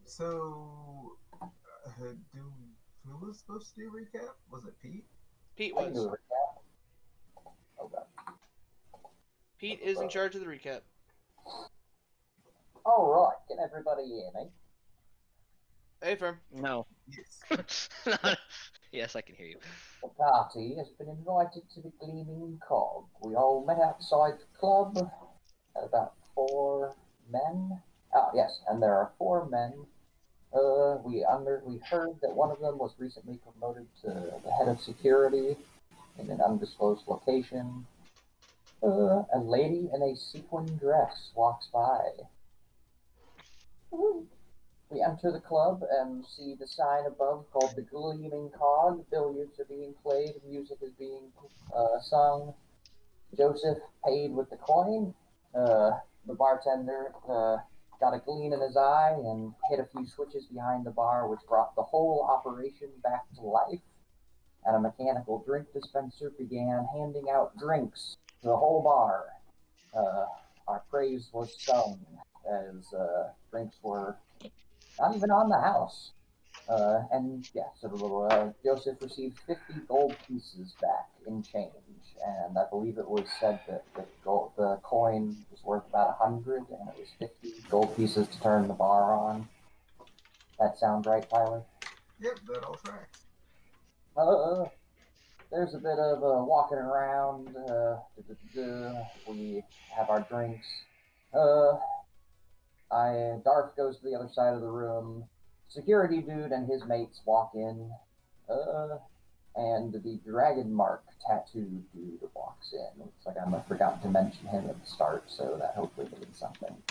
So, do who was supposed to do recap? Was it Pete? Pete I can do was. a recap. Okay. Pete is in charge of the recap. All right, can everybody hear me? Hey, firm. No. Yes. Yes, I can hear you. The party has been invited to the Gleaming Cog. We all met outside the club. About 4 men. Ah, yes, and there are 4 men. We heard that one of them was recently promoted to the head of security in an undisclosed location. A lady in a sequin dress walks by. We enter the club and see the sign above called the Gleaming Cog. Billiards are being played, music is being sung. Joseph paid with the coin. The bartender got a gleam in his eye and hit a few switches behind the bar, which brought the whole operation back to life. And a mechanical drink dispenser began handing out drinks to the whole bar. Our praise was sung as drinks were not even on the house. And yeah, so Joseph received 50 gold pieces back in change, and I believe it was said that the coin was worth about 100, and it was 50 gold pieces to turn the bar on. That sound right, Tyler? Yep, that all tracks. There's a bit of walking around. We have our drinks. Darth goes to the other side of the room. Security dude and his mates walk in. And the dragon mark tattooed dude walks in. Looks like I forgot to mention him at the start, so that hopefully means something.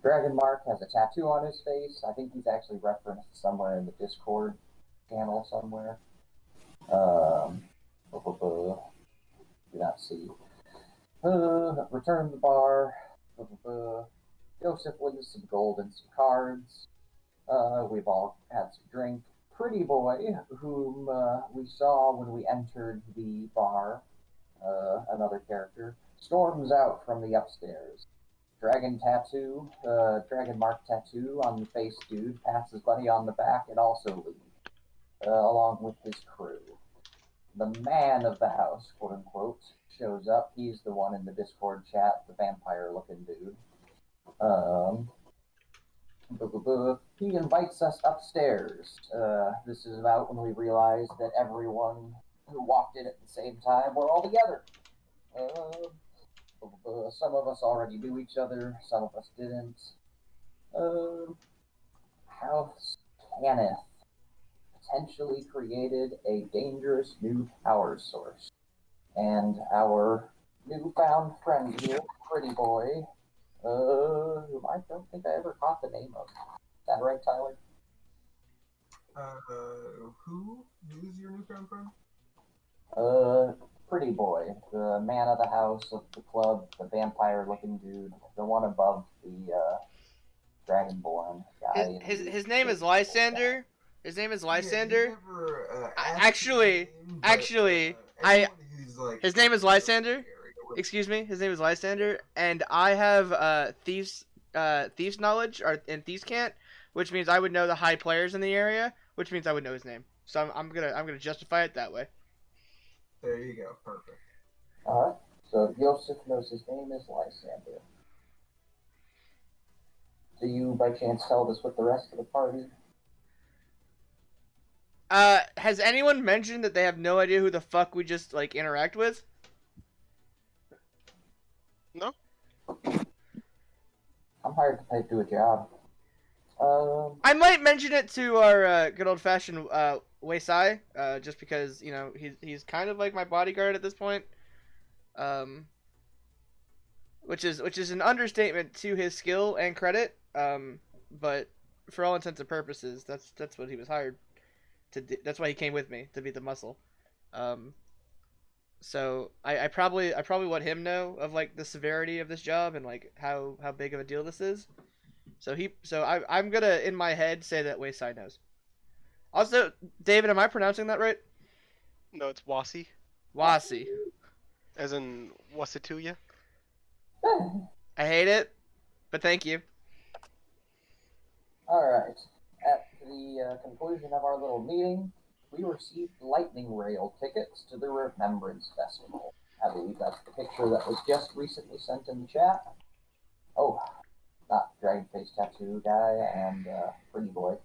Dragon Mark has a tattoo on his face. I think he's actually referenced somewhere in the Discord channel somewhere. Do not see. Return to the bar. Joseph wins some gold and some cards. We've all had some drink. Pretty Boy, whom we saw when we entered the bar, another character, storms out from the upstairs. Dragon mark tattoo on the face dude, passes Buddy on the back and also leaves, along with his crew. The man of the house, quote unquote, shows up. He's the one in the Discord chat, the vampire looking dude. He invites us upstairs. This is about when we realized that everyone who walked in at the same time were all together. Some of us already knew each other, some of us didn't. House Kenneth potentially created a dangerous new power source. And our newfound friend here, Pretty Boy, whom I don't think I ever caught the name of. Is that right, Tyler? Who's your newfound friend? Pretty Boy, the man of the house of the club, the vampire-looking dude, the one above the Dragonborn guy. His name is Lysander. His name is Lysander. Yeah, never, Actually, his name is Lysander. Excuse me, his name is Lysander, and I have thieves knowledge and thieves can't, which means I would know the high players in the area, which means I would know his name. So I'm gonna justify it that way. There you go, perfect. Alright, so Yosef knows his name is Lysander. Do you by chance tell this with the rest of the party? Has anyone mentioned that they have no idea who the fuck we just interact with? No. I'm hired to do a job. I might mention it to our good old fashioned Weisai, just because he's kind of like my bodyguard at this point, which is an understatement to his skill and credit, but for all intents and purposes, that's what he was hired to do. That's why he came with me, to be the muscle. So I probably let him know of the severity of this job and how big of a deal this is. So I'm gonna in my head say that Wayside knows. Also, David, am I pronouncing that right? No, it's Wasi. Wasi. As in Wasituya. I hate it, but thank you. Alright. At the conclusion of our little meeting, we received lightning rail tickets to the Remembrance Festival. I believe that's the picture that was just recently sent in the chat. Oh, not Dragon Face Tattoo guy and Pretty Boy.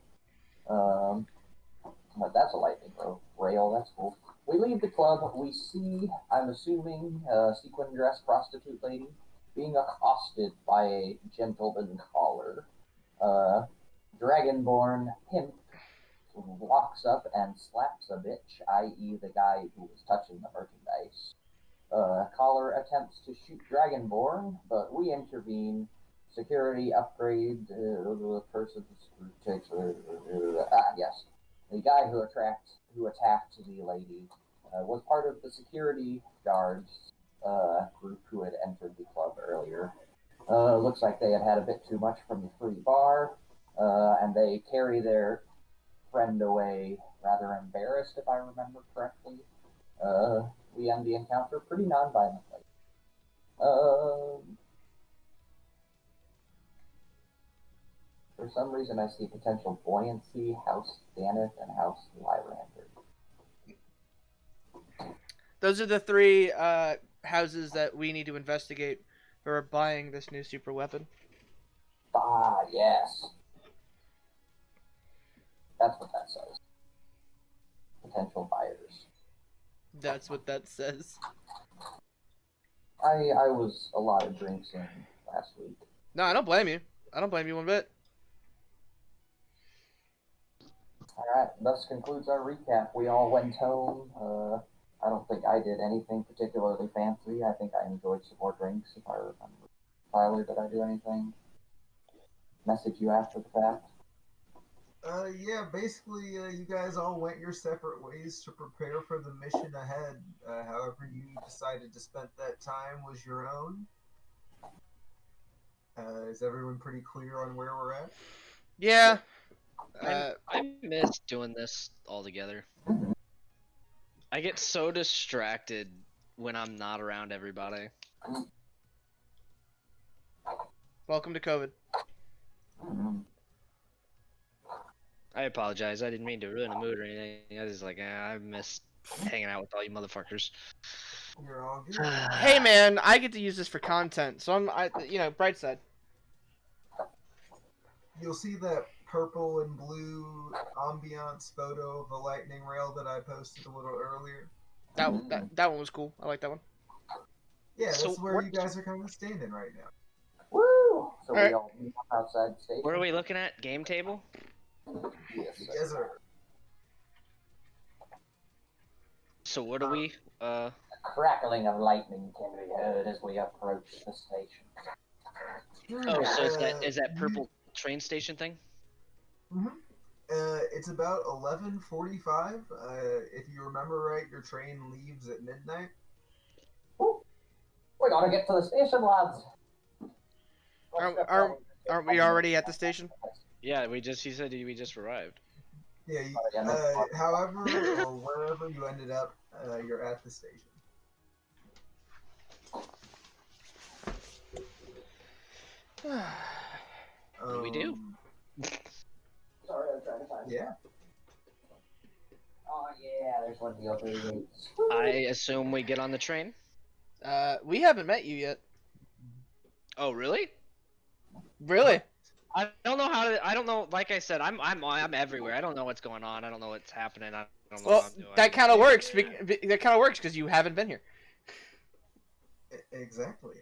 But that's a lightning rail, that's cool. We leave the club, we see, I'm assuming, a sequin dress prostitute lady being accosted by a gentleman caller. Dragonborn pimp walks up and slaps a bitch, i.e. the guy who was touching the merchandise. Caller attempts to shoot Dragonborn, but we intervene. Security upgrade, the person who takes, yes. The guy who attacked the lady was part of the security guards group who had entered the club earlier. Looks like they had a bit too much from the free bar, and they carry their friend away rather embarrassed, if I remember correctly. We end the encounter pretty non-violently. For some reason, I see potential buoyancy, House Daneth, and House Lyrander. Those are the three houses that we need to investigate who are buying this new super weapon. Ah, yes. That's what that says. Potential buyers. That's what that says. I was a lot of drinks in last week. No, I don't blame you. I don't blame you one bit. Alright, thus concludes our recap. We all went home. I don't think I did anything particularly fancy. I think I enjoyed some more drinks, if I remember. Tyler, did I do anything? Message you after the fact? Yeah, basically, you guys all went your separate ways to prepare for the mission ahead. However you decided to spend that time was your own. Is everyone pretty clear on where we're at? Yeah. I miss doing this all together. I get so distracted when I'm not around everybody. Welcome to COVID. I apologize. I didn't mean to ruin the mood or anything. I was like, I miss hanging out with all you motherfuckers. You're all good. Hey man, I get to use this for content, so bright side. You'll see that purple and blue ambiance photo of the lightning rail that I posted a little earlier. That one was cool. I like that one. Yeah, that's So where what- you guys are kind of standing right now. Woo! So Alright. we all meet up outside the station. What are we looking at? Game table? Yes, sir. Yes, sir. So what are we? A crackling of lightning can be heard as we approach the station. Oh, so is that purple train station thing? It's about 11:45. If you remember right, your train leaves at midnight. Ooh, we gotta get to the station, lads. Aren't we already at the station? Yeah, he said we just arrived. Yeah. However, or wherever you ended up, you're at the station. What do we do? Sorry, I'm trying to find it. Yeah. Oh yeah, there's one of the other gates. I assume we get on the train. We haven't met you yet. Oh, really? Really? I don't know how to. I don't know. Like I said, I'm everywhere. I don't know what's going on. I don't know what's happening. I don't know Well, what I'm doing. that kind of works. That kind of works because you haven't been here. Exactly.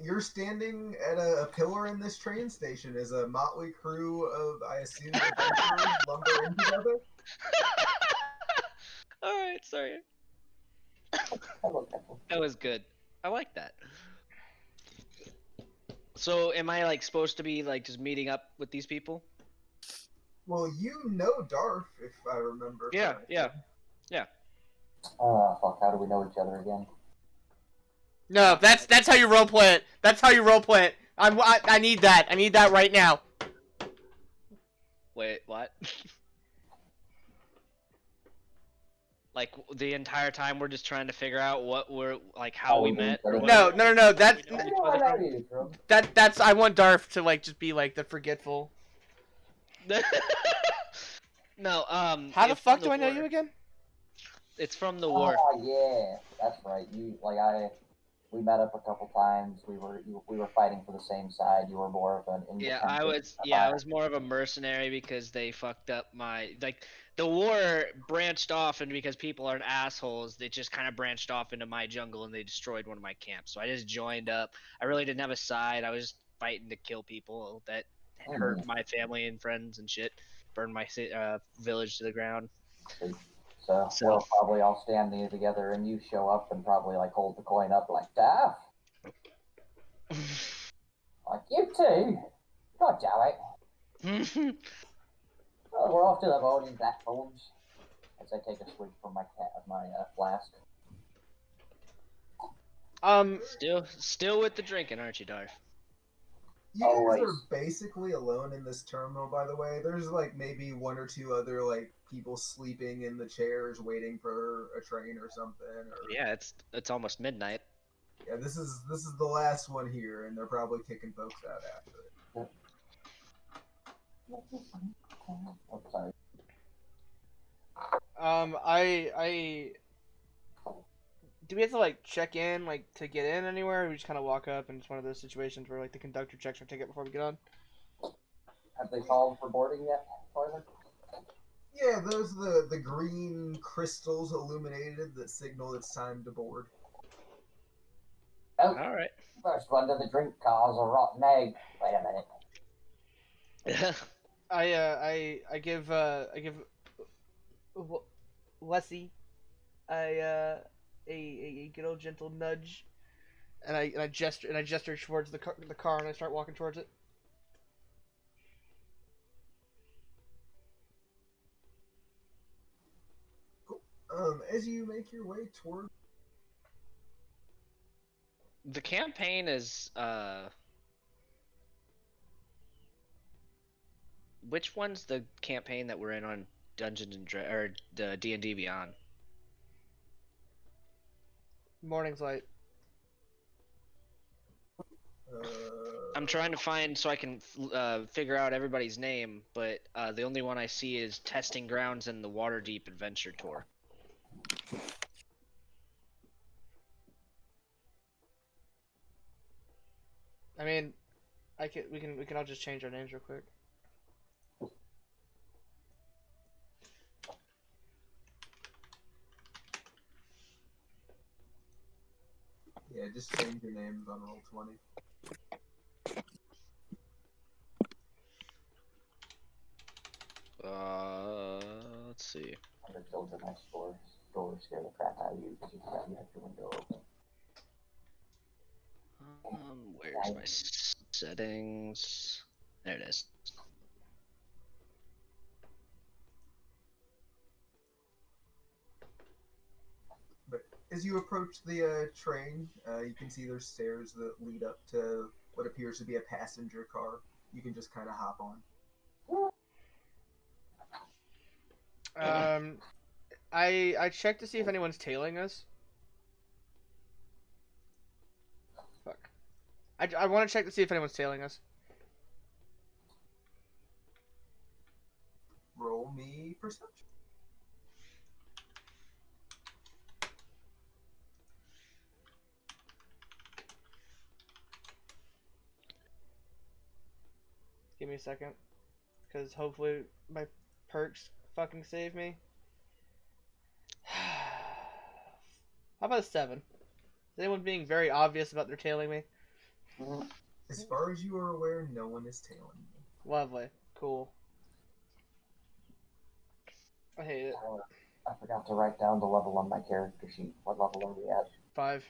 You're standing at a pillar in this train station as a motley crew of, I assume, adventurers lumber in together. All right, sorry. That was good. I like that. So, am I like supposed to be like just meeting up with these people? Well, you know Darth, if I remember. Yeah, correctly. yeah. Fuck, how do we know each other again? No, that's how you roleplay it. That's how you roleplay it. I need that. I need that right now. Wait, what? Like the entire time we're just trying to figure out what we're like, how we met. Or what No. we- That we know each Oh, I other know from? you, bro. that's I want Darth to like just be like the forgetful. No, How the it's from fuck do I know war. you again? It's from the war. Oh yeah, that's right. We met up a couple times. We were fighting for the same side. You were more of an independent. I was more of a mercenary because they fucked up my the war branched off, and because people are assholes, they just kind of branched off into my jungle and they destroyed one of my camps. So I just joined up. I really didn't have a side. I was just fighting to kill people that hurt my family and friends and shit. Burn my village to the ground. So we'll probably all stand there together, and you show up and probably like hold the coin up like, Daff, like you too. God damn it. Well, we're off to the voting platforms. As I take a swig from my flask. Still with the drinking, aren't you, Darth? You guys are basically alone in this terminal, by the way. There's like maybe one or two other like people sleeping in the chairs waiting for a train or something. Or... Yeah, it's almost midnight. Yeah, this is the last one here, and they're probably kicking folks out after it. Oh, sorry. I do we have to like check in like to get in anywhere? Or we just kind of walk up, and it's one of those situations where like the conductor checks our ticket before we get on. Have they called for boarding yet, Tyler? Yeah, those the green crystals illuminated that signal it's time to board. Oh, all right. First one to the drink car's a rotten egg. Wait a minute. I give Leslie a good old gentle nudge, and I gesture towards the car, and I start walking towards it. As you make your way toward the campaign is which one's the campaign that we're in on Dungeons and or the D&D Beyond? Mournings light. I'm trying to find so I can figure out everybody's name, but the only one I see is Testing Grounds and the Waterdeep Adventure Tour. I mean, we can all just change our names real quick. Yeah, just change your names on Roll20. Let's see. I'm gonna filter my store scare the crap out of you because you have your window open. Where's my settings? There it is. But as you approach the train, you can see there's stairs that lead up to what appears to be a passenger car. You can just kind of hop on. I checked to see if anyone's tailing us. Fuck. I want to check to see if anyone's tailing us. Roll me perception. Give me a second, because hopefully my perks fucking save me. How about a 7? Is anyone being very obvious about their tailing me? As far as you are aware, no one is tailing you. Lovely. Cool. I hate it. I forgot to write down the level on my character sheet. What level are we at? 5.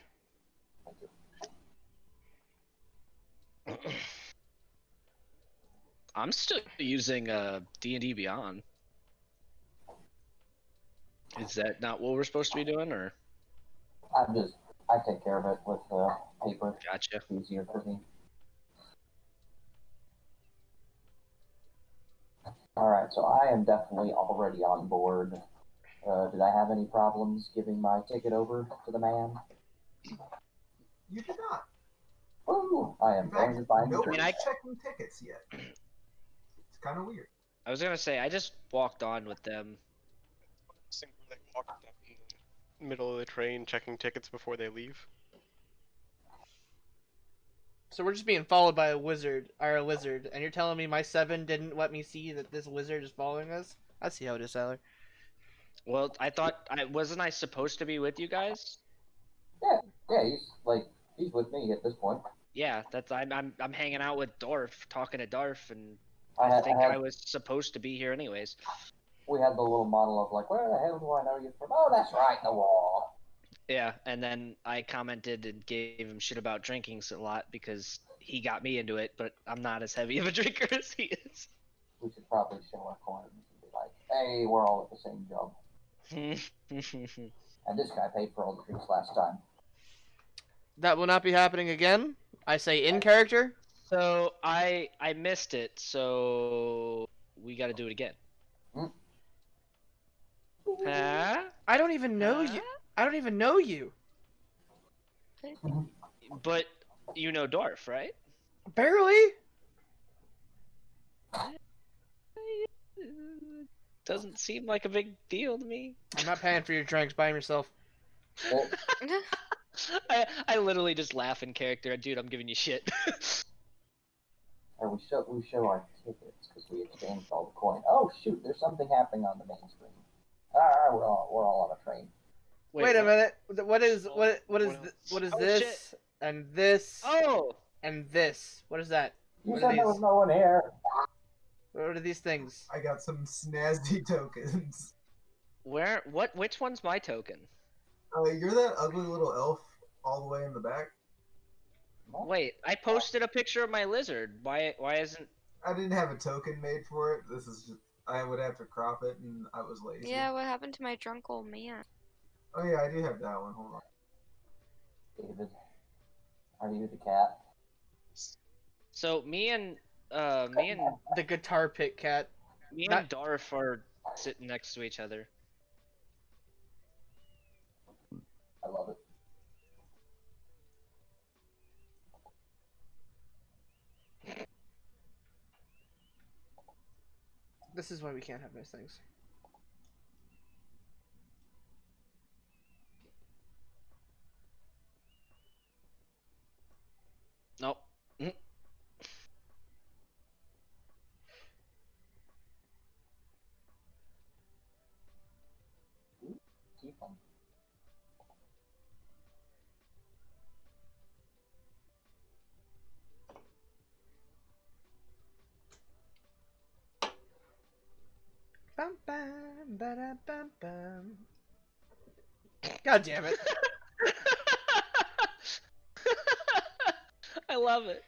Thank you. I'm still using D&D Beyond. Is that not what we're supposed to be doing, or? I take care of it with paper. Gotcha. It's easier for me. Alright, so I am definitely already on board. Did I have any problems giving my ticket over to the man? You did not. Ooh, I am going to find nobody's checking tickets yet. It's kind of weird. I was gonna say I just walked on with them. They walk down the middle of the train, checking tickets before they leave. So we're just being followed by a wizard, or a lizard, and you're telling me my 7 didn't let me see that this lizard is following us? I see how it is, Tyler. Well, I thought I wasn't I supposed to be with you guys? Yeah, he's with me at this point. Yeah, that's I'm hanging out with Dorf, talking to Dorf, and I I had, think I I had was supposed to be here anyways. we had the little monologue like, where the hell do I know you from? Oh, that's right, the wall. Yeah, and then I commented and gave him shit about drinking a lot because he got me into it, but I'm not as heavy of a drinker as he is. We should probably show our coins and be like, hey, we're all at the same job. And this guy paid for all the drinks last time. That will not be happening again. I say in character. So I missed it, so we got to do it again. Hmm? Huh? I don't even know you. I don't even know you. But you know Dorf, right? Barely. Doesn't seem like a big deal to me. I'm not paying for your drinks. Buy them yourself. Well, I literally just laugh in character, dude. I'm giving you shit. or we show our tickets because we exchanged all the coin. Oh shoot, there's something happening on the main screen. We're all on a train. Wait a minute. What is What else? what is Oh, this shit. and this Oh, and this? What is that? You What said are there was these? no one here. What are these things? I got some snazzy tokens. where? What? Which one's my token? You're that ugly little elf all the way in the back. Wait, I posted a picture of my lizard. Why? Why isn't? I didn't have a token made for it. This is just I would have to crop it, and I was lazy. Yeah, what happened to my drunk old man? Oh yeah, I do have that one. Hold on. David, are you the cat? So me and The guitar pick cat. Not- Darf are sitting next to each other. I love it. This is why we can't have nice things. Nope. Keep them. Bum, bum, ba-da, bum, bum. God damn it. I love it.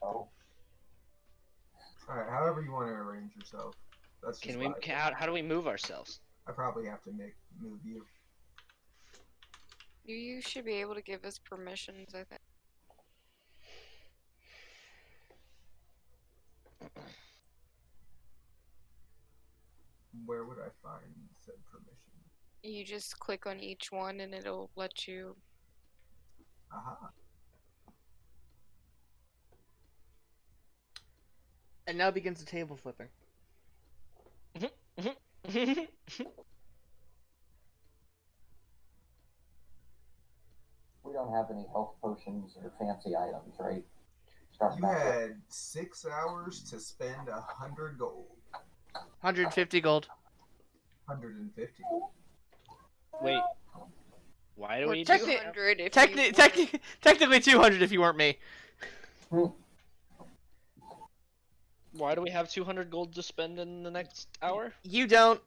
Oh, All right, however you want to arrange yourself. That's just Can we? what I- How do we move ourselves? I probably have to move you. You should be able to give us permissions, I think. Where would I find said permission? You just click on each one and it'll let you. Aha. And now begins the table flipping. we don't have any health potions or fancy items, right? Start You back up. had 6 hours to spend 100 gold. 150 gold. 150. Wait. Why do Or we do? 200 if Technically 200 if you weren't me. Why do we have 200 gold to spend in the next hour? You don't.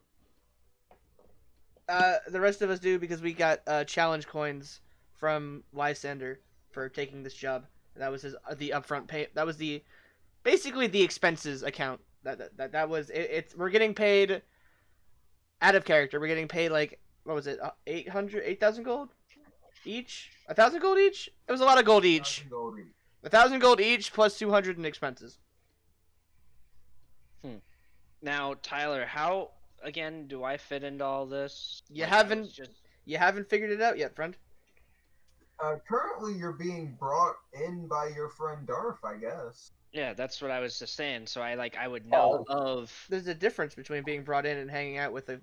The rest of us do because we got challenge coins from Lysander for taking this job. That was the upfront pay. That was basically the expenses account. That was it. We're getting paid out of character. We're getting paid like what was it? 8,000 gold each. 1,000 gold each. It was a lot of gold each. 1,000 gold each. 1,000 gold each plus 200 in expenses. Now, Tyler, how again? Do I fit into all this? You Like, I was haven't just you haven't figured it out yet, friend. Currently, you're being brought in by your friend Darf, I guess. yeah, that's what I was just saying. So I would Oh, know of. There's a difference between being brought in and hanging out with an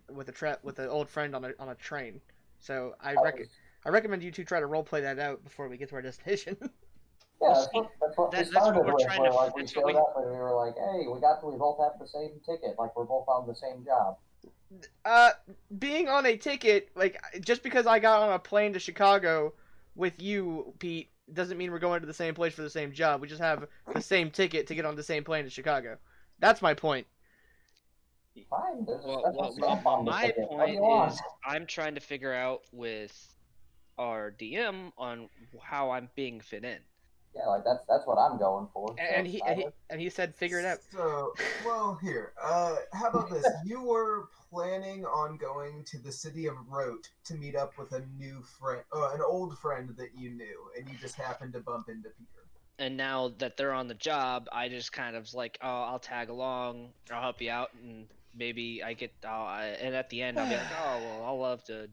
old friend on a train. So I was, I recommend you two try to roleplay that out before we get to our destination. yeah, Well, that's see, what we that's what started we're with. trying to. Where like we That's what showed we. up and we were like, hey, we both have the same ticket. Like we're both on the same job. uh, Being on a ticket, like just because I got on a plane to Chicago with you, Pete, doesn't mean we're going to the same place for the same job. We just have the same ticket to get on the same plane to Chicago. That's my point. Fine, there's Well, that's a well, stamp well, on the my ticket. What do point you want? is, I'm trying to figure out with our DM on how I'm being fit in. Yeah, like that's what I'm going for. And So he said, figure it out. So, well, here. How about this? You were planning on going to the city of Rote to meet up with a new friend, an old friend that you knew, and you just happened to bump into Peter. And now that they're on the job, I just kind of was like, oh, I'll tag along, I'll help you out, and maybe and at the end I'll be like, oh, well, I'll love to.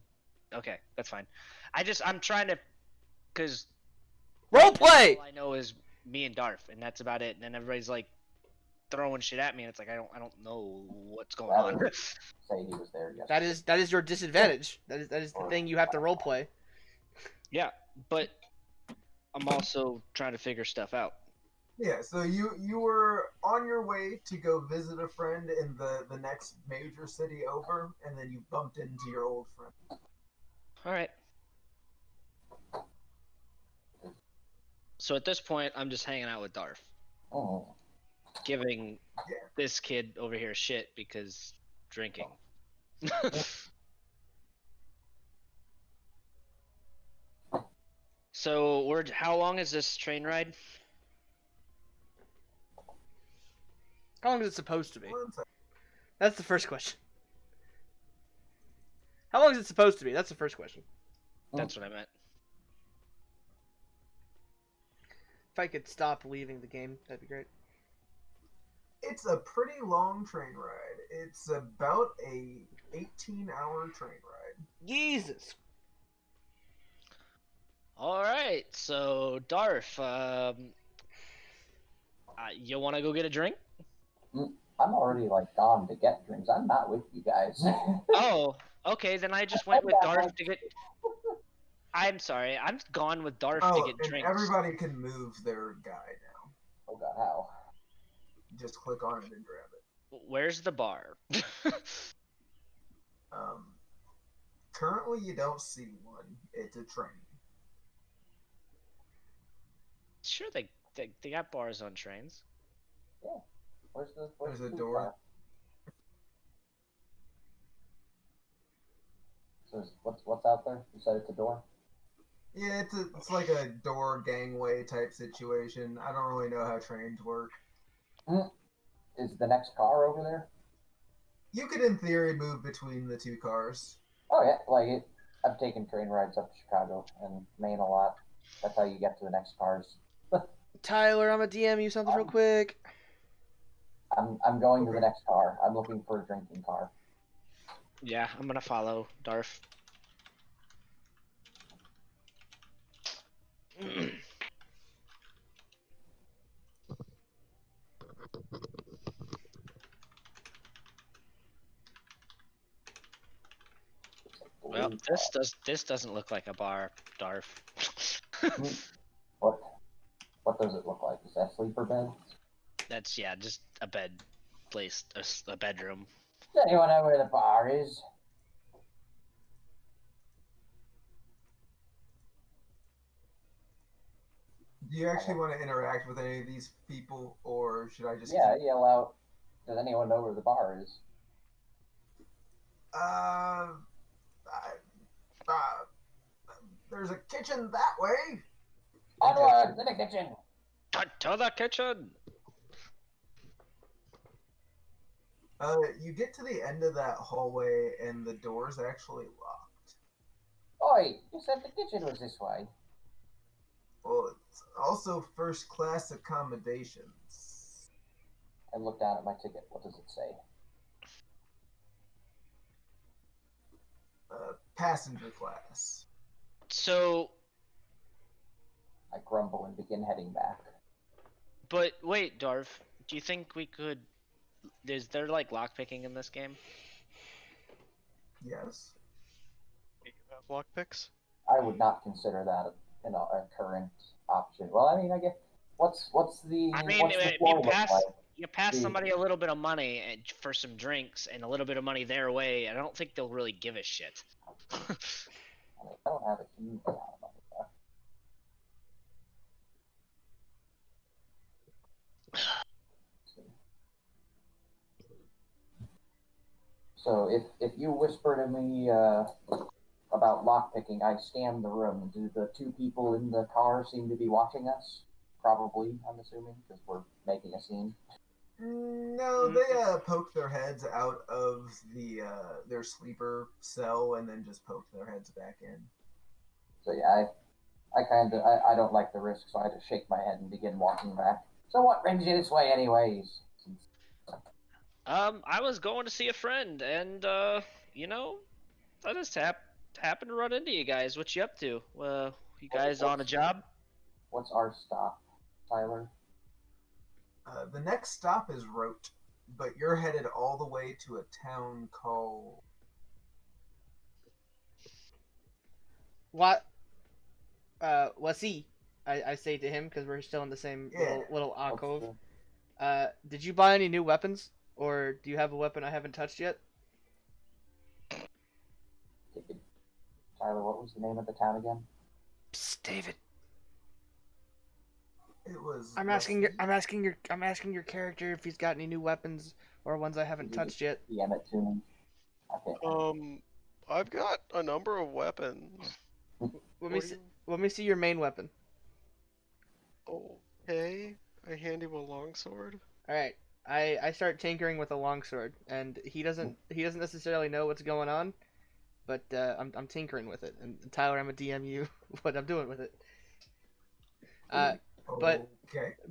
Okay, that's fine. I'm trying to, because Roleplay. all I know is me and Darth, and that's about it. And then everybody's like throwing shit at me, and it's like I don't know what's going on. say he was there yesterday. That is your disadvantage. That is the thing you have to roleplay. Yeah, but I'm also trying to figure stuff out. Yeah, so you were on your way to go visit a friend in the next major city over, and then you bumped into your old friend. All right. So at this point, I'm just hanging out with Darth, Oh, giving Yeah. this kid over here shit because drinking. So how long is this train ride? How long is it supposed to be? 1 second. That's the first question. How long is it supposed to be? That's the first question. That's what I meant. If I could stop leaving the game, that'd be great. It's a pretty long train ride. It's about a 18-hour train ride. Jesus. All right, so Darth, you want to go get a drink? I'm already like gone to get drinks. I'm not with you guys. Oh, okay. Then I just went with Darth to get. I'm sorry. I'm gone with Darth to get and drinks. everybody can move their guy now. Oh god, how? Just click on it and grab it. Where's the bar? Currently, you don't see one. It's a train. Sure, they got bars on trains. Yeah. Where's There's the a food door. bar? So what's out there? You said it's a door. Yeah, it's like a door gangway type situation. I don't really know how trains work. Is the next car over there? You could, in theory, move between the two cars. Oh yeah, I've taken train rides up to Chicago and Maine a lot. That's how you get to the next cars. Tyler, I'm gonna DM you something real quick. I'm going to the next car. I'm looking for a drinking car. Yeah, I'm gonna follow Darth. Well, this doesn't look like a bar, Darth. What does it look like? Is that sleeper bed? That's just a bed place, a bedroom. Does anyone know where the bar is? Do you actually want to interact with any of these people, or should I just Yell out. Does anyone know where the bar is? There's a kitchen that way. Onward to the kitchen. To the kitchen. You get to the end of that hallway, and the door's actually locked. Oi, you said the kitchen was this way. Well, it's also first class accommodations. I look down at my ticket. What does it say? passenger class. So, I grumble and begin heading back. but wait, Darv, do you think we could? Is there like lockpicking in this game? Yes. You have lockpicks? I would not consider that a current option. Well, I mean, I guess what's the I mean, what's the floor look like? you pass The- somebody a little bit of money and for some drinks and a little bit of money their way. I don't think they'll really give a shit. I mean, I don't have a huge amount of money left. So if you whisper to me about lockpicking, I scan the room. Do the two people in the car seem to be watching us? Probably, I'm assuming, because we're making a scene. No, they poked their heads out of their sleeper cell and then just poked their heads back in. So yeah, I don't like the risk, so I just shake my head and begin walking back. So what brings you this way, anyways? I was going to see a friend, and you know, I just happened to run into you guys. What you up to? You guys on a job? What's our stop, Tyler? The next stop is Rote, but you're headed all the way to a town called. What? What's he? I say to him because we're still in the same little alcove. Did you buy any new weapons, or do you have a weapon I haven't touched yet? Tyler, what was the name of the town again? Psst, David. It was. I'm asking your character if he's got any new weapons or ones I haven't touched yet. DM it to me. Okay. I've got a number of weapons. Let me see your main weapon. Okay. I hand him a longsword. All right. I start tinkering with a longsword, and he doesn't necessarily know what's going on, but I'm tinkering with it. And Tyler, I'm a DM you what I'm doing with it. Okay.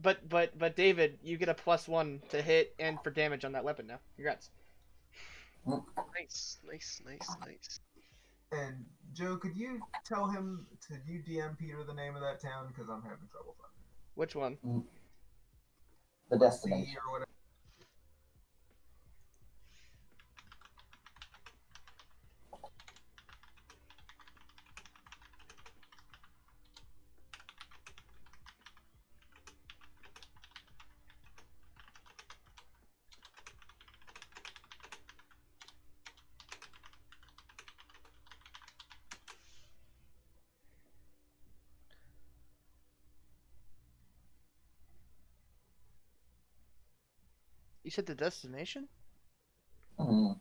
But David, you get a +1 to hit and for damage on that weapon now. Congrats. Nice. And Joe, could you tell him to DM Peter the name of that town because I'm having trouble finding it. Which one? The destination. C or whatever. You said the destination? Mm-hmm.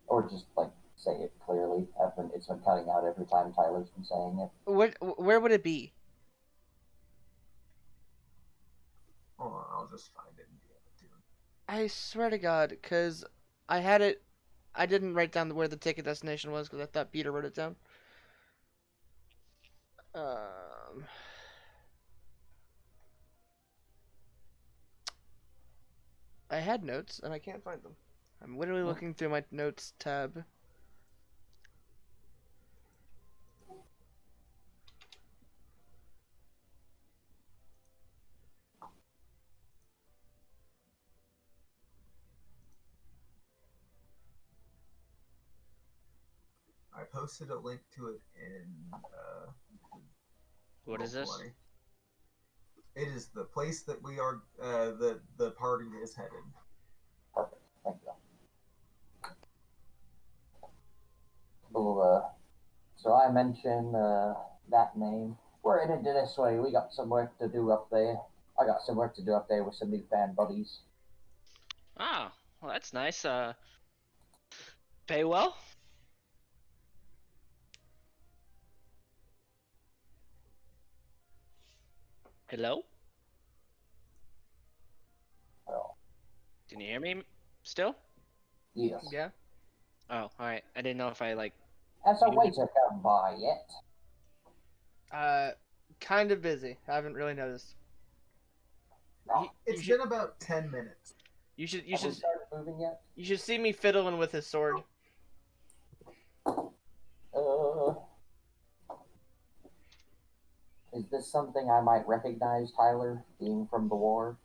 Or just like say it clearly. It's been cutting out every time Tyler's been saying it. Where would it be? Hold on, I'll just find it and DM it to him. I swear to God, because I had it. I didn't write down where the ticket destination was because I thought Peter wrote it down. I had notes and I can't find them. I'm literally looking through my notes tab. I posted a link to it in. What is this? Roll20. It is the place that we are. The party is headed. Perfect. Thank you. Well, so I mentioned that name. We're headed this way. We got some work to do up there. I got some work to do up there with some new fan buddies. Ah, well, that's nice. Pay well? Hello? Well, Can you hear me still? yes. Yeah. Oh, alright. I didn't know if I like. Has a waiter come by yet? Kind of busy. I haven't really noticed. No. It's been about 10 minutes. You should Have we started moving yet? you should see me fiddling with his sword. Is this something I might recognize, Tyler, being from the war?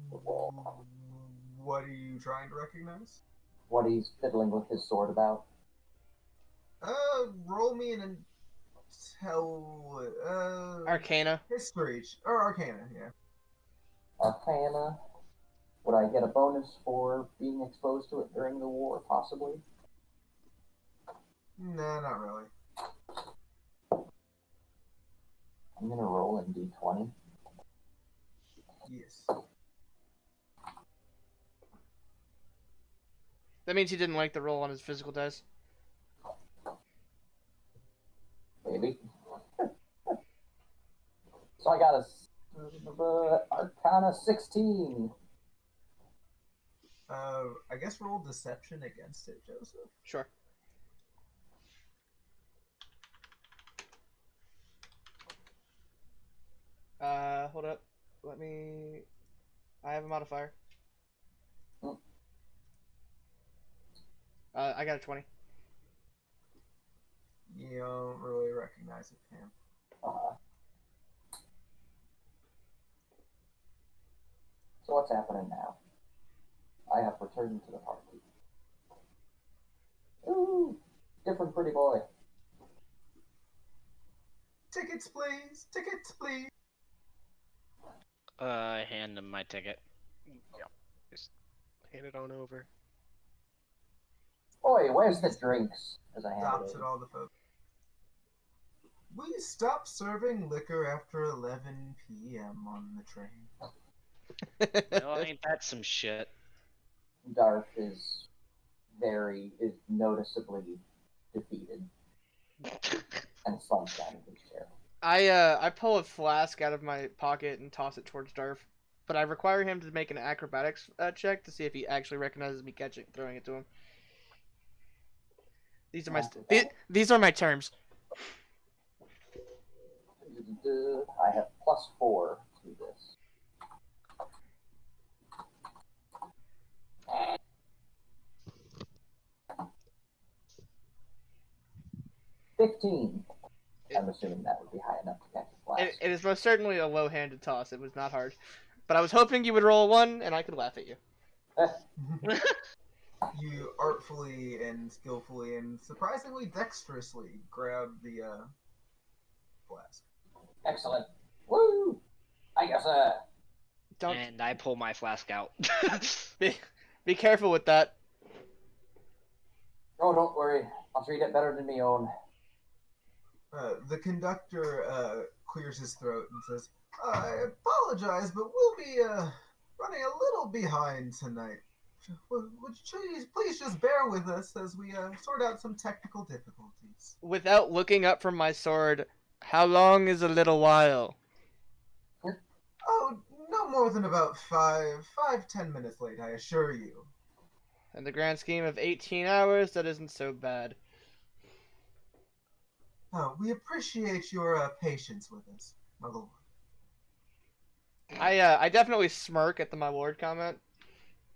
What are you trying to recognize? What he's fiddling with his sword about? Roll me an Arcana. history or Arcana, yeah. Arcana. Would I get a bonus for being exposed to it during the war, possibly? Nah, not really. I'm gonna roll in D20. Yes. That means he didn't like the roll on his physical dice. Maybe. So I got a Arcana 16. I guess roll deception against it, Joseph. Sure. Hold up. I have a modifier. I got a 20. You don't really recognize it, Pam. So what's happening now? I have returned to the party. Ooh, different pretty boy. Tickets, please! Tickets, please! I hand him my ticket. Yeah. Just hand it on over. Boy, where's the drinks? As I hand Stops it at all the folks. We stop serving liquor after 11 p.m. on the train. No, ain't that some shit? Darth is noticeably defeated and slumps down in his chair. I pull a flask out of my pocket and toss it towards Darth, but I require him to make an acrobatics check to see if he actually recognizes me throwing it to him. These are my terms. I have +4 to this. $15. I'm assuming that would be high enough to catch a flask. It is most certainly a low-handed toss. It was not hard, but I was hoping you would roll a 1 and I could laugh at you. You artfully and skillfully and surprisingly dexterously grab the flask. Excellent. Woo! I guess And I pull my flask out. Be careful with that. Oh, don't worry. I'll treat it better than me own. The conductor clears his throat and says, I apologize, but we'll be running a little behind tonight. Would you please just bear with us as we sort out some technical difficulties? Without looking up from my sword, how long is a little while? Oh, no more than about 10 minutes late, I assure you. In the grand scheme of 18 hours, that isn't so bad. Oh, we appreciate your patience with us, my lord. I definitely smirk at the my lord comment.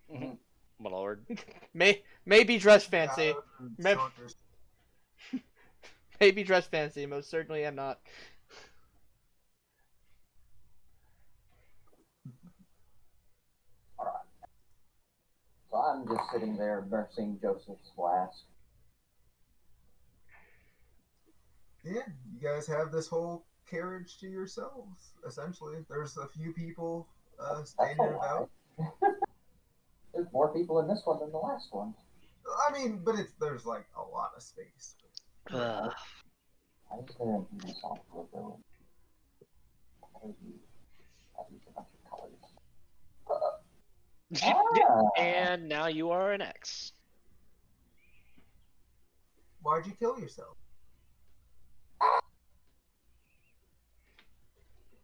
My lord. Maybe dress fancy. Saunters. Maybe dress fancy. Most certainly am not. Alright. So I'm just sitting there nursing Joseph's flask. Yeah, you guys have this whole carriage to yourselves, essentially. There's a few people standing about. There's more people in this one than the last one. I mean, but there's like a lot of space. Why is there an Ubisoft logo? I use a bunch of colors. And now you are an X. Why'd you kill yourself?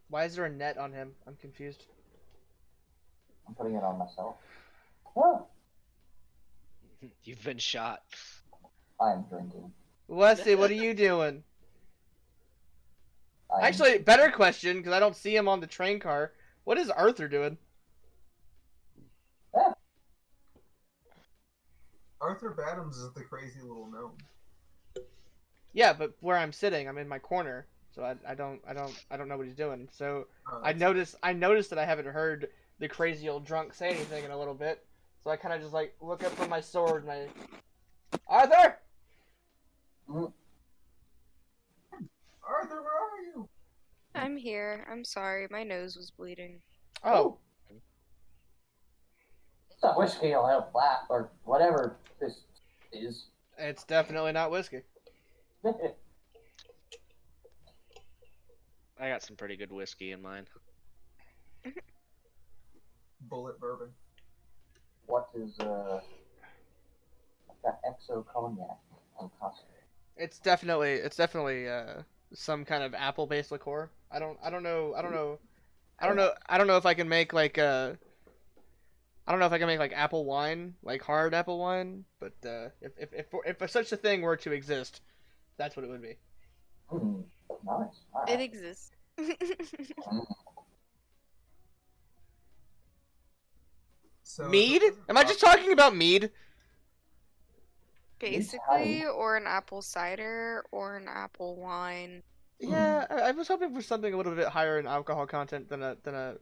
Why is there a net on him? I'm confused. I'm putting it on myself. Oh, You've been shot. I'm drinking. Wesley, what are you doing? I'm Actually, better question, because I don't see him on the train car. What is Arthur doing? Arthur Badams is the crazy little gnome. Yeah, but where I'm sitting, I'm in my corner, so I don't know what he's doing. So I noticed that I haven't heard the crazy old drunk say anything in a little bit. So I kind of just like look up from my sword and Arthur. Arthur, where are you? I'm here. I'm sorry. My nose was bleeding. Oh, It's not whiskey, I'll have flat, or whatever this is. it's definitely not whiskey. I got some pretty good whiskey in mine. Bullet bourbon. What is, I've got Exo Cognac on concentrate. It's definitely some kind of apple-based liqueur. I don't know if I can make like I don't know if I can make like apple wine, like hard apple wine, but if such a thing were to exist, that's what it would be. Nice. All It right. exists. So Mead? Am I just talking about mead? Basically, or an apple cider, or an apple wine. Yeah, I was hoping for something a little bit higher in alcohol content than a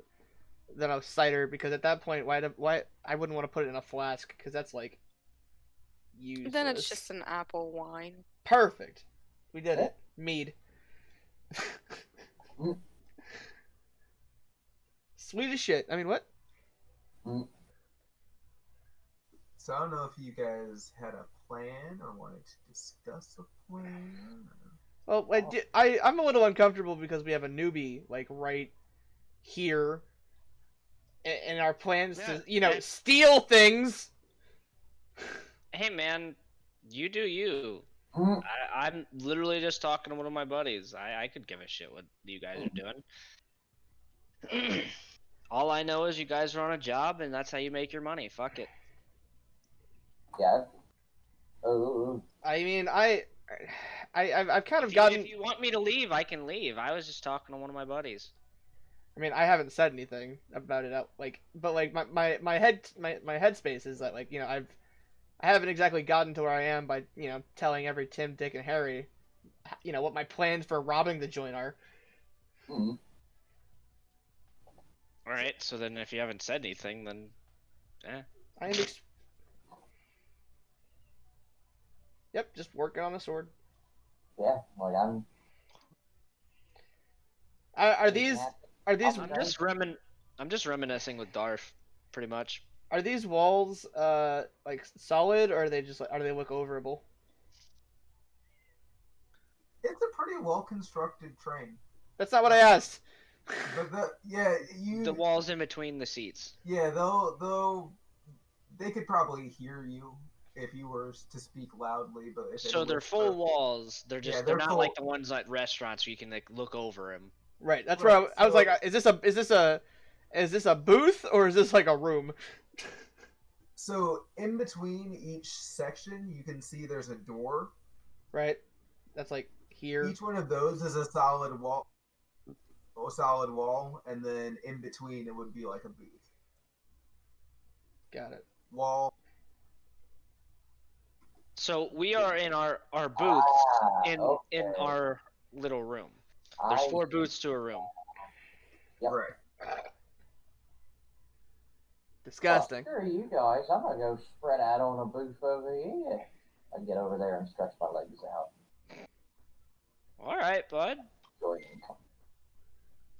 cider, because at that point, why I wouldn't want to put it in a flask, because that's like useless. Then it's just an apple wine. Perfect. We did it. Mead. Sweet as shit. I mean, what? So I don't know if you guys had a plan or wanted to discuss a plan. Well, I'm a little uncomfortable because we have a newbie like right here, and our plans to steal things. Hey man, you do you. I'm literally just talking to one of my buddies. I could give a shit what you guys are doing. All I know is you guys are on a job, and that's how you make your money. Fuck it. Yeah. I mean, I've kind of If gotten. you want me to leave, I can leave. I was just talking to one of my buddies. I mean, I haven't said anything about it. But like my headspace is that like I haven't exactly gotten to where I am by telling every Tim, Dick, and Harry what my plans for robbing the joint are. All right, so then if you haven't said anything, then I am. Yep, just working on the sword. Yeah, like Are these? I'm just reminiscing with Darth, pretty much. Are these walls like solid, or are they just are they look overable? It's a pretty well constructed train. That's not what I asked. But The walls in between the seats. Yeah, they could probably hear you if you were to speak loudly, but if So they're full walls. They're just they're not full... like the ones at restaurants where you can like look over them. Right. That's where I was like, is this a booth or is this like a room? So in between each section, you can see there's a door. Right. That's like here. Each one of those is a solid wall, and then in between it would be like a booth. Got it. Wall. So we are in our booths in our little room. There's 4 booths to a room. Yep. Right. Disgusting. Screw you guys. I'm gonna go spread out on a booth over here. I can get over there and stretch my legs out. All right, bud.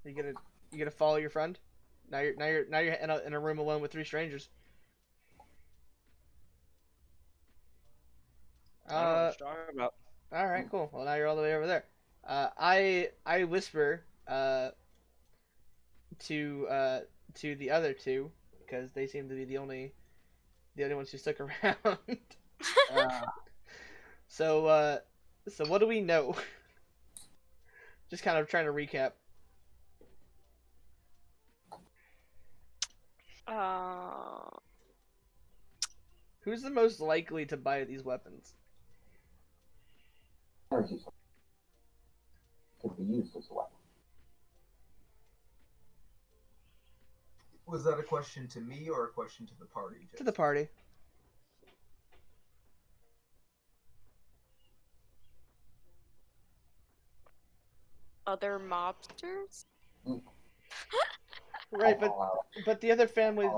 You gonna follow your friend? Now you're in a room alone with 3 strangers. I don't know what you're talking about. All right, cool. Well, now you're all the way over there. I whisper to the other 2 because they seem to be the only ones who stuck around. So what do we know? Just kind of trying to recap. Who's the most likely to buy these weapons? Energy could be used as a weapon. Was that a question to me or a question to the party? Jason? To the party. other mobsters? Right, I'll call out but the other families.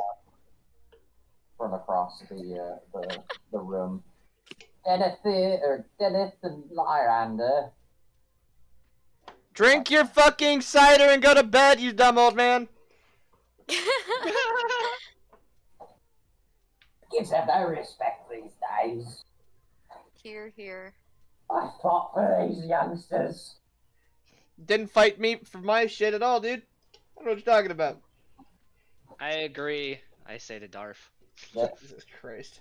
from across the room. Dennis and Lyrander. Drink your fucking cider and go to bed, you dumb old man. Kids have no respect these days. Here. I fought for these youngsters. Didn't fight me for my shit at all, dude. I don't know what you're talking about. I agree. I say to Darf. Yep. Jesus Christ.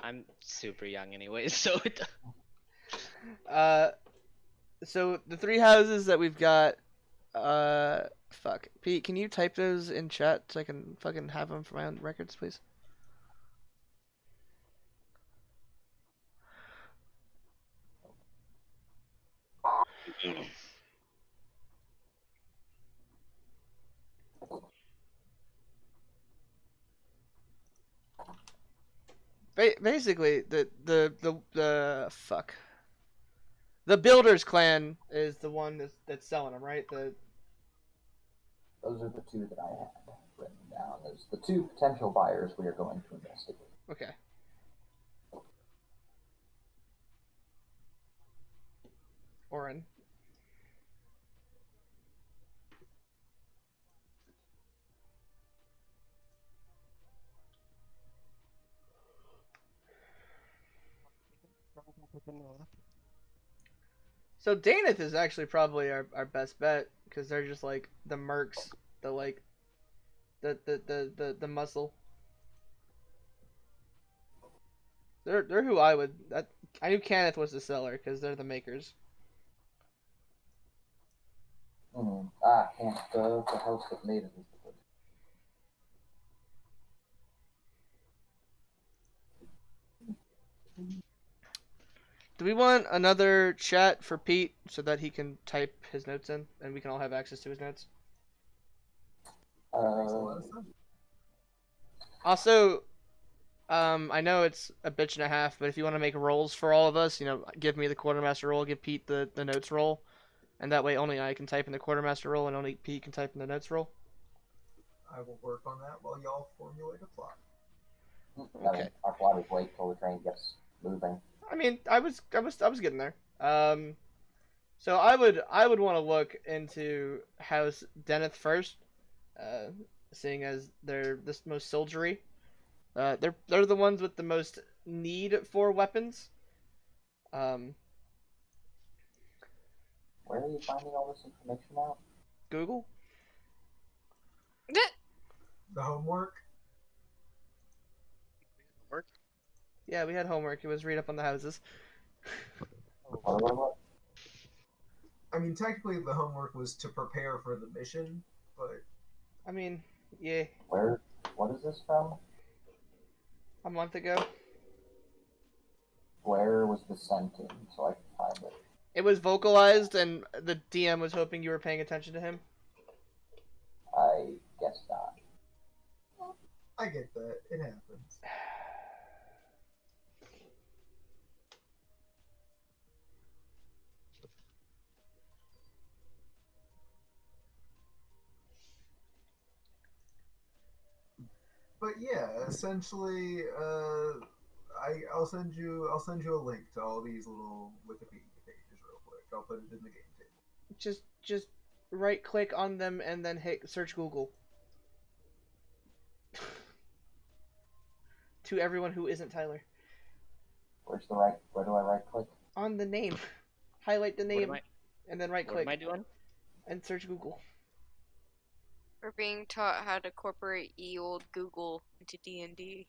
I'm super young anyway, so it. So the 3 houses that we've got, fuck. Pete, can you type those in chat so I can fucking have them for my own records, please? Basically, the fuck. The Builders clan is the one that's selling them, right? Those are the 2 that I had written down. There's the 2 potential buyers we are going to investigate. Okay. Orin. So Daneth is actually probably our best bet because they're just like the mercs, the like the muscle. They're who I would. I knew Kenneth was the seller because they're the makers. Can't the house that made it is the good. Do we want another chat for Pete so that he can type his notes in and we can all have access to his notes? Also, I know it's a bitch and a half, but if you want to make rolls for all of us, give me the quartermaster roll, give Pete the notes roll, and that way only I can type in the quartermaster roll and only Pete can type in the notes roll. I will work on that while y'all formulate a plot. Okay. Our plot is wait till the train gets moving. I mean, I was getting there. So I would want to look into House Deneth first, seeing as they're the most soldiery. They're the ones with the most need for weapons. Where are you finding all this information out? Google. The homework? Work? Yeah, we had homework. It was read up on the houses. What? I mean, technically the homework was to prepare for the mission, but... I mean, yeah. What is this from? A month ago. Where was this sent in so I can find it? It was vocalized, and the DM was hoping you were paying attention to him. I guess not. I get that. It happens. But yeah, essentially, I'll send you a link to all these little Wikipedia pages real quick. I'll put it in the game table. Just right click on them and then hit search Google. To everyone who isn't Tyler. Where do I right click? On the name. Highlight the name and then right click. What am I doing? And search Google. We're being taught how to incorporate old Google into D&D.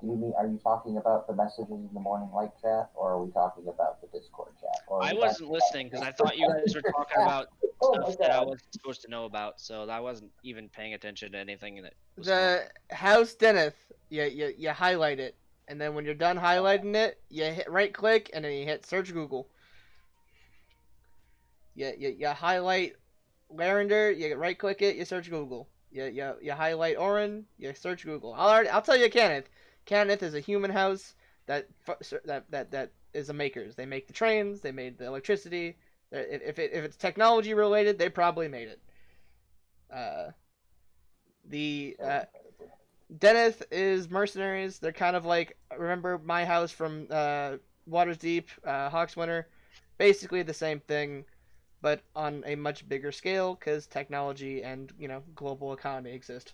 Are you talking about the messages in the morning light chat, or are we talking about the Discord chat? I wasn't listening because I thought you guys were talking about stuff that I wasn't supposed to know about, so I wasn't even paying attention to anything that was The House Deneth, you highlight it, and then when you're done highlighting it, you hit right click and then you hit search Google. You highlight Larander, you right click it, you search Google. You highlight Orin, you search Google. I'll tell you Kenneth. Kenneth is a human house. that is the makers. They make the trains. They made the electricity. If it's technology related, they probably made it. The Deneth is mercenaries. They're kind of like, remember my house from Waters Deep, Hawkswinter, basically the same thing, but on a much bigger scale because technology and global economy exist.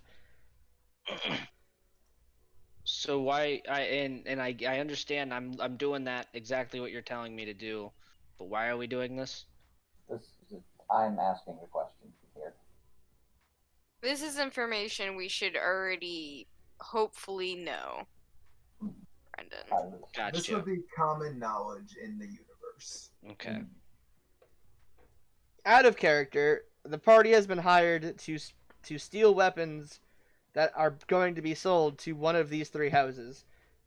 So why I understand I'm doing that exactly what you're telling me to do, but why are we doing this? I'm asking a question here. This is information we should already hopefully know, Brendan. Gotcha. This would be common knowledge in the universe. Okay. Out of character, the party has been hired to steal weapons that are going to be sold to one of these three houses,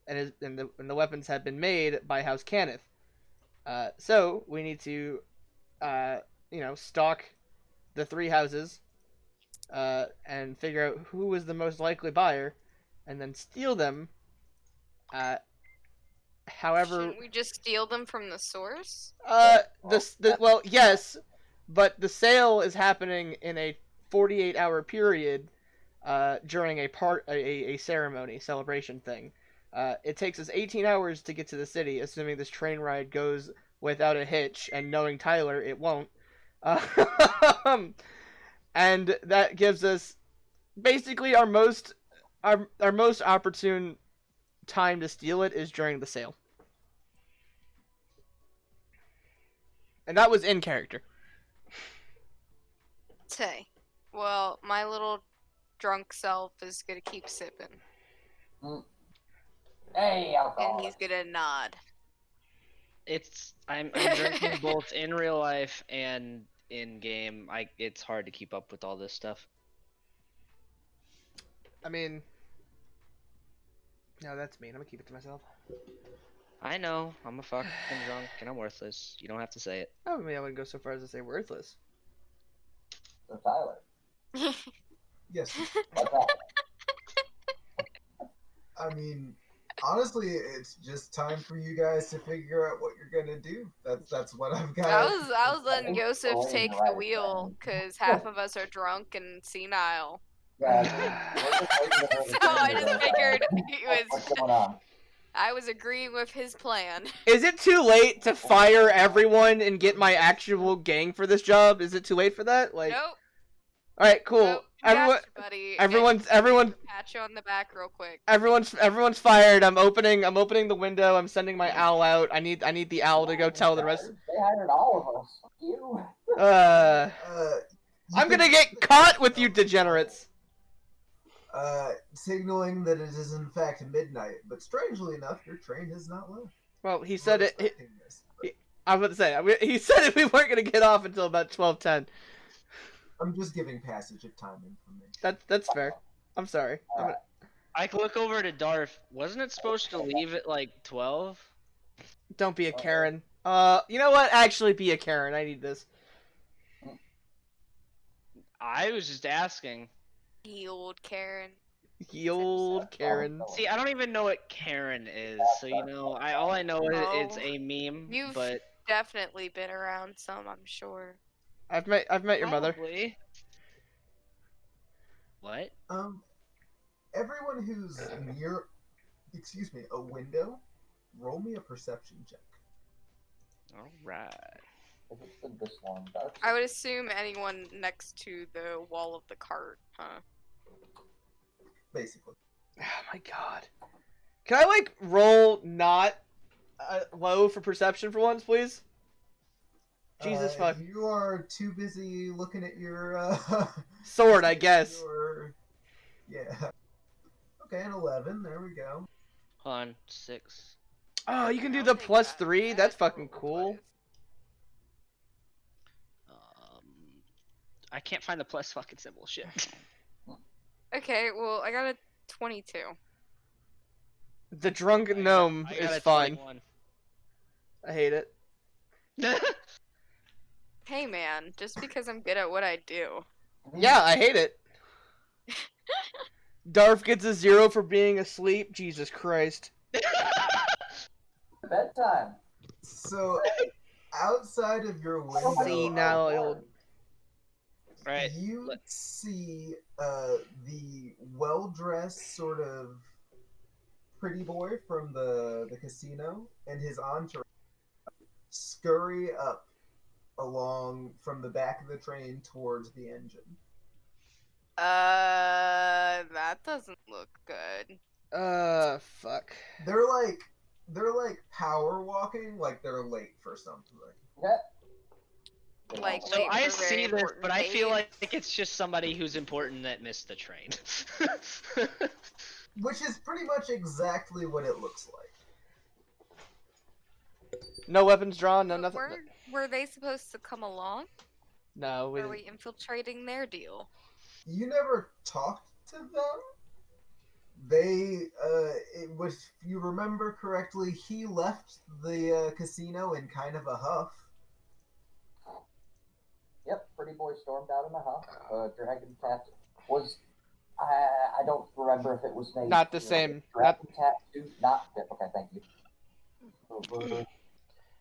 and the weapons have been made by House Cannith. So we need to, stalk the three houses, and figure out who is the most likely buyer, and then steal them. However, Shouldn't we just steal them from the source? well, yes, but the sale is happening in a 48-hour period. During a ceremony celebration thing. It takes us 18 hours to get to the city, assuming this train ride goes without a hitch, and knowing Tyler, it won't. And that gives us basically our most opportune time to steal it is during the sale. And that was in character. Say, well, my little drunk self is gonna keep sipping, Hey, alcohol. and he's gonna nod. I'm drinking both in real life and in game. It's hard to keep up with all this stuff. I mean, no, that's mean. I'm gonna keep it to myself. I know, I'm a fucking drunk and I'm worthless. You don't have to say it. I mean, I wouldn't go so far as to say worthless. So Tyler. Yes. What's that? I mean, honestly, it's just time for you guys to figure out what you're gonna do. That's what I've got. I was letting Yosef Going take the right wheel then. because half of us are drunk and senile. Yeah, So I just figured he What's was. going on? I was agreeing with his plan. Is it too late to fire everyone and get my actual gang for this job? Is it too late for that? Like, Nope. all right, cool. Nope. Everyone, Gotcha, buddy. everyone, Pat you on the back real quick. everyone's fired. I'm opening the window. I'm sending my owl out. I need the owl to go tell the rest. They hired all of us. Fuck you. I'm gonna get caught with you degenerates. Signaling that it is in fact midnight, but strangely enough, your train is not low. Well, he said it. This, I was about to say he said we weren't gonna get off until about 12:10. I'm just giving passage of time information. That's fair. I'm sorry. I can look over to Darth. Wasn't it supposed to leave at like 12? Don't be a Karen. You know what? Actually, be a Karen. I need this. I was just asking. Ye old Karen. Ye old Karen. See, I don't even know what Karen is, so all I know is it's a meme. You've but definitely been around some, I'm sure. I've met your mother. Probably. What? Everyone who's near, a window, roll me a perception check. All right. If it's been this long, Dark. I would assume anyone next to the wall of the cart, huh? Basically. Oh my god. Can I roll not low for perception for once, please? Jesus fuck. You are too busy looking at your sword, I guess. Yeah. Okay, an 11. There we go. Hold on, 6. Oh, you can do I'll the take +3. that. That's fucking cool. I can't find the plus fucking symbol. Shit. Okay, well, I got a 22. The drunk gnome I got is a fine. 21. I hate it. Hey, man, just because I'm good at what I do. Yeah, I hate it. Darth gets a 0 for being asleep. Jesus Christ. Bedtime. So, outside of your window, Senile. Right. you see the well-dressed sort of pretty boy from the casino and his entourage scurry up along from the back of the train towards the engine. That doesn't look good. Fuck. They're like power walking, like they're late for something. Yeah. Like, So late I for a very see this, important but I feel date. like it's just somebody who's important that missed the train. Which is pretty much exactly what it looks like. No weapons drawn, no But nothing. were they supposed to come along? No, we Or are didn't. we infiltrating their deal? You never talked to them. They, if you remember correctly, he left the casino in kind of a huff. Yep, pretty boy stormed out in a huff. Dragon tattoo was. I don't remember if it was made. Not the same. Dragon tattoo, not. Okay, thank you.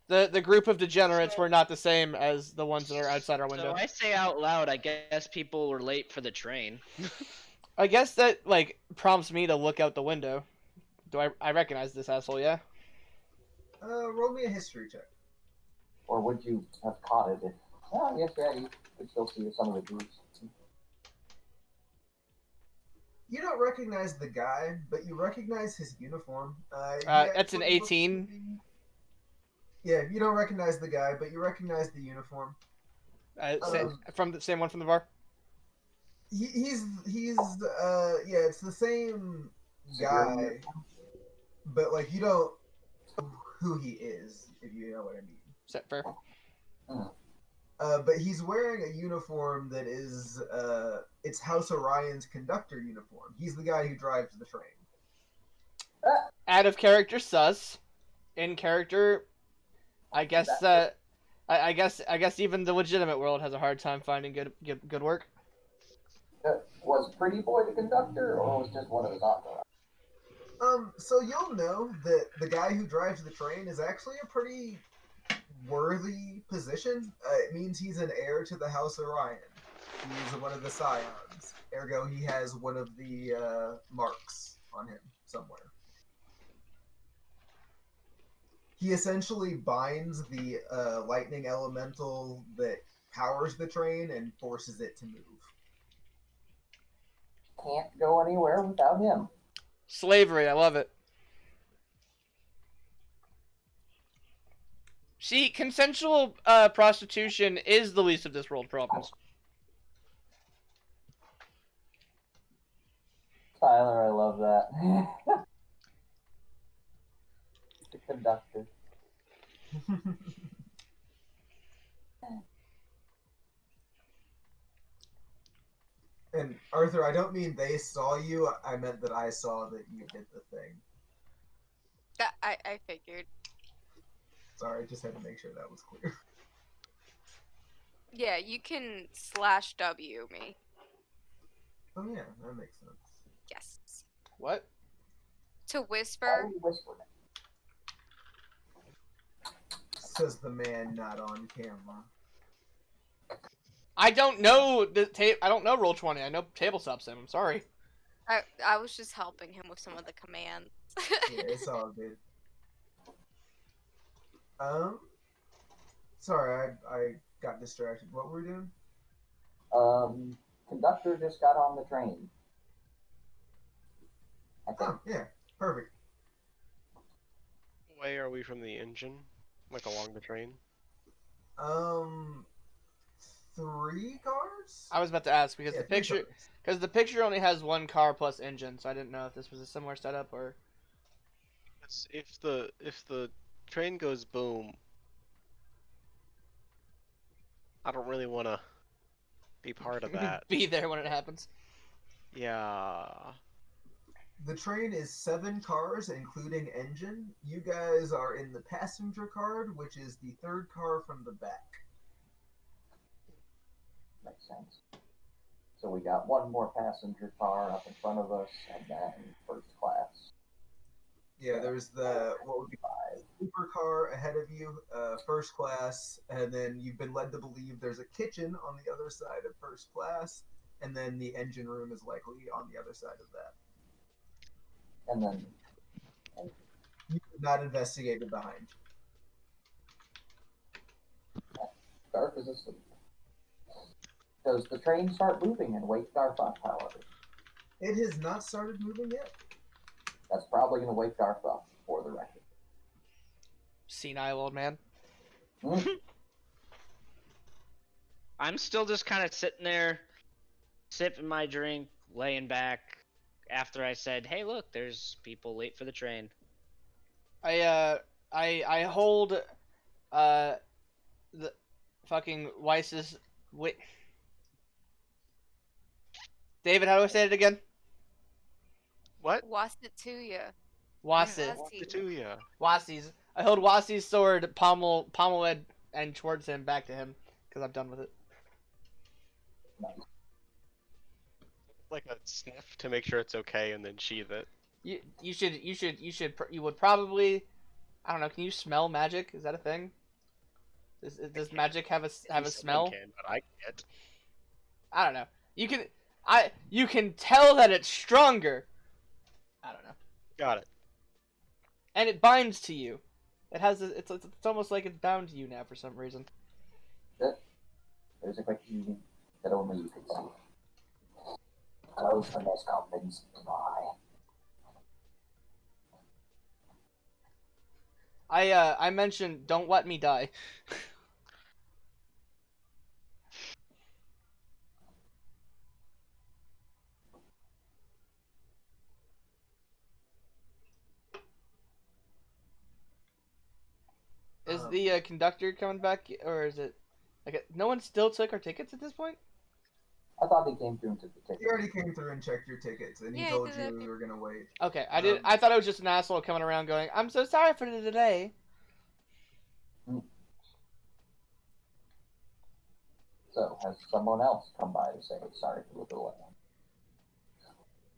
The group of degenerates were not the same as the ones that are outside our window. So I say out loud, I guess people were late for the train. I guess that like prompts me to look out the window. Do I recognize this asshole? Yeah. Roll me a history check. Or would you have caught it if? Oh, yes, yeah, you could still see some of the groups. You don't recognize the guy, but you recognize his uniform. That's an actually looks 18. to be- Yeah, you don't recognize the guy, but you recognize the uniform. From the same one from the bar. He's yeah, it's the same guy, but like you don't know who he is, if you know what I mean. Is that fair? But he's wearing a uniform that is it's House Orion's conductor uniform. He's the guy who drives the train. Out of character, sus. In character, I guess. I guess even the legitimate world has a hard time finding good work. Was Pretty Boy the conductor, or was just one of his entourage? So you'll know that the guy who drives the train is actually a pretty worthy position. It means he's an heir to the House Orion. He's one of the scions. Ergo, he has one of the marks on him somewhere. He essentially binds the lightning elemental that powers the train and forces it to move. Can't go anywhere without him. Slavery, I love it. See, consensual prostitution is the least of this world's problems. Tyler, I love that. The conductor. And Arthur, I don't mean they saw you. I meant that I saw that you did the thing. That I figured. Sorry, I just had to make sure that was clear. Yeah, you can /W me. Oh yeah, that makes sense. Yes. What? To Why whisper. are you whispering it? Says the man not on camera. I don't know I don't know Roll20. I know Tabletop Sim. I'm sorry. I was just helping him with some of the commands. Yeah, it's all good. Sorry, I got distracted. What were we doing? Conductor just got on the train. I think. Oh, yeah, perfect. Way are we from the engine? Like along the train? 3 cars? I was about to ask because Yeah, the 3 picture cars. only has 1 car plus engine, so I didn't know if this was a similar setup or. If the train goes boom, I don't really want to be part of that. Be there when it happens. Yeah. The train is 7 cars, including engine. You guys are in the passenger car, which is the 3rd car from the back. Makes sense. So we got one more passenger car up in front of us, and then first class. Yeah, there's what would be sleeper car ahead of you, first class, and then you've been led to believe there's a kitchen on the other side of first class, and then the engine room is likely on the other side of that. And then You did not investigate the behind. Garth is asleep. Does the train start moving and wake Garth up, however? It has not started moving yet. That's probably going to wake Garth up, for the record. Senile old man. I'm still just kind of sitting there, sipping my drink, laying back. After I said, "Hey, look, there's people late for the train." I hold the fucking Weiss's wait. David, how do I say it again? What? Wasituya. Wassit. Wasuya. Wassi's. I hold Wassi's sword pommeled and towards him, back to him, because I'm done with it. Like a sniff to make sure it's okay, and then sheath it. You would probably, I don't know. Can you smell magic? Is that a thing? Does magic have a Someone smell? can, but I can't. I don't know. You can tell that it's stronger. I don't know. Got it. And it binds to you. It's almost like it's bound to you now for some reason. There's a quick evening that only you can see. Close when there's goblins nearby. I mentioned don't let me die. Is the conductor coming back, or is it like no one still took our tickets at this point? I thought he came through and took the ticket. He already came through and checked your tickets, and he Yeah, told he did you that. we were gonna wait. Okay, I thought it was just an asshole coming around going, "I'm so sorry for the delay." So, has someone else come by to say sorry for the delay?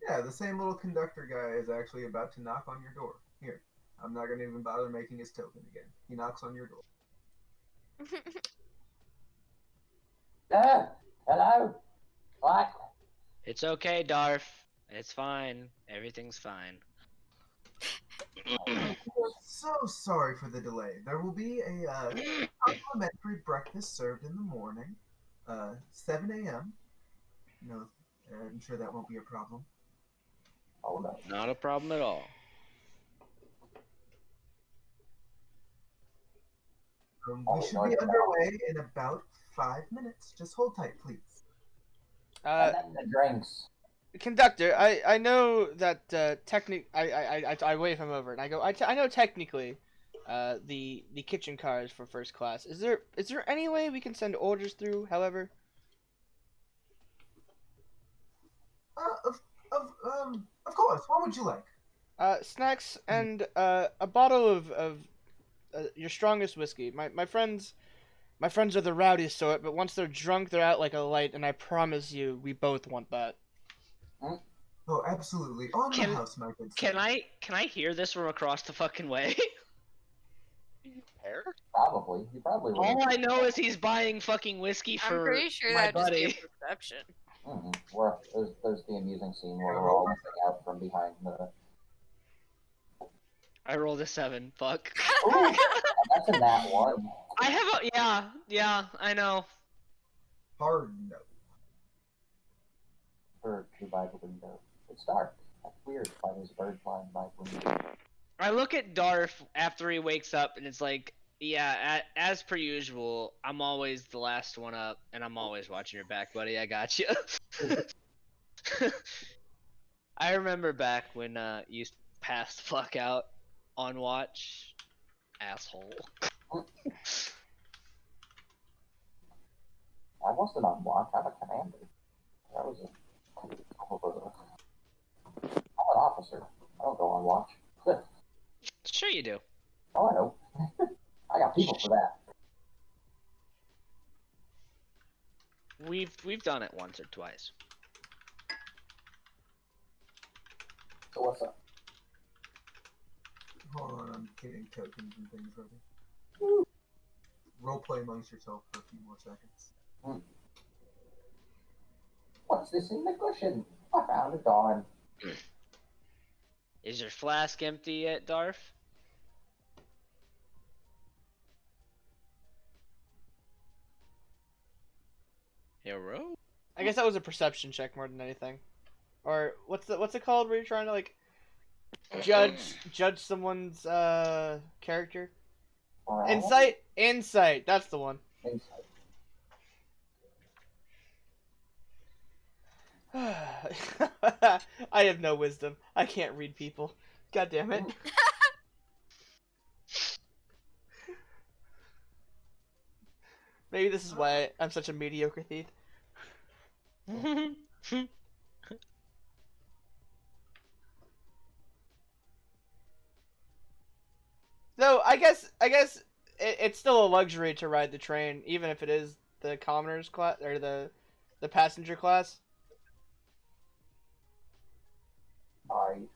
Yeah, the same little conductor guy is actually about to knock on your door. Here, I'm not gonna even bother making his token again. He knocks on your door. Hello? What? It's okay, Darth. It's fine. Everything's fine. So sorry for the delay. There will be a complimentary breakfast served in the morning, 7 a.m. No, I'm sure that won't be a problem. Oh no. Not a problem at all. We should be underway in about 5 minutes. Just hold tight, please. And then the drinks. Conductor, I know that I wave him over and I go, I know technically, the kitchen car is for first class. Is there any way we can send orders through? However, Of course. What would you like? snacks and a bottle of your strongest whiskey. My friends are the rowdy sort, but once they're drunk, they're out like a light, and I promise you, we both want that. Oh, absolutely. On the house, my good sir. Can I hear this from across the fucking way? Hair? Probably. You probably will. All I know is he's buying fucking whiskey I'm for pretty sure my that just buddy. be a perception. Where there's the amusing scene where we're all looking out from behind the. I rolled a 7. Fuck. Ooh, that's a nat one. I have a yeah. I know. Hard no. Bird flew by the window. It's dark. That's weird. Why there's a bird flying by the window? I look at Darth after he wakes up, and it's like, yeah, as per usual, I'm always the last one up, and I'm always watching your back, buddy. I got you. I remember back when you passed the fuck out on watch, asshole. I wasn't on watch. I'm a commander. That was a. I'm an officer. I don't go on watch. Sure you do. Oh, I know. I got people for that. We've done it once or twice. So what's up? Hold on, I'm getting tokens and things ready. Roleplay amongst yourself for a few more seconds. What's this in the cushion? I found a dime. Is your flask empty yet, Darf? Hero? I guess that was a perception check more than anything. Or what's it called where you're trying to like judge someone's character? Morality? Insight, that's the one. Insight. I have no wisdom. I can't read people. God damn it. Maybe this is why I'm such a mediocre thief. So I guess it's still a luxury to ride the train, even if it is the commoners class or the passenger class.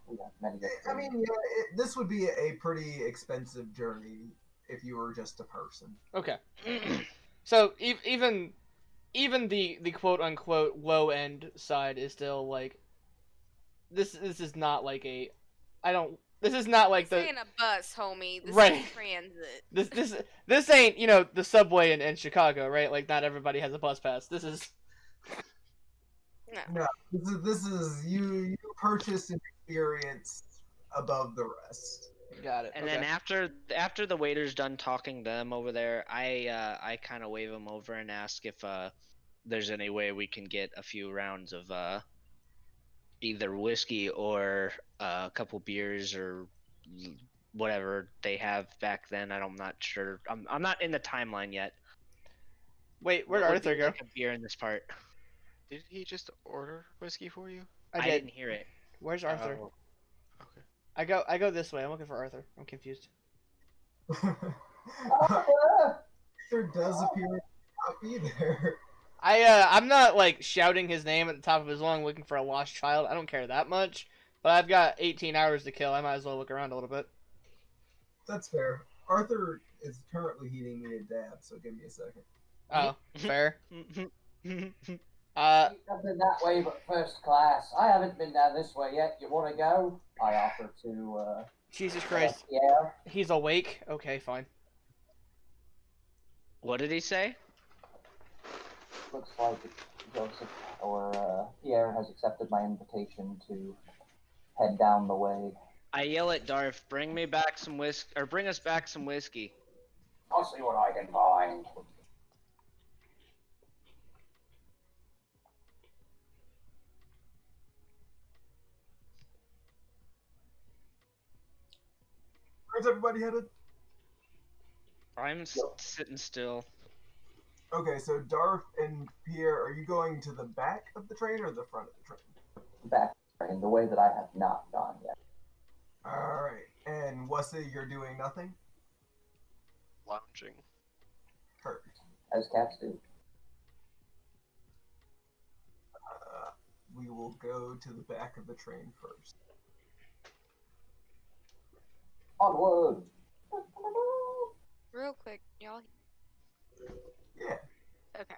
We have many good I mean, yeah, this would be a pretty expensive journey if you were just a person. Okay. So even the quote unquote low end side is still like this is not like a this is not like This ain't a bus, homie. This Right. is transit. This ain't, the subway in Chicago, right? Like not everybody has a bus pass. This is No, this is you purchase an experience above the rest. got it. And okay. then after the waiter's done talking to them over there, I kind of wave him over and ask if there's any way we can get a few rounds of either whiskey or a couple beers or whatever they have back then. I'm not sure. I'm not in the timeline yet. Wait, where'd What would Arthur be go? like a beer in this part? Did he just order whiskey for you? I did. didn't hear it. Where's Arthur? Oh, okay. I go this way. I'm looking for Arthur. I'm confused. There does appear to not be there. I'm not like shouting his name at the top of his lung looking for a lost child. I don't care that much. But I've got 18 hours to kill. I might as well look around a little bit. That's fair. Arthur is currently heating me a dab, so give me a second. Oh, fair. You've been that way, but first class. I haven't been down this way yet. You want to go? I offer to. Jesus Christ. Yeah. He's awake? Okay, fine. What did he say? Looks like Joseph or Pierre has accepted my invitation to head down the way. I yell at Darth, bring me back some whiskey, or bring us back some whiskey. I'll see what I can find. Where's everybody headed? I'm sitting still. Okay, so Darth and Pierre, are you going to the back of the train or the front of the train? Back in the way that I have not gone yet. Alright, and Wussy, you're doing nothing? Lounging. Perfect. As cats do. We will go to the back of the train first. Onward! Real quick, y'all. Yeah. Okay.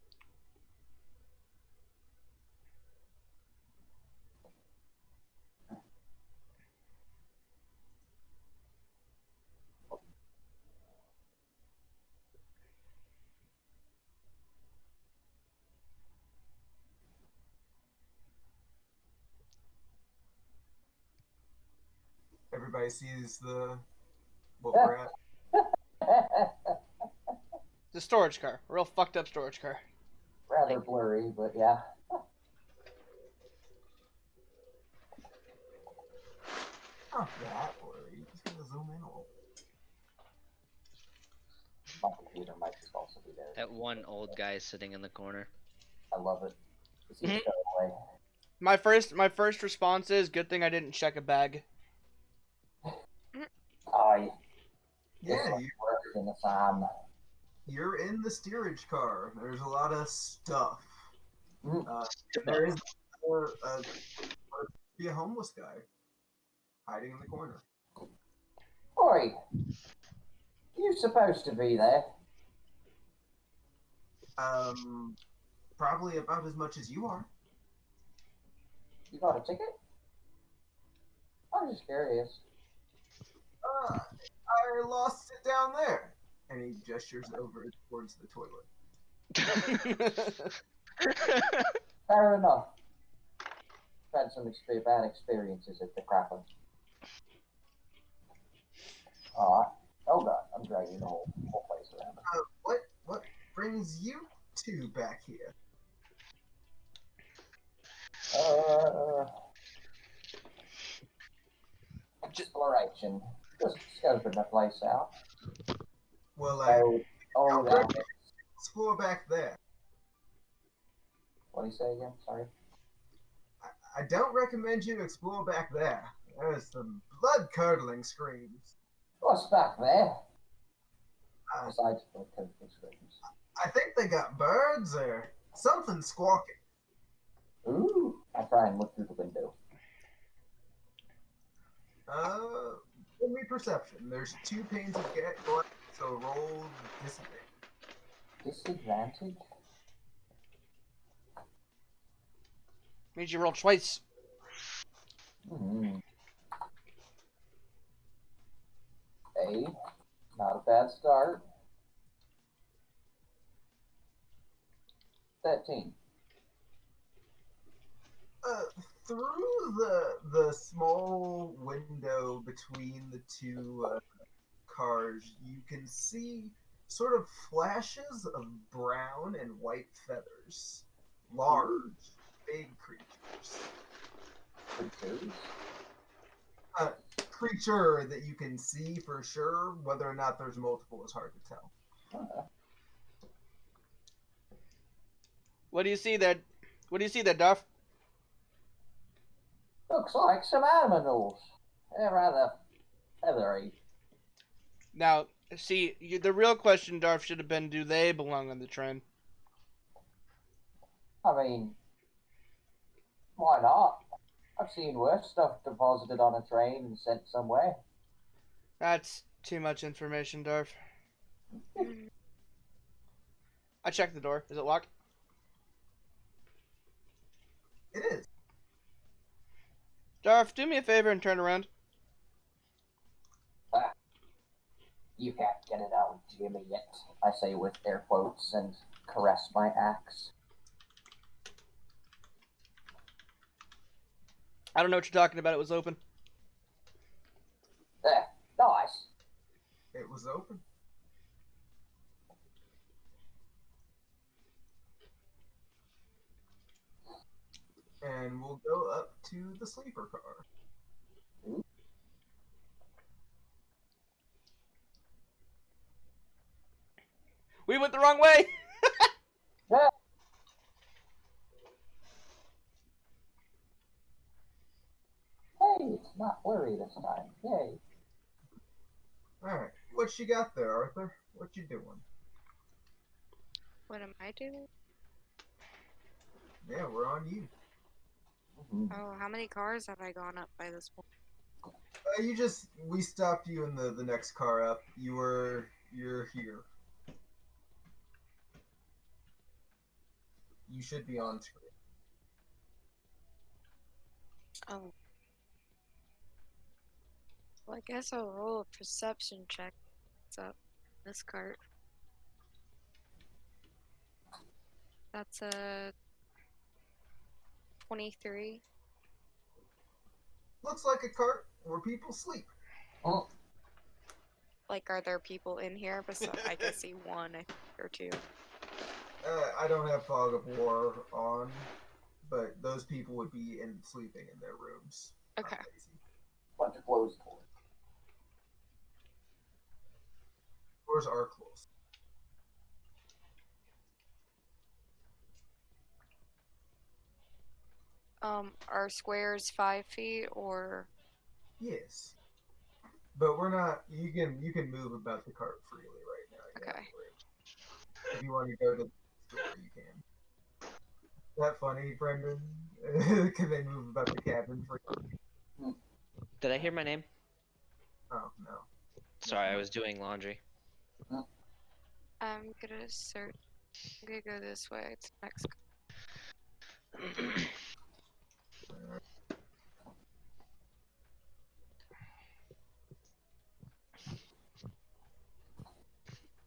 Everybody sees what we're at. The storage car. A real fucked up storage car. Rather blurry, but yeah. Not that blurry. You just gotta zoom in a little. My computer might just also be there. That one old guy sitting in the corner. I love it. It's easy to go away. My first response is good thing I didn't check a bag. Yeah, In the sun. you're in the steerage car. There's a lot of stuff. Mm. There is be a homeless guy hiding in the corner. Oi, Boy, you're supposed to be there. Probably about as much as you are. You got a ticket? I'm just curious. I lost it down there. And he gestures over towards the toilet. Fair enough. Had some bad experiences at the crapper. Alright. Oh god, I'm dragging the whole place around. What brings you two back here? Exploration. Just scoping the place out. Well, That. explore back there. What do you say again? Sorry. I don't recommend you explore back there. There's some blood-curdling screams. What's back there? Besides blood-curdling screams. I think they got birds or something squawking. Ooh. I try and look through the window. Give me perception. There's 2 panes of glass, so roll disadvantage. Disadvantage? Means you roll twice. Hmm. Not a bad start. 13. Through the small window between the 2 cars, you can see sort of flashes of brown and white feathers. Large, big creatures. Creature that you can see for sure. Whether or not there's multiple is hard to tell. What do you see there? Duff? Looks like some animals. They're rather feathery. Now, see, the real question, Darf, should have been, do they belong on the train? I mean, why not? I've seen worse stuff deposited on a train and sent somewhere. That's too much information, Darf. I checked the door. Is it locked? It is. Darf, do me a favor and turn around. You can't get it out, Jimmy, yet. I say with air quotes and caress my axe. I don't know what you're talking about. It was open. There. Nice. It was open. And we'll go up to the sleeper car. We went the wrong way! Yeah. Hey, it's not blurry this time. Yay. Alright, what you got there, Arthur? What you doing? What am I doing? Yeah, we're on you. Oh, how many cars have I gone up by this point? We stopped you in the next car up. You're here. You should be on screen. Oh. Well, I guess I'll roll a perception check. What's up? This cart. That's a 23. Looks like a cart where people sleep. Oh. Like, are there people in here? Besides, I can see one or two. I don't have fog of war on, but those people would be sleeping in their rooms. Okay. Bunch of closed doors. Doors are closed. Are squares 5 feet or? Yes, but we're not. You can move about the cart freely right now. Okay. If you want to go to the store, you can. Is that funny, Brendan? Can they move about the cabin freely? Did I hear my name? Oh no. Sorry, I was doing laundry. I'm gonna search. I'm gonna go this way. It's next.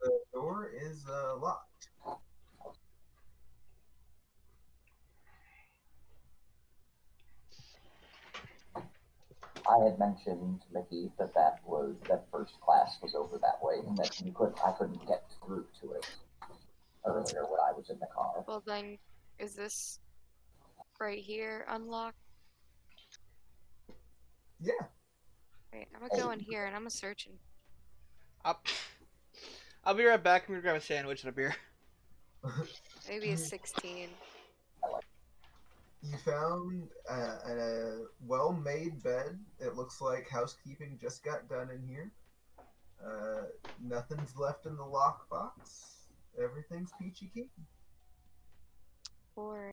The door is locked. I had mentioned to Mickey that first class was over that way, and that I couldn't get through to it earlier when I was in the car. Well then, is this right here unlocked? Yeah. Wait, I'm gonna go in here and I'm gonna searching. I'll be right back. I'm gonna grab a sandwich and a beer. Maybe a 16. You found a well-made bed. It looks like housekeeping just got done in here. Nothing's left in the lockbox. Everything's peachy keen. Or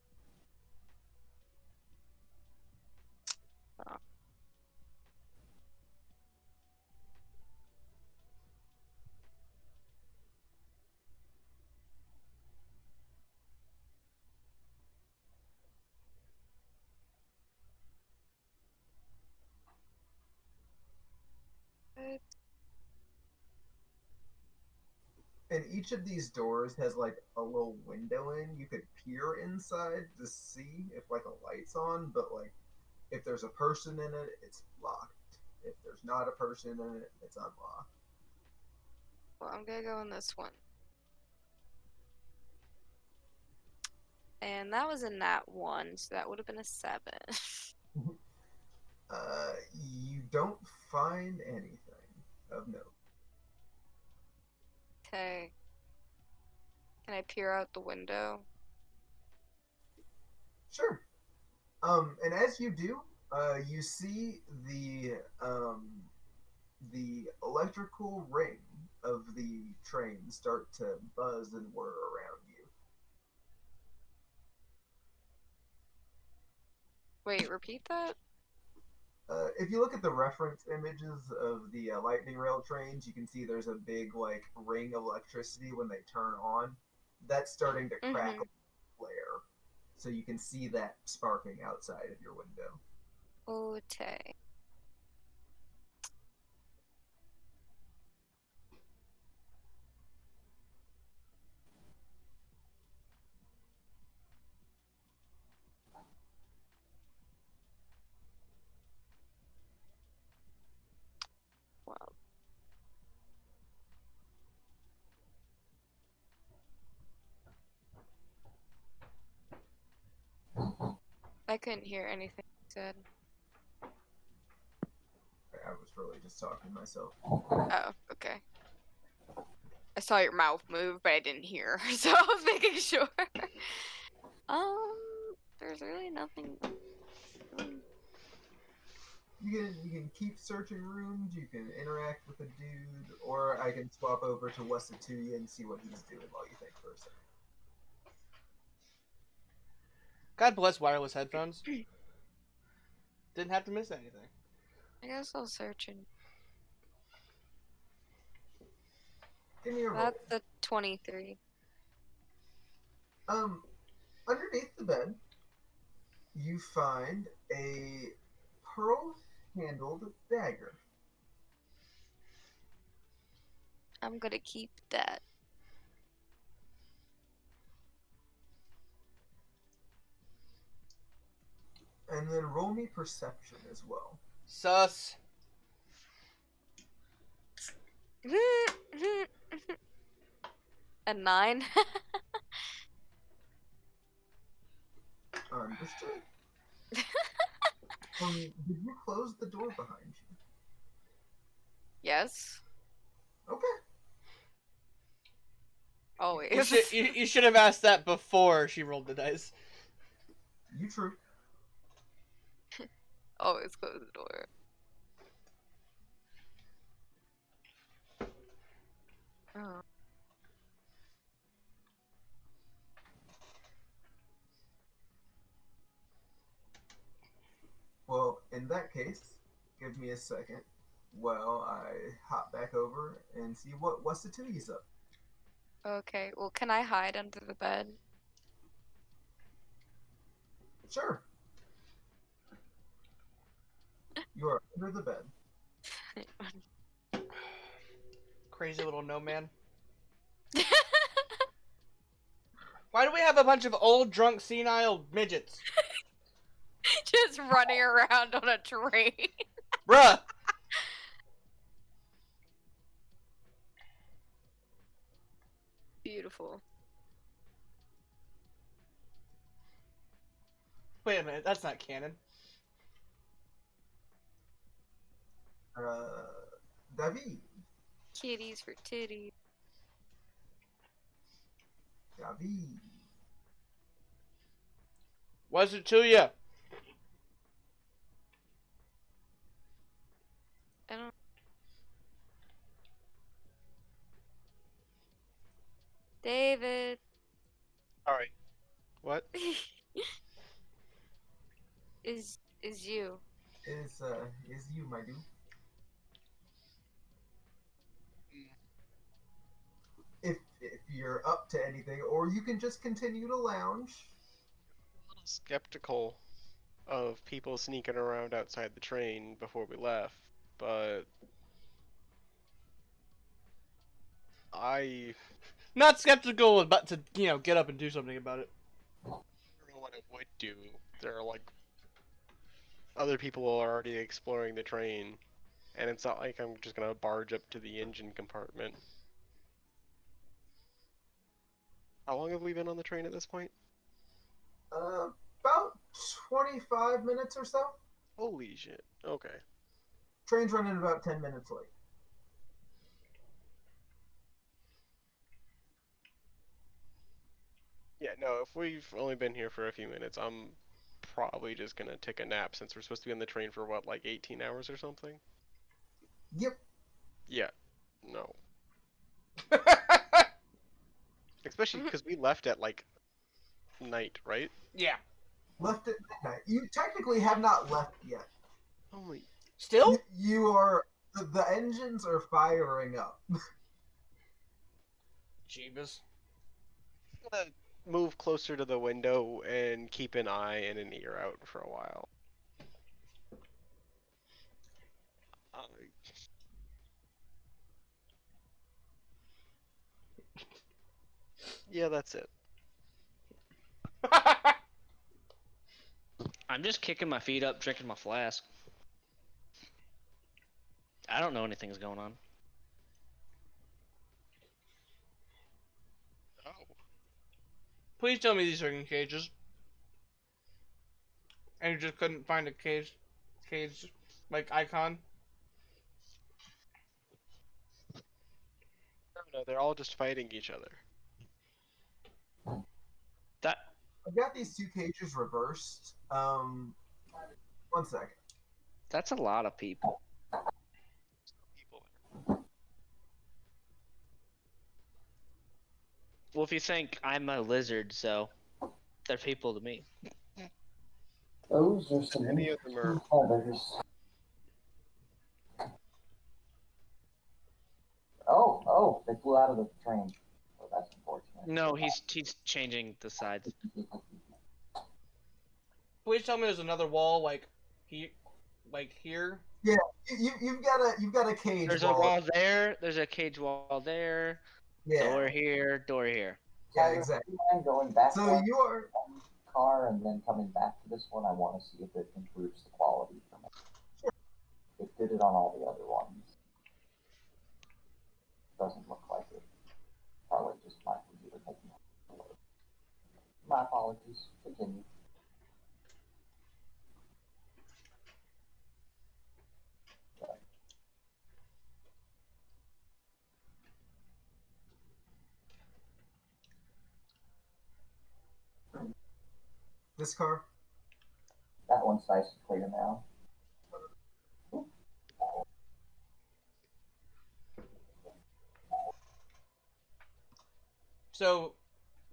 And each of these doors has like a little window in. You could peer inside to see if like a light's on, but like if there's a person in it, it's locked. If there's not a person in it, it's unlocked. well, I'm gonna go in this one. And that was a nat 1, so that would have been a 7. You don't find anything of note. Okay. Can I peer out the window? Sure. And as you do, you see the electrical ring of the train start to buzz and whir around you. Wait, repeat that? If you look at the reference images of the lightning rail trains, you can see there's a big like ring of electricity when they turn on. That's starting to crackle and flare, so you can see that sparking outside of your window. Okay. Well. I couldn't hear anything you said. I was really just talking to myself. Oh, okay. I saw your mouth move, but I didn't hear, so I was making sure. There's really nothing. You can keep searching rooms. You can interact with a dude, or I can swap over to Wasatuya and see what he's doing while you think for a second. God bless wireless headphones. Didn't have to miss anything. I guess I'll search and. Give me a roll. That's the 23. Underneath the bed, you find a pearl-handled dagger. I'm gonna keep that. And then roll me perception as well. Sus. A 9. Understood. Did you close the door behind you? Yes. Okay. Always. You should have asked that before she rolled the dice. You true. Always close the door. Oh. Well, in that case, give me a second. Well, I hop back over and see what's the titties up. Okay, well, can I hide under the bed? Sure. You are under the bed. Crazy little no man. Why do we have a bunch of old, drunk, senile midgets? Just running around on a train. Bruh! Beautiful. Wait a minute, that's not canon. David. Kitties for titties. David. What's it to ya? I don't. David. Alright. What? is you. Is you, my dude. If you're up to anything, or you can just continue to lounge. A little skeptical of people sneaking around outside the train before we left, but I Not skeptical about to, get up and do something about it. don't know what it would do. There are like other people are already exploring the train, and it's not like I'm just gonna barge up to the engine compartment. How long have we been on the train at this point? About 25 minutes or so. Holy shit. Okay. Train's running about 10 minutes late. Yeah, no, if we've only been here for a few minutes, I'm probably just gonna take a nap since we're supposed to be on the train for what, like 18 hours or something? Yep. Yeah. No. Especially because we left at like night, right? Yeah. Left at midnight. You technically have not left yet. Holy. Still? You are. The engines are firing up. Jeebus. I'm gonna move closer to the window and keep an eye and an ear out for a while. Uh, yeah, that's it. I'm just kicking my feet up, drinking my flask. I don't know anything's going on. Oh. Please tell me these are in cages. And you just couldn't find a cage, like, icon? No, they're all just fighting each other. That I've got these two cages reversed. 1 second. that's a lot of people. People there. Well, if you think I'm a lizard, so they're people to me. Those are some Any of them are. feathers. Oh, they flew out of the train. Oh, that's unfortunate. No, he's changing the sides. Please tell me there's another wall, like here. Yeah, you've got a cage. There's a wall there. There's a cage wall there. Yeah, Door here. Door here. yeah, exactly. And going back So to you are. one car and then coming back to this one, I want to see if it improves the quality for me. It did it on all the other ones. Doesn't look like it. Probably just my computer making it. My apologies. Continue. This car. That one's nice and clear now. So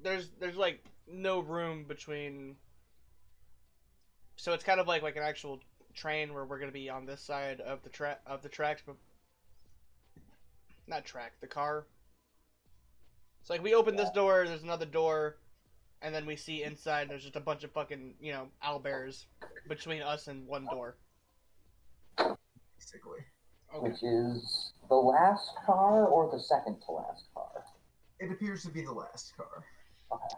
there's like no room between. So it's kind of like an actual train where we're gonna be on this side of the tracks, but not track, the car. It's like we open this door, there's another door, and then we see inside there's just a bunch of fucking, owlbears between us and one door. Basically. Okay. Which is the last car or the second to last car? It appears to be the last car. Okay.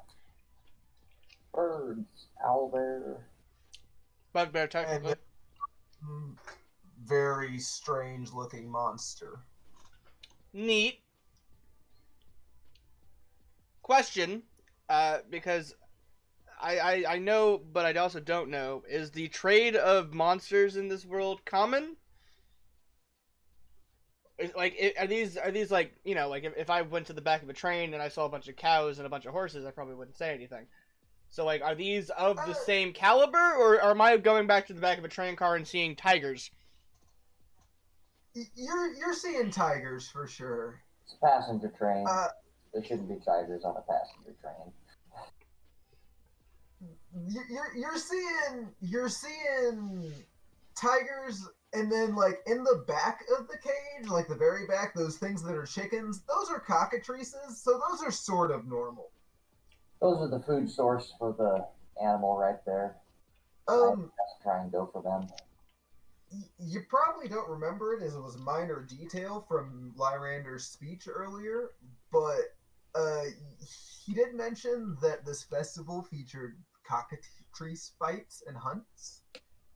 Birds, owlbear. Bugbear, technically. And very strange looking monster. Neat. Question, because I know, but I also don't know, is the trade of monsters in this world common? Like, are these like, like if I went to the back of a train and I saw a bunch of cows and a bunch of horses, I probably wouldn't say anything. So, like, are these of the same caliber, or am I going back to the back of a train car and seeing tigers? You're seeing tigers for sure. It's a passenger train. There shouldn't be tigers on a passenger train. You're seeing tigers, and then like in the back of the cage, like the very back, those things that are chickens, those are cockatrices, so those are sort of normal. Those are the food source for the animal right there. Let's try and go for them. You probably don't remember it as it was a minor detail from Lyrander's speech earlier, but he did mention that this festival featured cockatrice fights and hunts.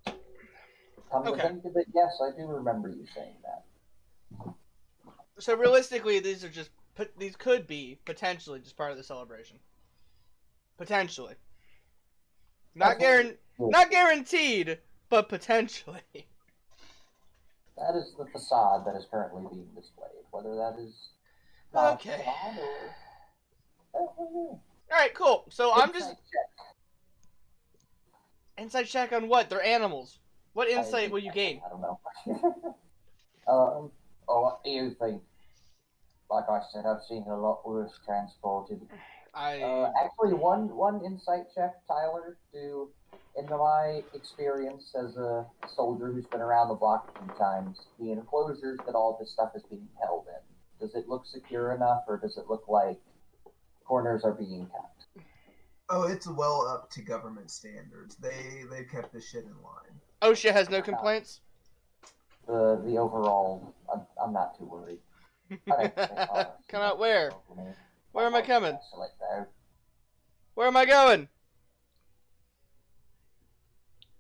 Come to think of it, yes, I do remember you saying that. So realistically, these could be potentially just part of the celebration. Potentially. Not guaranteed, but potentially. That is the facade that is currently being displayed. Whether that is okay. Or... Alright, cool. So I'm just... Inside check on what? They're animals. What insight will you gain? I don't know. You think. Like I said, I've seen a lot worse transported. Actually, one insight check, Tyler, to, in my experience as a soldier who's been around the block a few times, the enclosures that all this stuff is being held in, does it look secure enough, or does it look like corners are being kept? Oh, it's well up to government standards. They kept this shit in line. OSHA has no complaints? The overall, I'm not too worried. Come out where? Where am I coming? Where am I going?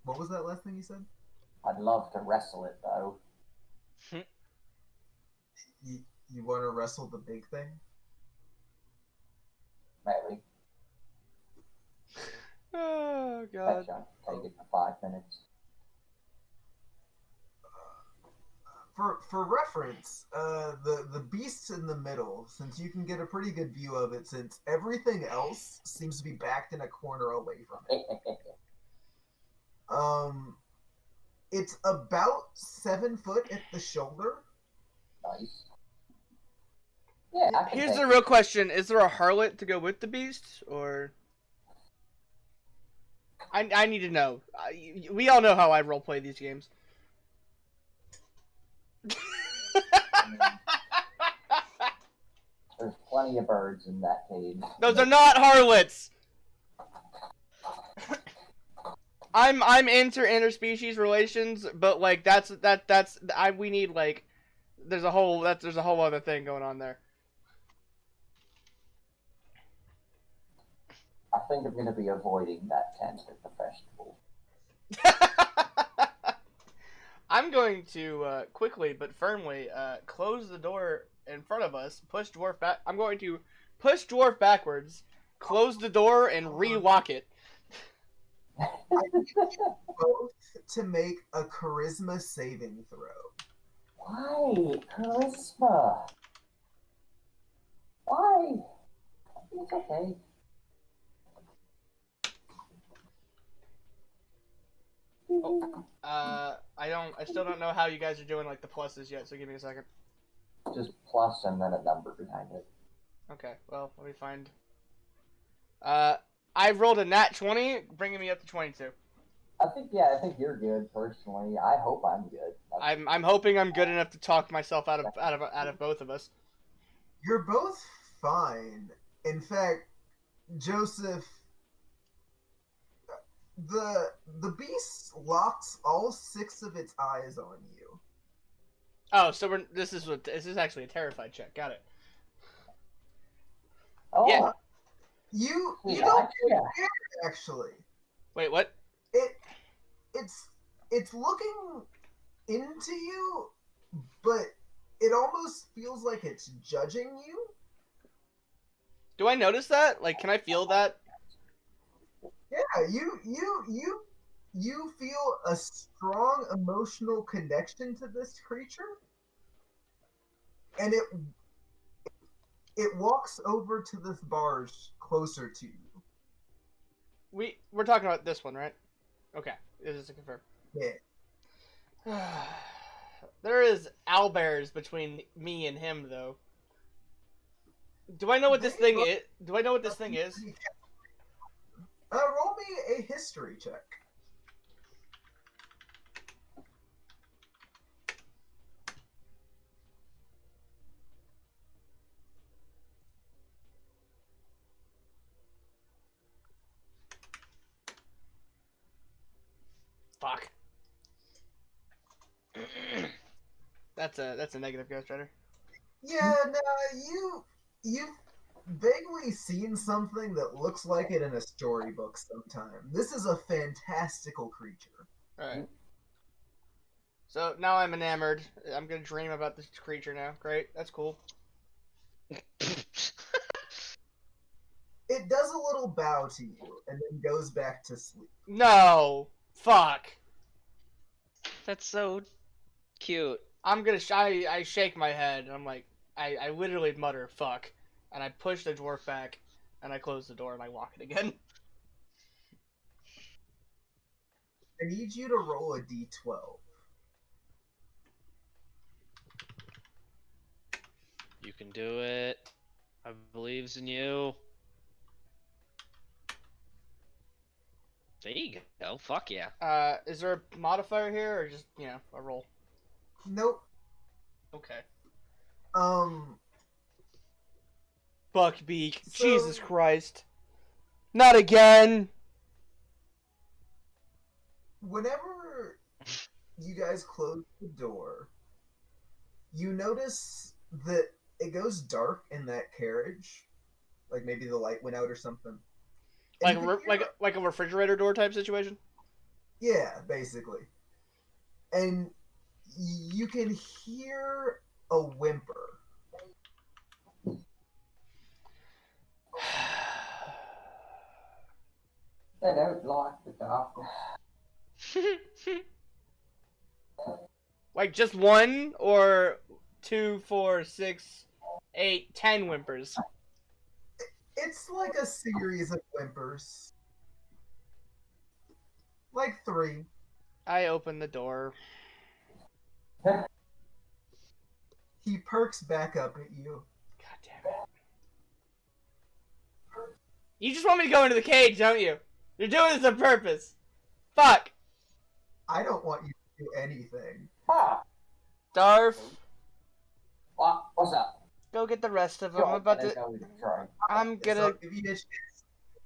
What was that last thing you said? I'd love to wrestle it, though. You want to wrestle the big thing? Maybe. Oh, God. Take it for 5 minutes. For reference, the beast's in the middle, since you can get a pretty good view of it, since everything else seems to be backed in a corner away from it. It's about 7 foot at the shoulder. Nice. Yeah. Here's the real question: is there a harlot to go with the beast, or? I need to know. We all know how I roleplay these games. There's plenty of birds in that cage. Those are not harlots. I'm into interspecies relations, but like we need like there's a whole other thing going on there. I think I'm gonna be avoiding that tent at the festival. I'm going to quickly but firmly close the door in front of us, push Dwarf back. I'm going to push Dwarf backwards, close the door, and re-lock it. Both to make a charisma saving throw. Why? Charisma? Why? It's okay. I still don't know how you guys are doing like the pluses yet, so give me a second. Just plus and then a number behind it. Okay, well, let me find. I rolled a nat 20, bringing me up to 22. I think you're good personally. I hope I'm good. I'm hoping I'm good enough to talk myself out of both of us. You're both fine. In fact, Joseph, the beast locks all 6 of its eyes on you. Oh, so this is actually a terrified check. Got it. Oh, Yeah. You yeah, don't yeah. care, actually. Wait, what? It's looking into you, but it almost feels like it's judging you. Do I notice that? Like, can I feel that? Yeah, you feel a strong emotional connection to this creature, and it walks over to this barge closer to you. We're talking about this one, right? Okay, this is to confirm. Yeah. There is owlbears between me and him, though. Do I know what this thing is? Do I know what this thing is? Roll me a history check. Fuck. That's a negative, Ghost Rider. Yeah, no, you've vaguely seen something that looks like it in a storybook sometime. This is a fantastical creature. Alright. So now I'm enamored. I'm gonna dream about this creature now. Great, that's cool. It does a little bow to you and then goes back to sleep. No! Fuck! That's so cute. I'm gonna I shake my head and I'm like, I literally mutter fuck, and I push the dwarf back, and I close the door and I lock it again. I need you to roll a d12. You can do it. I believes in you. There you go. Fuck yeah. Is there a modifier here or just, a roll? Nope. Okay. Buckbeak. So- Jesus Christ. Not again! Whenever you guys close the door, you notice that it goes dark in that carriage. Like maybe the light went out or something. And you can hear- Like a refrigerator door type situation? Yeah, basically. And you can hear a whimper. They don't like the darkness. Like just one or 2, 4, 6, 8, 10 whimpers? It's like a series of whimpers. Like 3. I open the door. He perks back up at you. God damn it. You just want me to go into the cage, don't you? You're doing this on purpose. Fuck. I don't want you to do anything. Ah, Darf, what's up? go get the rest of them. Yo, I'm about I didn't to. know we were trying. I'm So gonna. I'll give you a chance to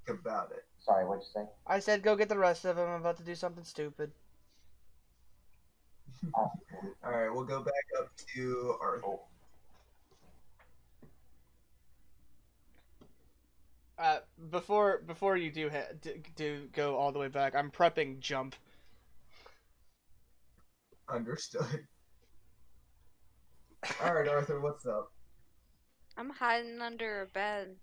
think about it. Sorry, what'd you say? I said go get the rest of them. I'm about to do something stupid. Oh, Alright, we'll go back up to Arthur. Before you do go all the way back, I'm prepping jump. Understood. Alright, Arthur, what's up? I'm hiding under a bed.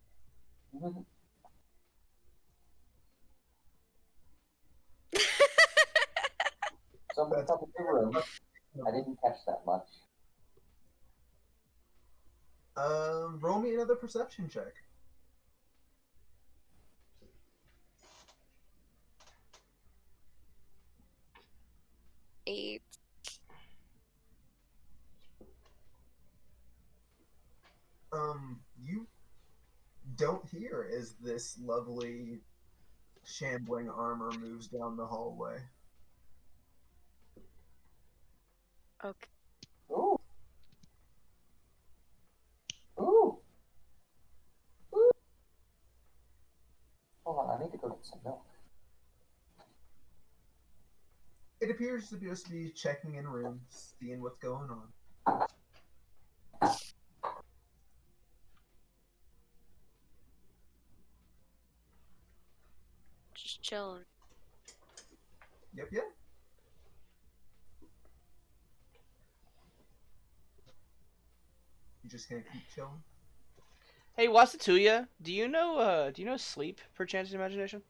Someone come in the room. I didn't catch that much. Roll me another perception check. Eight. You don't hear as this lovely shambling armor moves down the hallway. Okay. Ooh. Ooh. Ooh. Hold on, I need to go get some milk. It appears to just be checking in rooms, seeing what's going on. Just chilling. Yep. You just gonna keep chilling? Hey, Wasatuya, do you know sleep, perchance in imagination?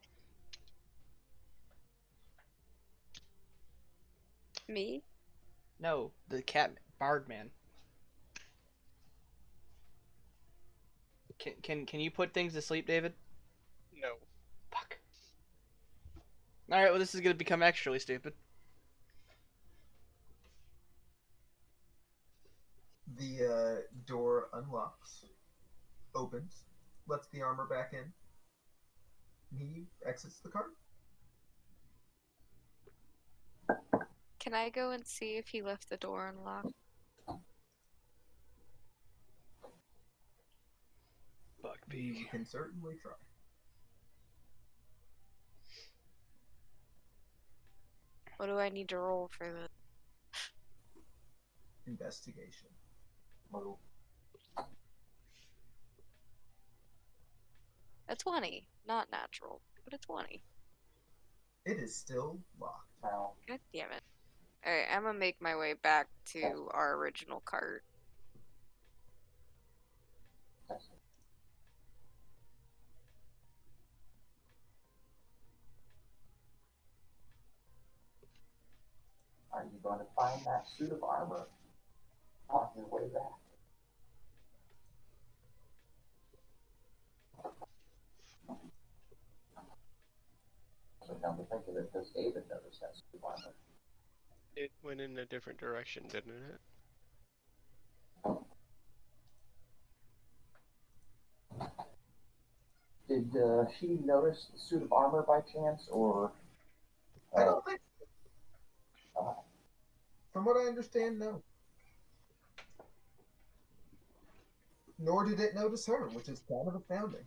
Me? No, the cat bard man. Can you put things to sleep, David? No. Fuck. Alright, well this is gonna become extremely stupid. The door unlocks, opens, lets the armor back in. He exits the cart. Can I go and see if he left the door unlocked? Fuck You me. can certainly try. What do I need to roll for this? Investigation. A 20. Not natural, but a 20. It is still locked. Now, God damn it. Alright, I'm gonna make my way back to our original cart. are you going to find that suit of armor on your way back? So come to think of it, does David notice that suit of armor? It went in a different direction, didn't it? Did she notice the suit of armor by chance, or? I don't think. Uh, From what I understand, no. Nor did it notice her, which is kind of astounding.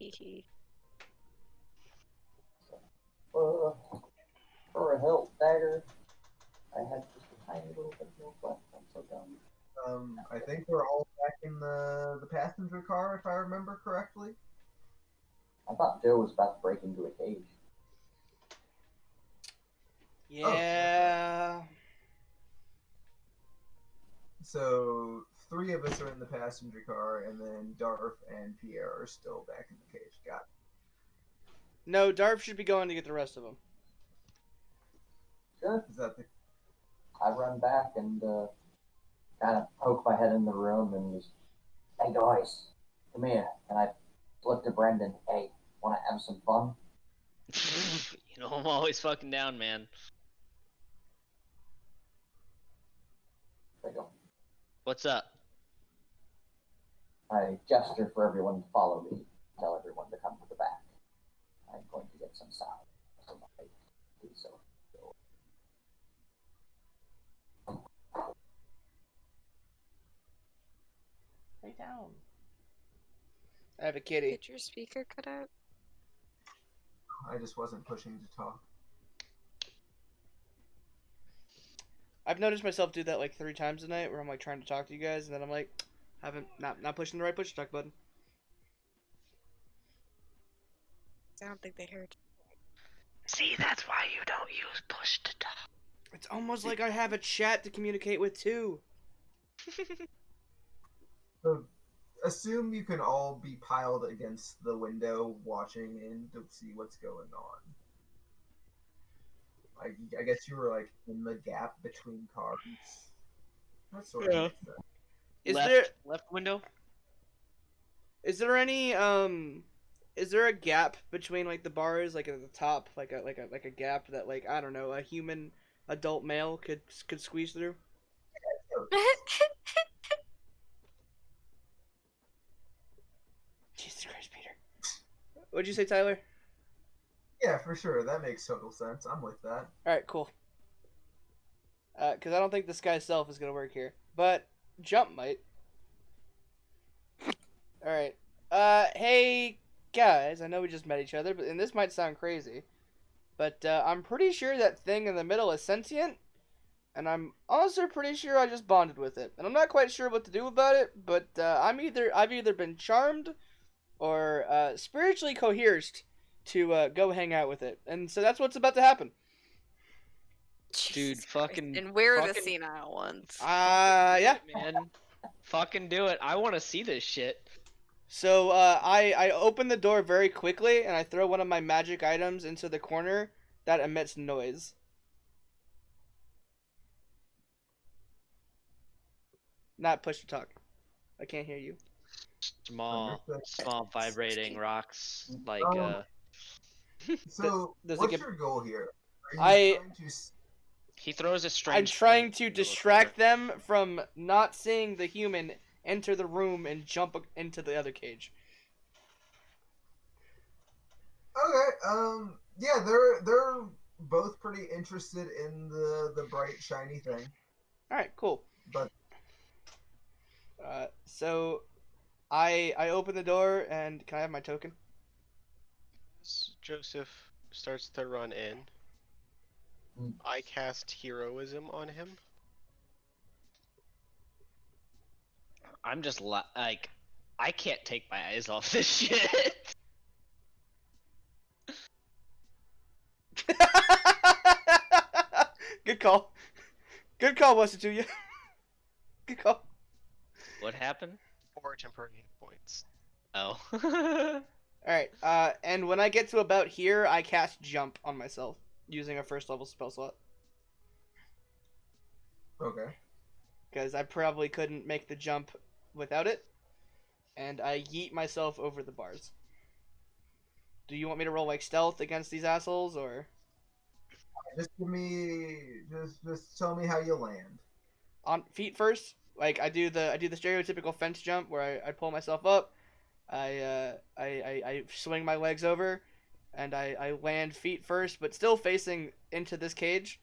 Hehe. for a hilt dagger, I had just a tiny little bit more left. I'm so dumb. I think we're all back in the passenger car, if I remember correctly. I thought Joe was about to break into a cage. Yeah. So 3 of us are in the passenger car, and then Darth and Pierre are still back in the cage. Got it. No, Darv should be going to get the rest of them. Sure. Is that the? I run back and kind of poke my head in the room and just, hey guys, come here. And I look to Brendan, hey, want to have some fun? You know I'm always fucking down, man. There you go. What's up? I gesture for everyone to follow me. Tell everyone to come to the back. I'm going to get some sound. So Lay down. I have a kitty. Did your speaker cut out? I just wasn't pushing to talk. I've noticed myself do that like 3 times a night, where I'm like trying to talk to you guys, and then I'm like, not pushing the right push to talk button. I don't think they heard. See, that's why you don't use push to talk. It's almost like I have a chat to communicate with too. So assume you can all be piled against the window, watching in to see what's going on. I guess you were like in the gap between cars. That sort of Yeah. makes sense. Left window? Is there any is there a gap between like the bars, like at the top, like a gap that, like, I don't know, a human adult male could squeeze through? Jesus Christ, Peter. What'd you say, Tyler? Yeah, for sure. That makes total sense. I'm with that. All right, cool. Because I don't think the sky self is gonna work here, but jump might. All right. Hey guys, I know we just met each other, but and this might sound crazy, but I'm pretty sure that thing in the middle is sentient, and I'm also pretty sure I just bonded with it, and I'm not quite sure what to do about it. But I've either been charmed or spiritually coerced to go hang out with it, and so that's what's about to happen. Dude, Jesus Christ. fucking. And we're the fucking- senile ones. Yeah. Man. Fucking do it. I want to see this shit. So I open the door very quickly and I throw one of my magic items into the corner that emits noise. Not push to talk. I can't hear you. Small vibrating rocks. Like, So, does it what's get- your goal here? Are I- you trying to he throws a I'm strange. trying to flame into the distract them from not seeing the human enter the room and jump into the other cage. Okay, yeah, they're both pretty interested in the bright shiny thing. All right, cool. But So I open the door and can I have my token? Joseph starts to run in. I cast heroism on him. I'm just like, I can't take my eyes off this shit. Good call. Good call, Weston, to you. Good call. What happened? 4 temporary hit points. Oh. Alright, and when I get to about here, I cast Jump on myself, using a first level spell slot. okay, Because I probably couldn't make the jump without it. And I yeet myself over the bars. Do you want me to roll like stealth against these assholes, or just give me just tell me how you land. on feet first? Like I do the stereotypical fence jump where I pull myself up, I swing my legs over, and I land feet first, but still facing into this cage.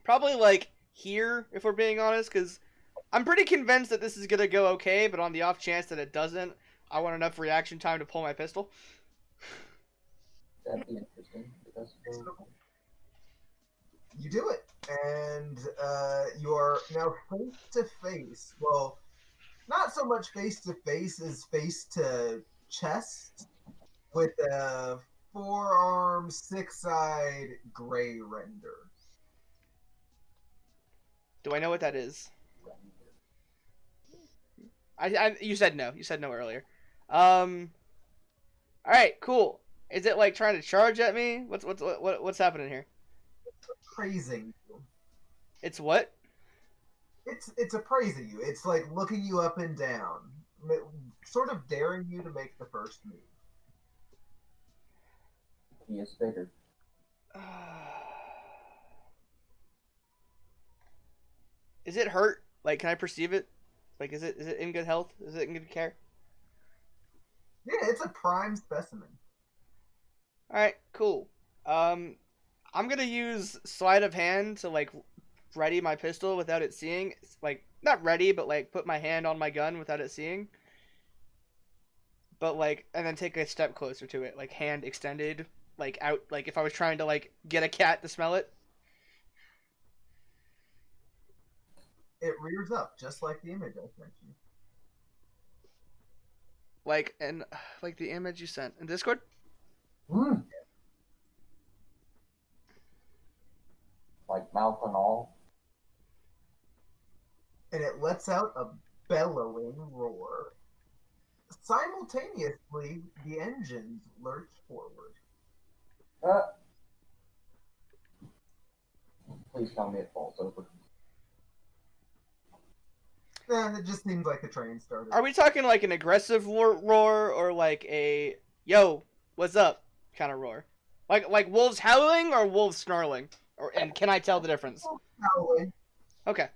Probably like here, if we're being honest, because I'm pretty convinced that this is gonna go okay, but on the off chance that it doesn't, I want enough reaction time to pull my pistol. That'd be interesting. Because You do it, and you are now face to face. Well, not so much face to face as face to chest with a forearm, six-eyed gray render. Do I know what that is? You said no. You said no earlier. All right, cool. Is it like trying to charge at me? What's happening here? Praising you. It's what? It's appraising you. It's like looking you up and down, sort of daring you to make the first move. he is bigger. Is it hurt? Like, can I perceive it? Like, is it in good health? Is it in good care? Yeah, it's a prime specimen. All right, cool. I'm gonna use sleight of hand to like ready my pistol without it seeing. Like, not ready, but like put my hand on my gun without it seeing. But like, and then take a step closer to it, like hand extended, like out, like if I was trying to like get a cat to smell it. It rears up just like the image I sent you. Like, and like the image you sent in Discord. Mm. Like mouth and all. And it lets out a bellowing roar. Simultaneously, the engines lurch forward. Please tell me it falls over. And it just seems like the train started. Are we talking like an aggressive roar or like a yo, what's up kind of roar? Like wolves howling or wolves snarling? Or and can I tell the difference? Howling. Okay.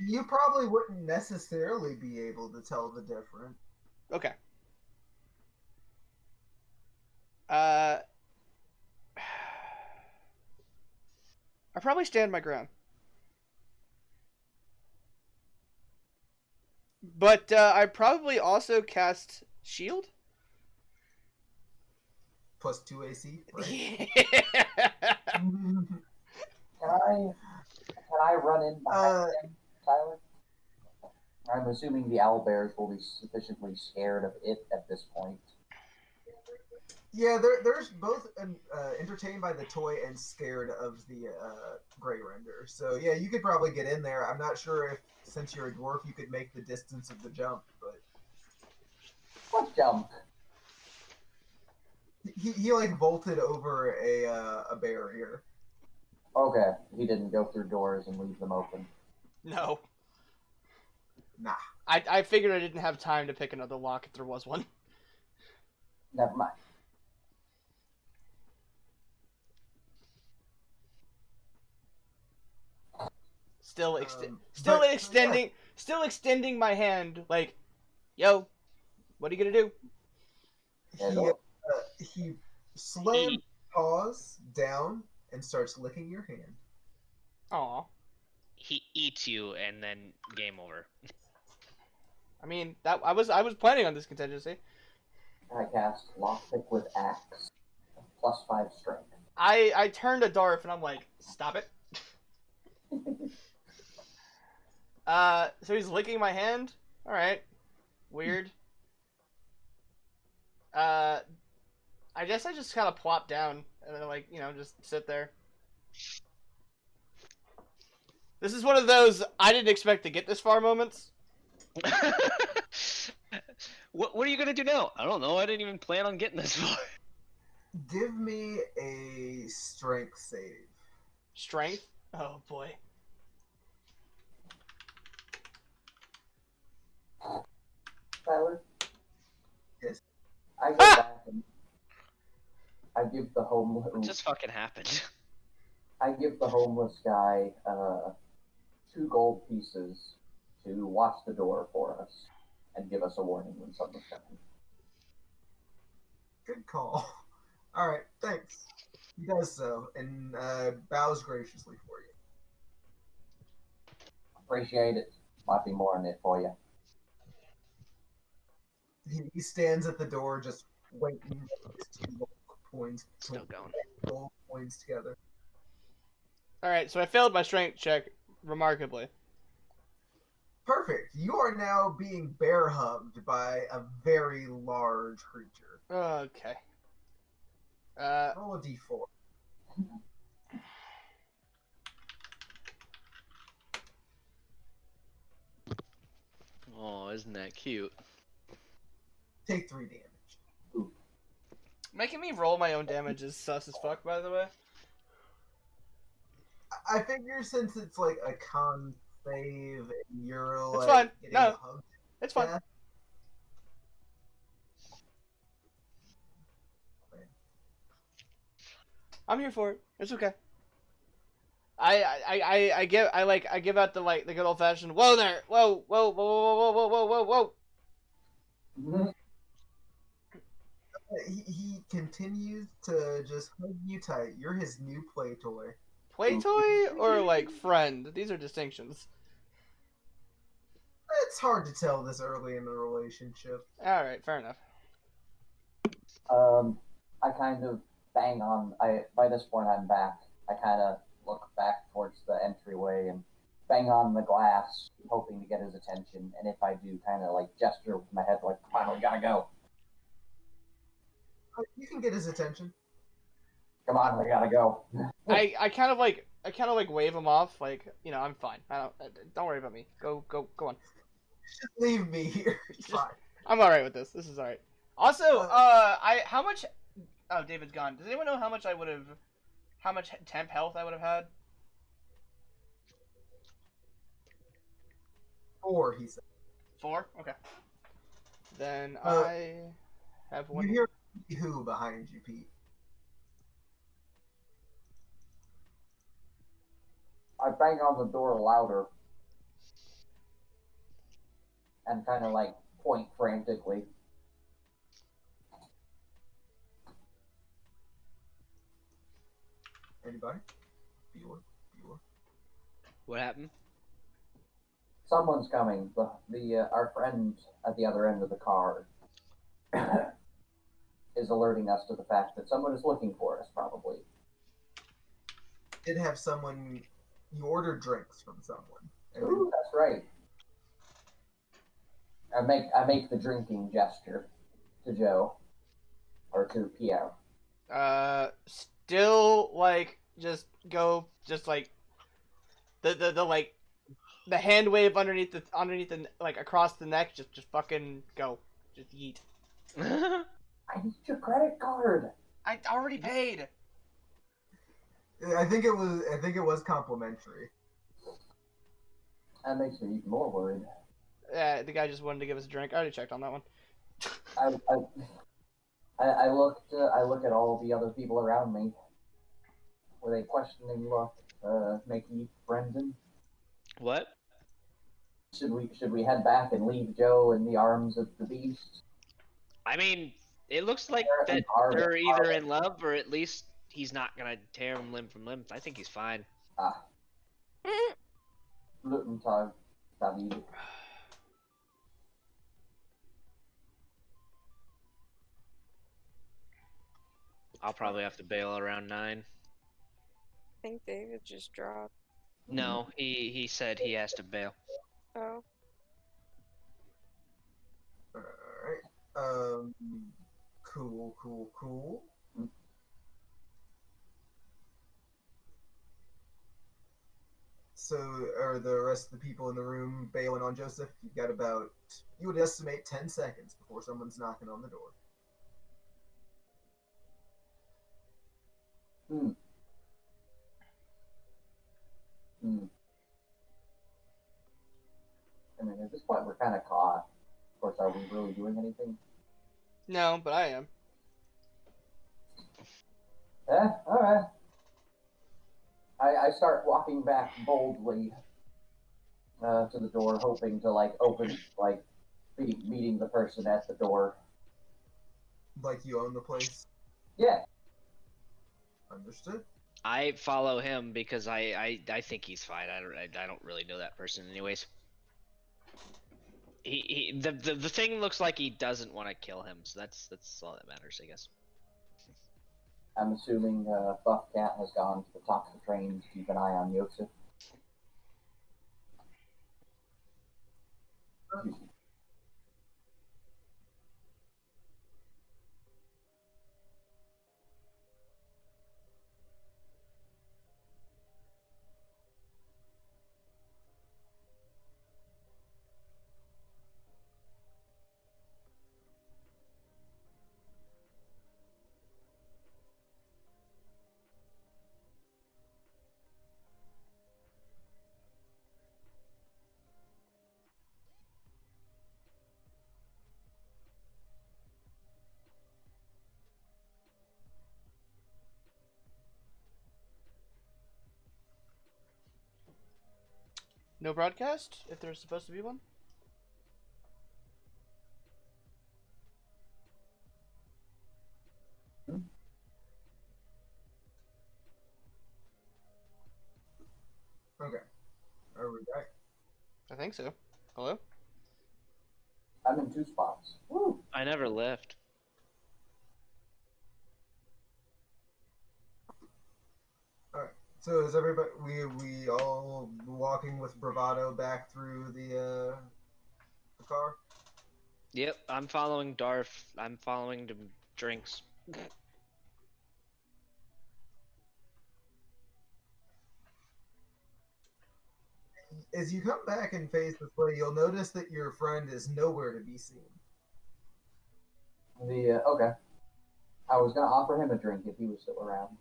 You probably wouldn't necessarily be able to tell the difference. Okay. probably stand my ground. But I probably also cast shield. Plus 2 AC, right? Can I run in behind him, Tyler? I'm assuming the owlbears will be sufficiently scared of it at this point. Yeah, there's both entertained by the toy and scared of the Grey Render. So yeah, you could probably get in there. I'm not sure if, since you're a dwarf, you could make the distance of the jump, but What jump? he like vaulted over a barrier. Okay, he didn't go through doors and leave them open. No. Nah. I figured I didn't have time to pick another lock if there was one. Never mind. Still yeah. extending my hand, like, yo, what are you gonna do? He slams paws down and starts licking your hand. Aw. He eats you, and then game over. I mean, that I was planning on this contingency. I cast Lockpick with Axe. Plus 5 strength. I turned to Darth and I'm like, stop it. So he's licking my hand. All right, weird. I guess I just kind of plop down and then, like, just sit there. This is one of those I didn't expect to get this far moments. What are you gonna do now? I don't know. I didn't even plan on getting this far. Give me a strength save. Strength? Oh boy. Tyler? Yes? I go back and I give the homeless... What just fucking happened? I give the homeless guy 2 gold pieces to watch the door for us and give us a warning when someone's coming. Good call. All right, thanks. He does so and bows graciously for you. Appreciate it. Might be more in it for you. He stands at the door, just waiting. His 2 gold points. Still going. Gold points together. All right, so I failed my strength check remarkably. Perfect. You are now being bear hugged by a very large creature. Okay. Roll a d4. Oh, isn't that cute? Take 3 damage. Making me roll my own damage is sus as fuck, by the way. I figure since it's like a con save, and you're It's like fine. getting No. hugged. It's fine. Yeah. I'm here for it. It's okay. I give out the good old fashioned whoa there, whoa whoa whoa whoa whoa whoa whoa whoa. Mm-hmm. He continues to just hug you tight. You're his new play toy. Play toy or like friend? These are distinctions. It's hard to tell this early in the relationship. All right, fair enough. I kind of bang on. By this point, I'm back. I kind of look back towards the entryway and bang on the glass, hoping to get his attention. And if I do, kind of like gesture with my head, like, "Come on, we gotta go. You can get his attention. Come on, we gotta go." I kind of like wave him off, like, I'm fine. Don't worry about me. Go on. Just leave me here. It's fine. I'm all right with this. This is all right. Also, how much? Oh, David's gone. Does anyone know how much temp health I would have had? 4, he said. 4? Okay. Then I have 1. You hear who behind you, Pete? I bang on the door louder and kind of like point frantically. Anybody? Bueller? What happened? Someone's coming. Our friend at the other end of the car is alerting us to the fact that someone is looking for us, probably. Did have someone. You ordered drinks from someone. And Ooh, that's right. I make the drinking gesture to Joe or to Pierre. Still like just go, just like the like the hand wave underneath the like across the neck. Just fucking go. Just eat. I need your credit card. I already paid. I think it was complimentary. That makes me even more worried. Yeah, the guy just wanted to give us a drink. I already checked on that one. I look at all the other people around me with a questioning look. Mickey, Brendan, What? should we head back and leave Joe in the arms of the beast? I mean, it looks like They're that in they're either in love or at least he's not gonna tear him limb from limb. I think he's fine. Guten Tag, David. I'll probably have to bail around 9. I think David just dropped. No, he said he has to bail. Oh. Alright. Cool. So, are the rest of the people in the room bailing on Joseph? You've got about, you would estimate 10 seconds before someone's knocking on the door. I mean, at this point, we're kind of caught. Of course, are we really doing anything? No, but I am. All right. I start walking back boldly to the door, hoping to open, meeting the person at the door. Like you own the place? Yeah. Understood. I follow him because I think he's fine. I don't really know that person anyways. The thing looks like he doesn't want to kill him, so that's all that matters, I guess. I'm assuming Buff Cat has gone to the top of the train to keep an eye on Yosef. No broadcast if there's supposed to be one. Okay. Are we back? I think so. Hello? I'm in 2 spots. Woo! I never left. Alright. So is everybody, we all walking with bravado back through the car? Yep, I'm following Darth. I'm following the drinks. As you come back and face this way, you'll notice that your friend is nowhere to be seen. Okay. I was gonna offer him a drink if he was still around.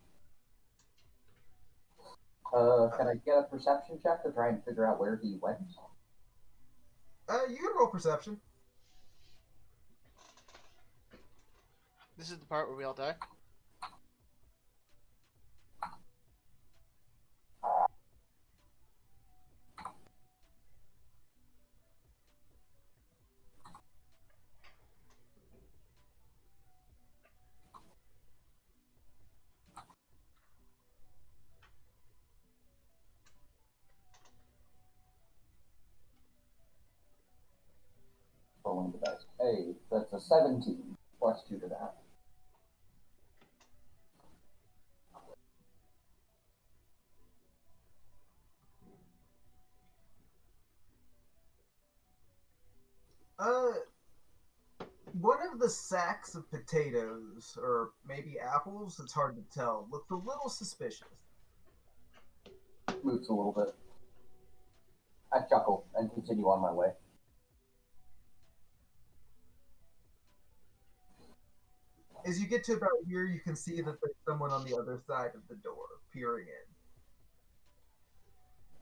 Can I get a perception check to try and figure out where he went? You can roll perception. This is the part where we all die. rolling the dice. Hey, that's a 17 plus 2 to that. One of the sacks of potatoes, or maybe apples, it's hard to tell, looked a little suspicious. Moves a little bit. I chuckle and continue on my way. As you get to about here, you can see that there's someone on the other side of the door, peering in.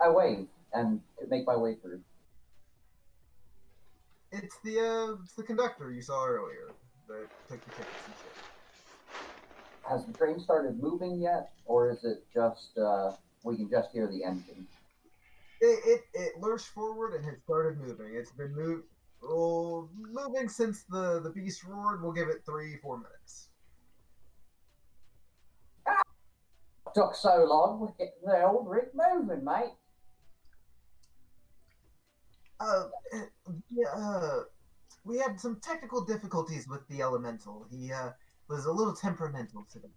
I wave and make my way through. It's the conductor you saw earlier that took the tickets and shit. Has the train started moving yet, or is it just we can just hear the engine? It lurched forward and has started moving. It's been moving since the beast roared. We'll give it 3-4 minutes. Took so long, we're getting the old rig moving, mate. We had some technical difficulties with the elemental. He was a little temperamental today.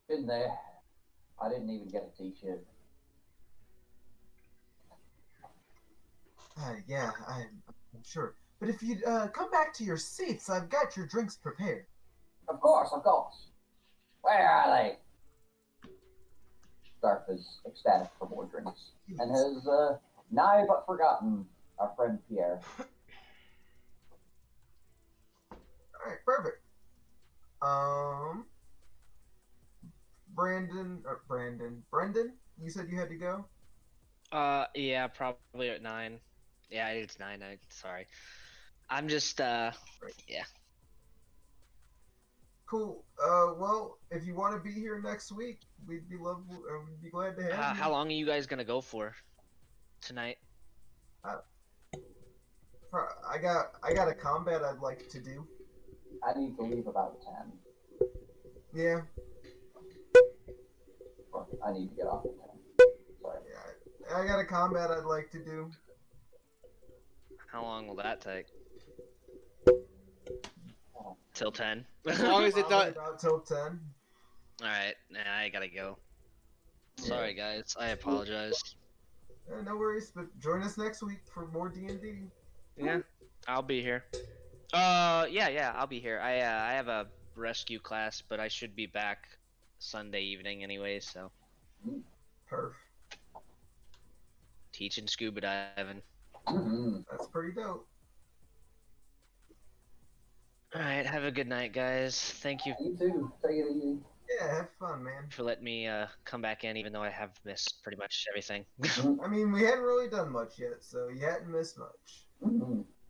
Been there. I didn't even get a t-shirt. Yeah, I'm sure. But if you'd come back to your seats, I've got your drinks prepared. Of course. Where are they? Stark is ecstatic for more drinks. And has nigh but forgotten our friend Pierre. Alright, perfect. Brendan, you said you had to go? Yeah, probably at 9. Yeah, it's 9. Sorry. I'm just, yeah. Cool. Well, if you want to be here next week, we'd be glad to have you. How long are you guys gonna go for tonight? I got a combat I'd like to do. I need to leave about 10. Yeah. Or I need to get off at 10. Sorry. Yeah, I got a combat I'd like to do. How long will that take? Till 10? As long as it's not... About till 10. Alright, nah, I gotta go. Sorry guys, I apologize. No worries, but join us next week for more D&D. Yeah, I'll be here. Yeah, I'll be here. I have a rescue class, but I should be back Sunday evening anyway, so. Perf. Teaching scuba diving. That's pretty dope. Alright, have a good night, guys. Thank you. You too. Take it easy. Yeah, have fun, man. For letting me come back in, even though I have missed pretty much everything. I mean, we hadn't really done much yet, so you hadn't missed much.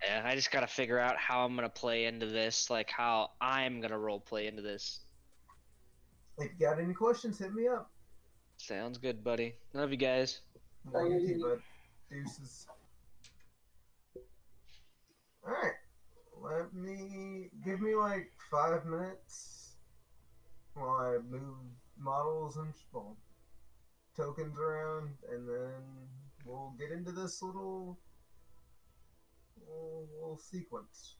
Yeah, I just gotta figure out how I'm gonna play into this, like how I'm gonna role play into this. If you got any questions, hit me up. Sounds good, buddy. Love you guys. Love you too, bud. Deuces. Alright. Give me like 5 minutes while I move models and tokens around, and then we'll get into this little sequence.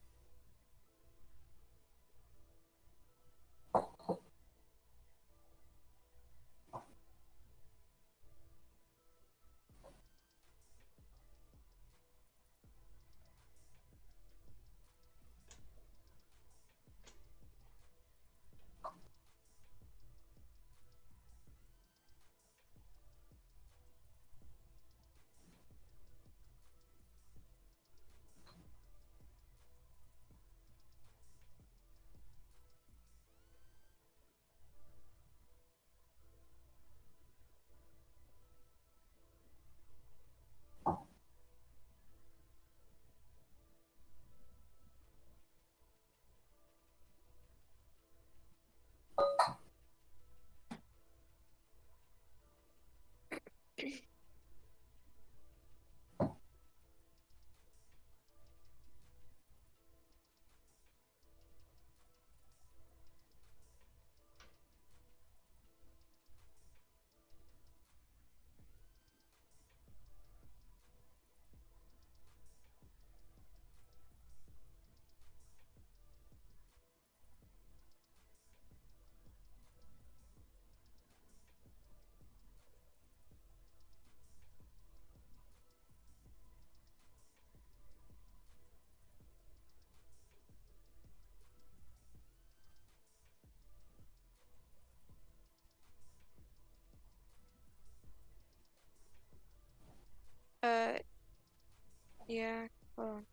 Yeah. Hold on.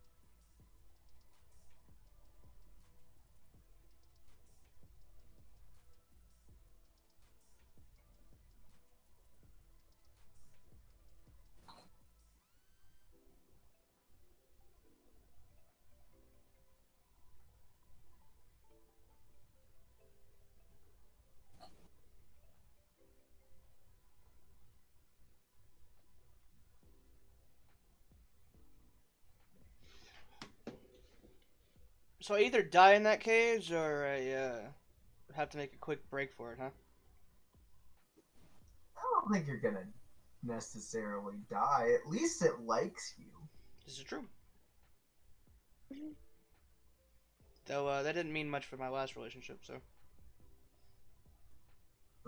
So I either die in that cage or I have to make a quick break for it, huh? I don't think you're gonna necessarily die. At least it likes you. This is true. Though that didn't mean much for my last relationship, so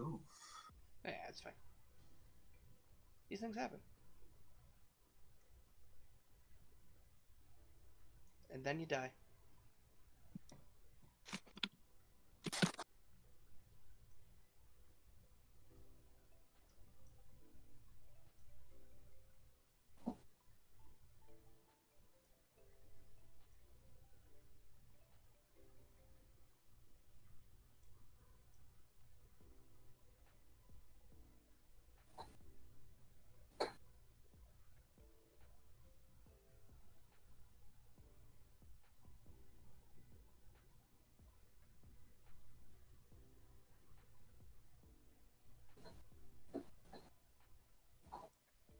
Oof. yeah, it's fine. These things happen. And then you die.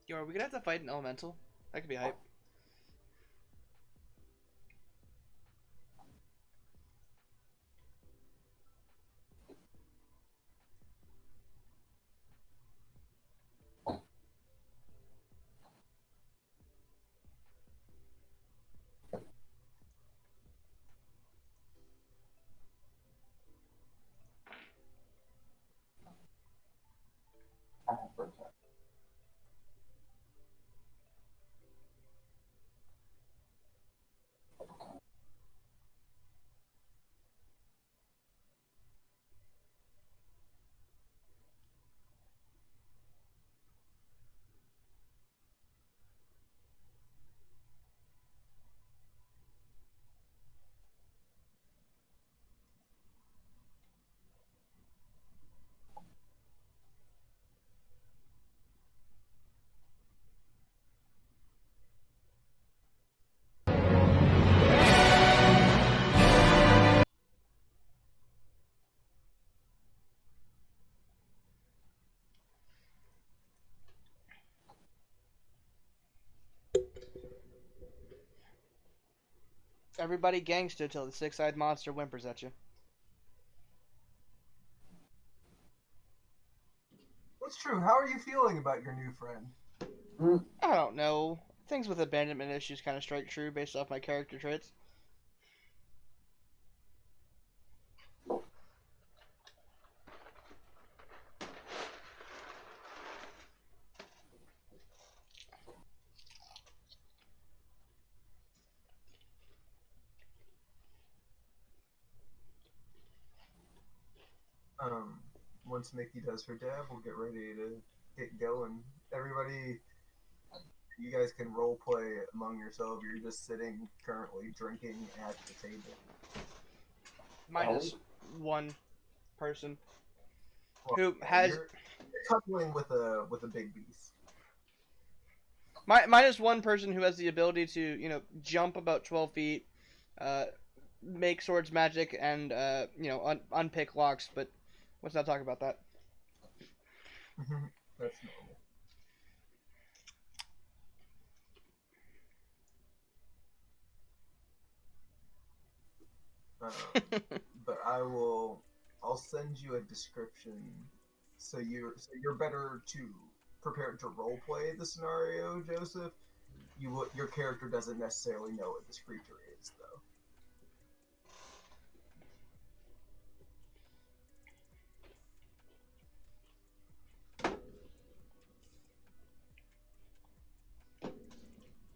Yo, are we gonna have to fight an elemental? That could be hype. Everybody gangster till the six-eyed monster whimpers at you. That's true. How are you feeling about your new friend? I don't know. Things with abandonment issues kind of strike true based off my character traits. Once Mickey does her dab, we'll get ready to get going. Everybody, you guys can role play among yourselves. You're just sitting currently drinking at the table. Minus one person Well, who yeah, has you're coupling with a big beast. minus one person who has the ability to jump about 12 feet, make swords magic, and unpick locks. But let's not talk about that. That's normal. But I'll send you a description so you're better to prepared to role play the scenario, Joseph. Your character doesn't necessarily know what this creature is though.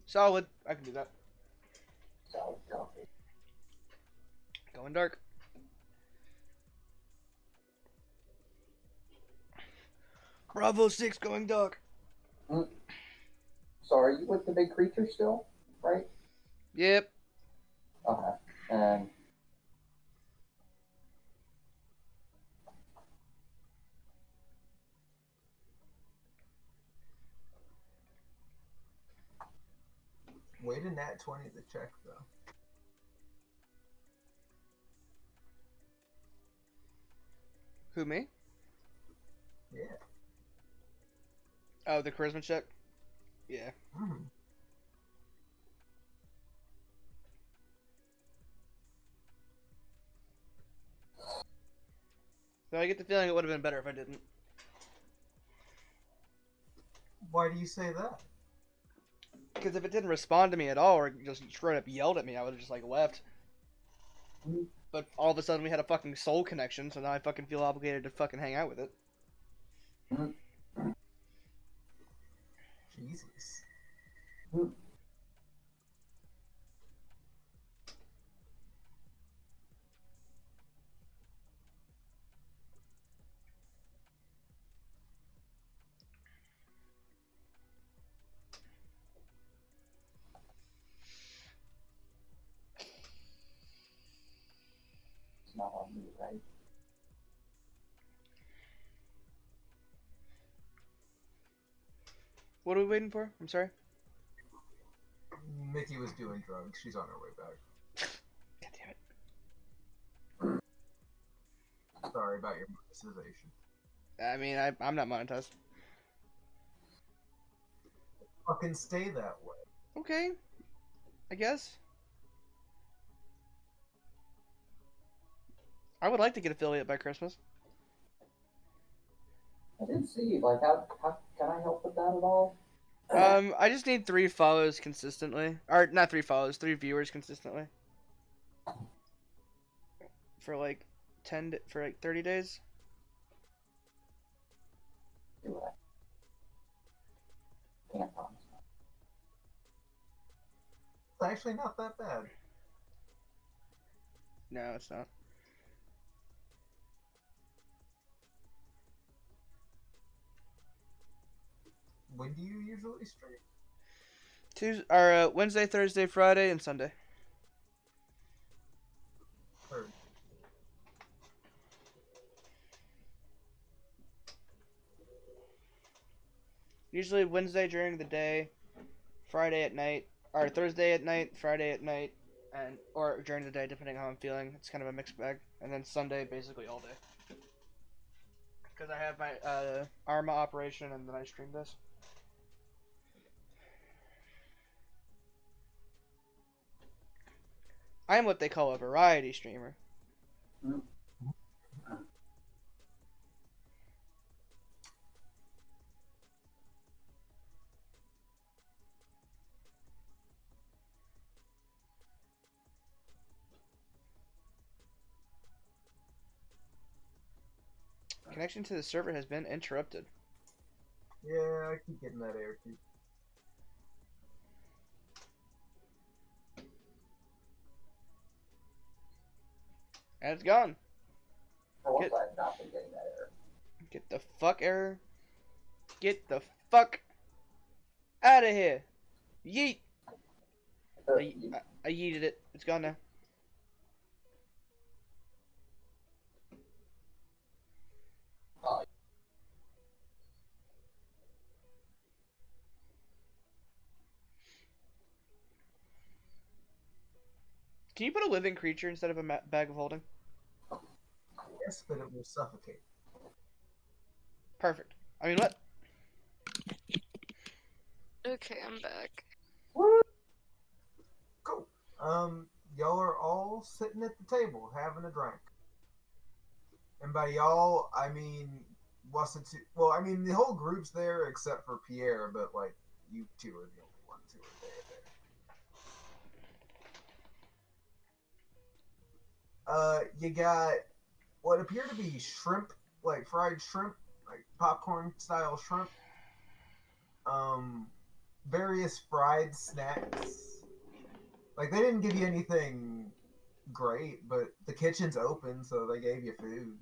Solid. I can do that. Solid copy. Going dark. Bravo 6 going dark. So are you with the big creature still? right? Yep. Okay. And Wait a nat 20 to check, though. Who, me? Yeah. Oh, the charisma check? Yeah. Mm. So I get the feeling it would have been better if I didn't. Why do you say that? Because if it didn't respond to me at all, or just straight up yelled at me, I would have just, like, left. But all of a sudden we had a fucking soul connection, so now I fucking feel obligated to fucking hang out with it. Jesus. it's not on me, right? What are we waiting for? I'm sorry. Mickey was doing drugs. She's on her way back. God damn it. Sorry about your monetization. I mean, I'm not monetized. Fucking stay that way. Okay. I guess. I would like to get affiliate by Christmas. I did see, like, how can I help with that at all? I just need 3 follows consistently. Or, not 3 follows, 3 viewers consistently. For like 30 days. Do what I can't promise. It's actually not that bad. No, it's not. When do you usually stream? Wednesday, Thursday, Friday, and Sunday. Or Usually Wednesday during the day, Friday at night, or Thursday at night, Friday at night, and or during the day depending on how I'm feeling. It's kind of a mixed bag, and then Sunday basically all day. Because I have my Arma operation and then I stream this. I am what they call a variety streamer. Connection to the server has been interrupted. yeah, I keep getting that error too. And it's gone. For once, I've not been getting that error. Get the fuck error. Get the fuck out of here. Yeet. I yeeted it. It's gone now. Can you put a living creature instead of a bag of holding? Yes, but it will suffocate. Perfect. I mean, what? Okay, I'm back. Cool. Y'all are all sitting at the table having a drink. And by y'all, I mean well, I mean the whole group's there except for Pierre, but like you two are the only ones who are there. You got what appear to be shrimp, like fried shrimp, like popcorn style shrimp. Various fried snacks. Like they didn't give you anything great, but the kitchen's open, so they gave you food.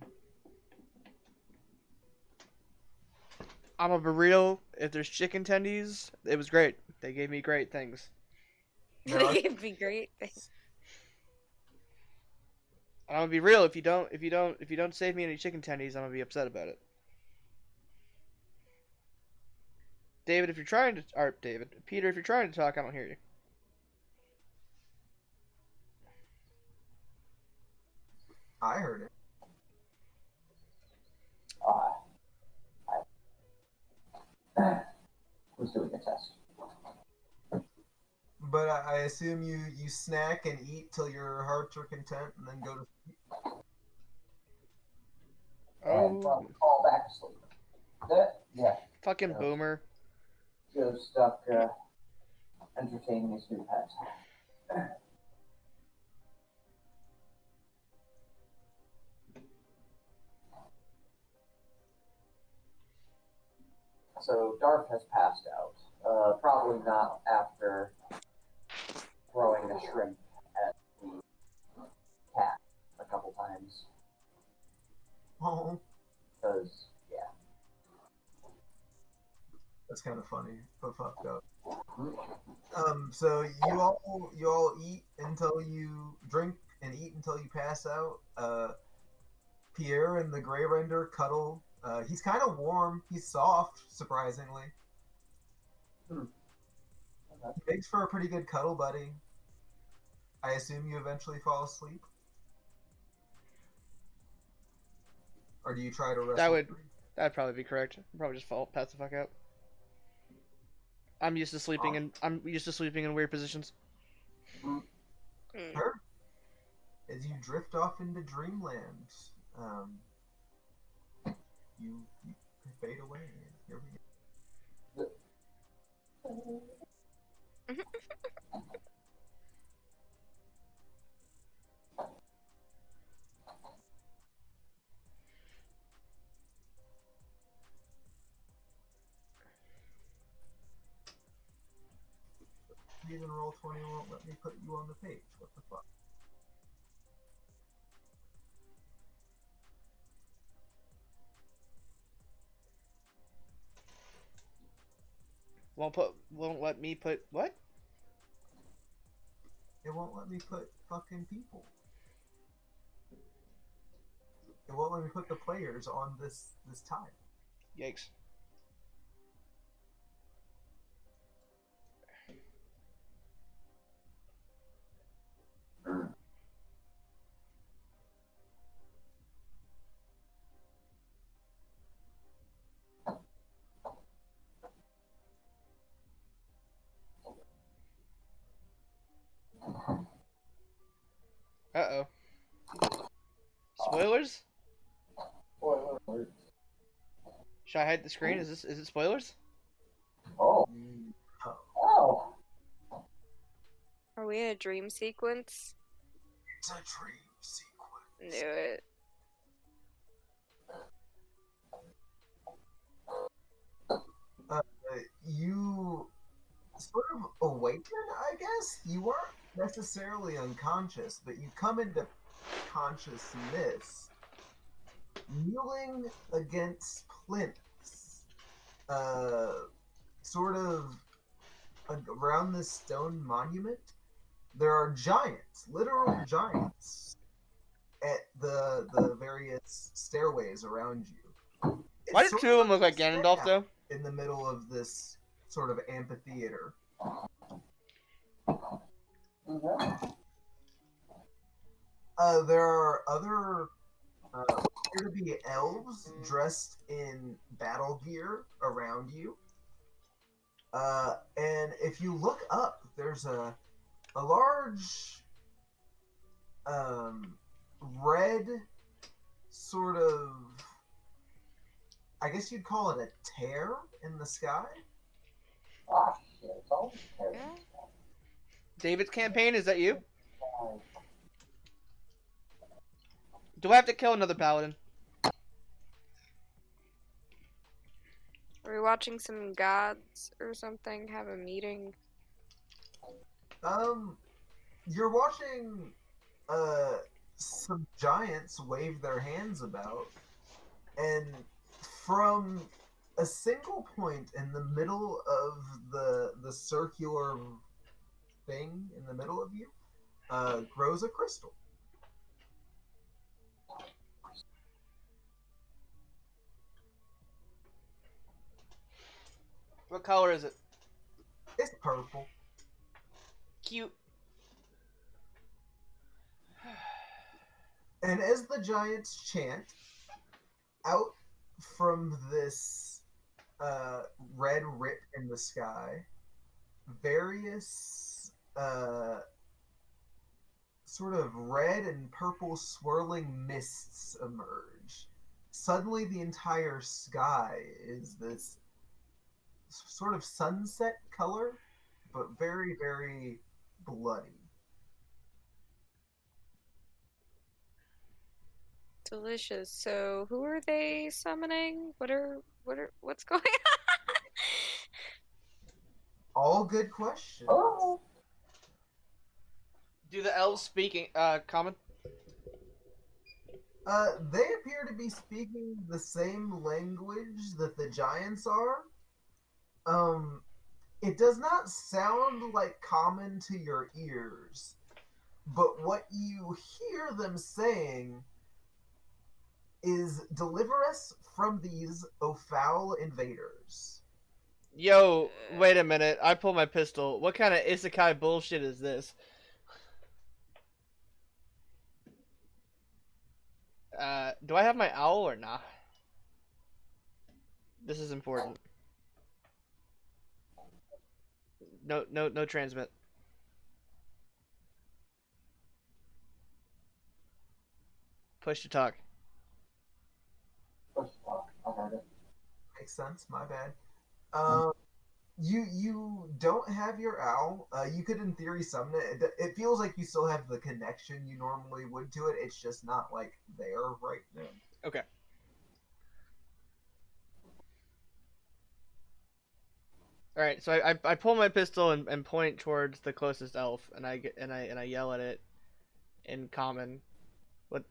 I'm a burrito. If there's chicken tendies, it was great. They gave me great things. No, It'd be great. I'm gonna be real. If you don't save me any chicken tendies, I'm gonna be upset about it. David, if you're trying to, or David, Peter, if you're trying to talk, I don't hear you. I heard it. Was doing a test. But I assume you snack and eat till your hearts are content, and then go to sleep. And probably fall back asleep. Yeah. Fucking boomer. Joe's stuck entertaining his new pet. So Darth has passed out. Probably not after throwing a shrimp at the cat a couple times. Oh, Because, yeah. that's kind of funny, but fucked up. So you all eat until you drink and eat until you pass out. Pierre and the Grey Render cuddle. He's kind of warm. He's soft, surprisingly. He makes for a pretty good cuddle buddy. I assume you eventually fall asleep, or do you try to rest? That'd probably be correct. I'd probably just pass the fuck out. I'm used to sleeping in weird positions. Sure. As you drift off into dreamland, you fade away. Here we go. Even Roll20 won't let me put you on the page. What the fuck? Won't let me put what? It won't let me put fucking people. It won't let me put the players on this time. Yikes. Uh-oh. Spoilers? Spoiler alert. Should I hide the screen? Is it spoilers? Oh. Oh. Are we in a dream sequence? It's a dream sequence. Knew it. You sort of awaken, I guess. You weren't necessarily unconscious, but you come into consciousness kneeling against plinths, sort of around this stone monument. There are giants, literal giants, at the various stairways around you. Why do two of them look like Ganondorf, though? In the middle of this sort of amphitheater. There are other appear to be elves dressed in battle gear around you. And if you look up, there's a large red sort of, I guess you'd call it a tear in the sky. Ah, shit. It's always terrible. David's campaign, is that you? Do I have to kill another paladin? Are we watching some gods or something have a meeting? You're watching some giants wave their hands about, and from a single point in the middle of the circular thing in the middle of you grows a crystal. What color is it? It's purple. Cute. And as the giants chant, out from this red rip in the sky, various sort of red and purple swirling mists emerge. Suddenly, the entire sky is this sort of sunset color, but very, very bloody. Delicious. So, who are they summoning? What's going All good questions. Oh, Do the elves speaking common? They appear to be speaking the same language that the giants are. Um, it does not sound like common to your ears, but what you hear them saying is deliver us from these O foul invaders. Yo, wait a minute. I pull my pistol. What kind of isekai bullshit is this? Do I have my owl or not? This is important. No transmit. Push to talk. push talk. I heard it. Makes sense. My bad. You don't have your owl. You could in theory summon it. It feels like you still have the connection you normally would to it. It's just not like there right now. Okay. All right. So I pull my pistol and point towards the closest elf, and I yell at it in common. What?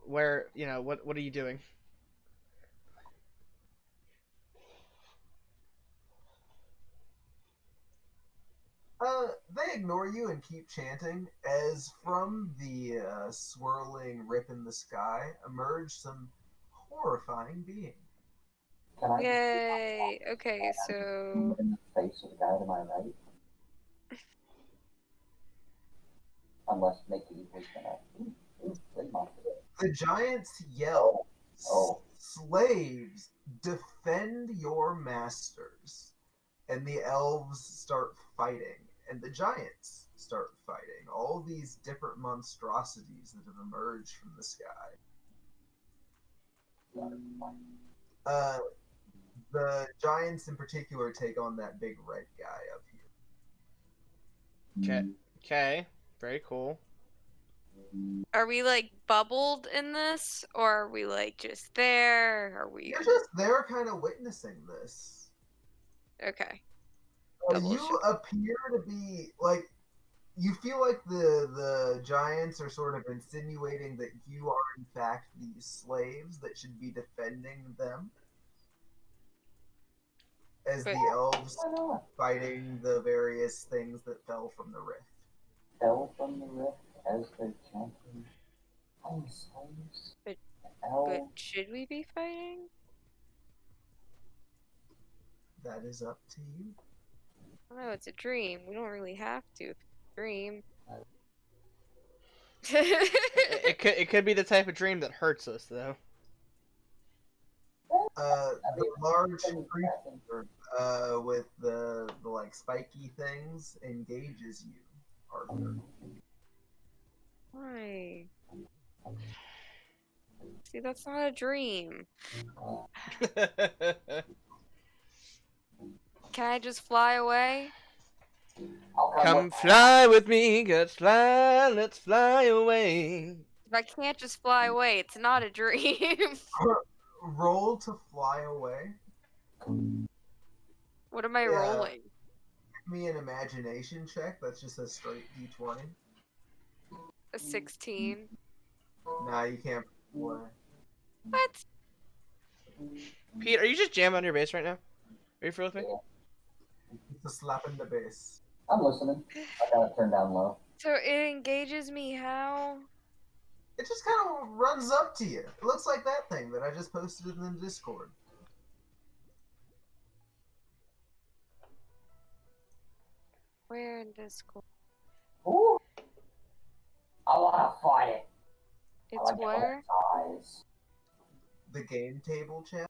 Where? What are you doing? They ignore you and keep chanting as from the swirling rip in the sky emerge some horrifying beings. Can I on? just Yay. Okay, so in the face of the guy to my right? Unless Mickey was gonna. Wait, Mom. The giants yell, Oh. "Slaves, defend your masters!" And the elves start fighting, and the giants start fighting. All these different monstrosities that have emerged from the sky. The giants in particular take on that big red guy up here. Okay. Very cool. are we like bubbled in this, or are we like just there? Are we You're just there kind of witnessing this. okay? Double You check. appear to be like you feel like the giants are sort of insinuating that you are in fact these slaves that should be defending them as But- the elves Why not? fighting the various things that fell from the rift. Fell from the rift as they're chanting. I'm slaves. But Elves. should we be fighting? That is up to you. I don't know. It's a dream. We don't really have to. If it's a dream. It could be the type of dream that hurts us though. The large creature with the like spiky things engages you, Arthur. Why? See, that's not a dream. Can I just fly away? Come fly with me, let's fly away. If I can't just fly away, it's not a dream. Roll to fly away. What am I Yeah. rolling? Give me an imagination check. That's just a straight d20. A 16. Nah, you can't fly. What? Pete, are you just jamming on your bass right now? Are you free with me? It's a slap in the base. I'm listening. I got it turned down low. So it engages me how? It just kind of runs up to you. It looks like that thing that I just posted in the Discord. Where in Discord? Ooh. I wanna fight it. I It's like it when where? it dies. The game table chat.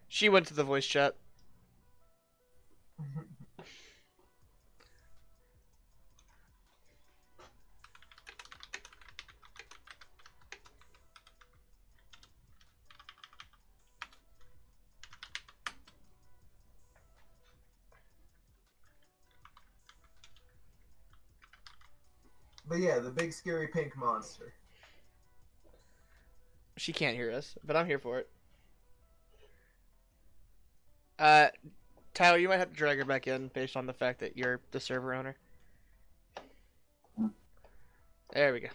She went to the voice chat. But yeah, the big scary pink monster. She can't hear us, but I'm here for it. Tyler, you might have to drag her back in based on the fact that you're the server owner. There we go.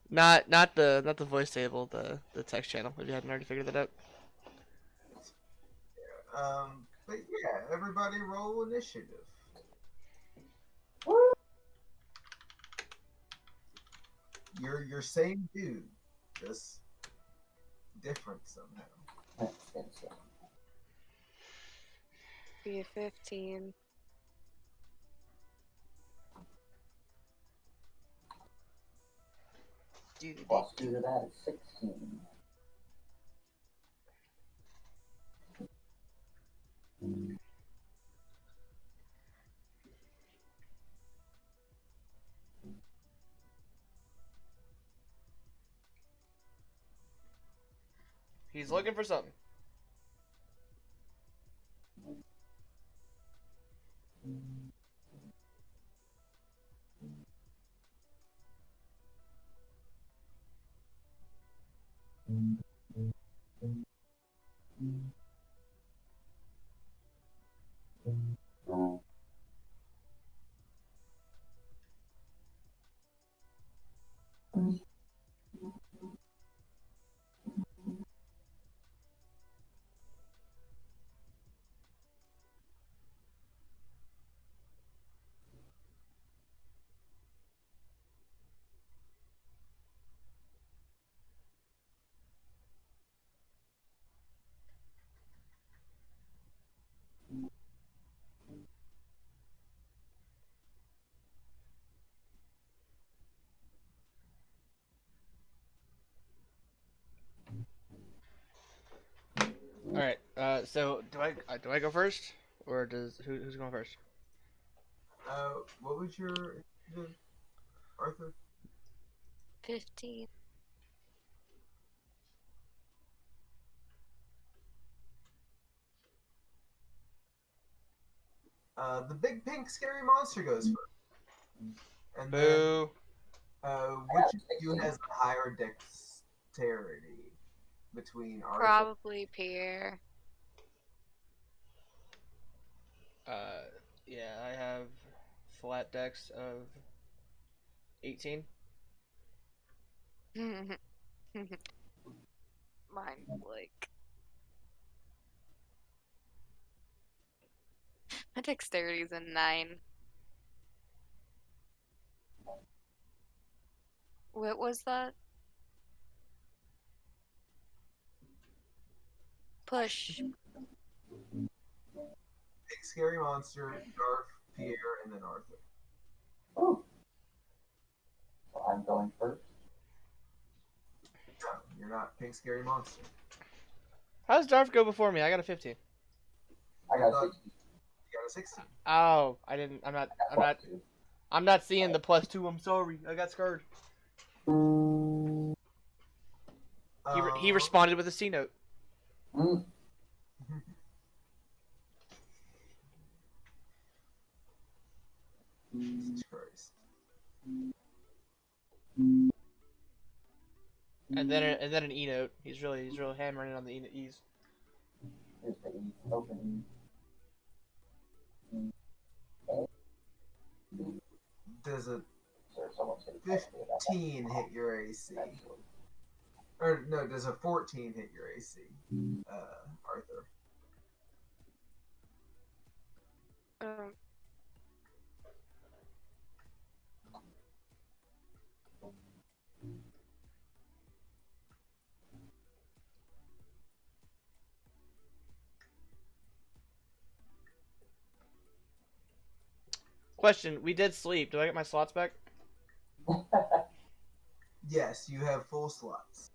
Not the voice table, the text channel. If you hadn't already figured that out. But yeah, everybody roll initiative. You're same dude, just different somehow. Be a 15. Plus 2 to that is 16. He's looking for something. All right. So do I go first, or who's going first? What was your initiative, Arthur? 15. The big pink scary monster goes first. And then, Boo. which of you has a higher dexterity between Arthur? Probably Pierre. Yeah, I have flat dex of 18. Mine, like. My dexterity is a 9. What was that? Push. Big scary monster, Darth, Pierre, and then Arthur. Oh. So I'm going first. No, you're not pink scary monster. How does Darth go before me? I got a 15. I got 16. You got a 16. Oh, I didn't. I'm not seeing the +2. I'm sorry. I got scared. He responded with a C note. Jesus Christ. And then an E note. He's really hammering on the E's. Here's the E. Open Does a So someone's gonna 15 hit your AC? Eventually. Or no, does a 14 hit your AC, Arthur? Um, Question: we did sleep. Do I get my slots back? Yes, you have full slots.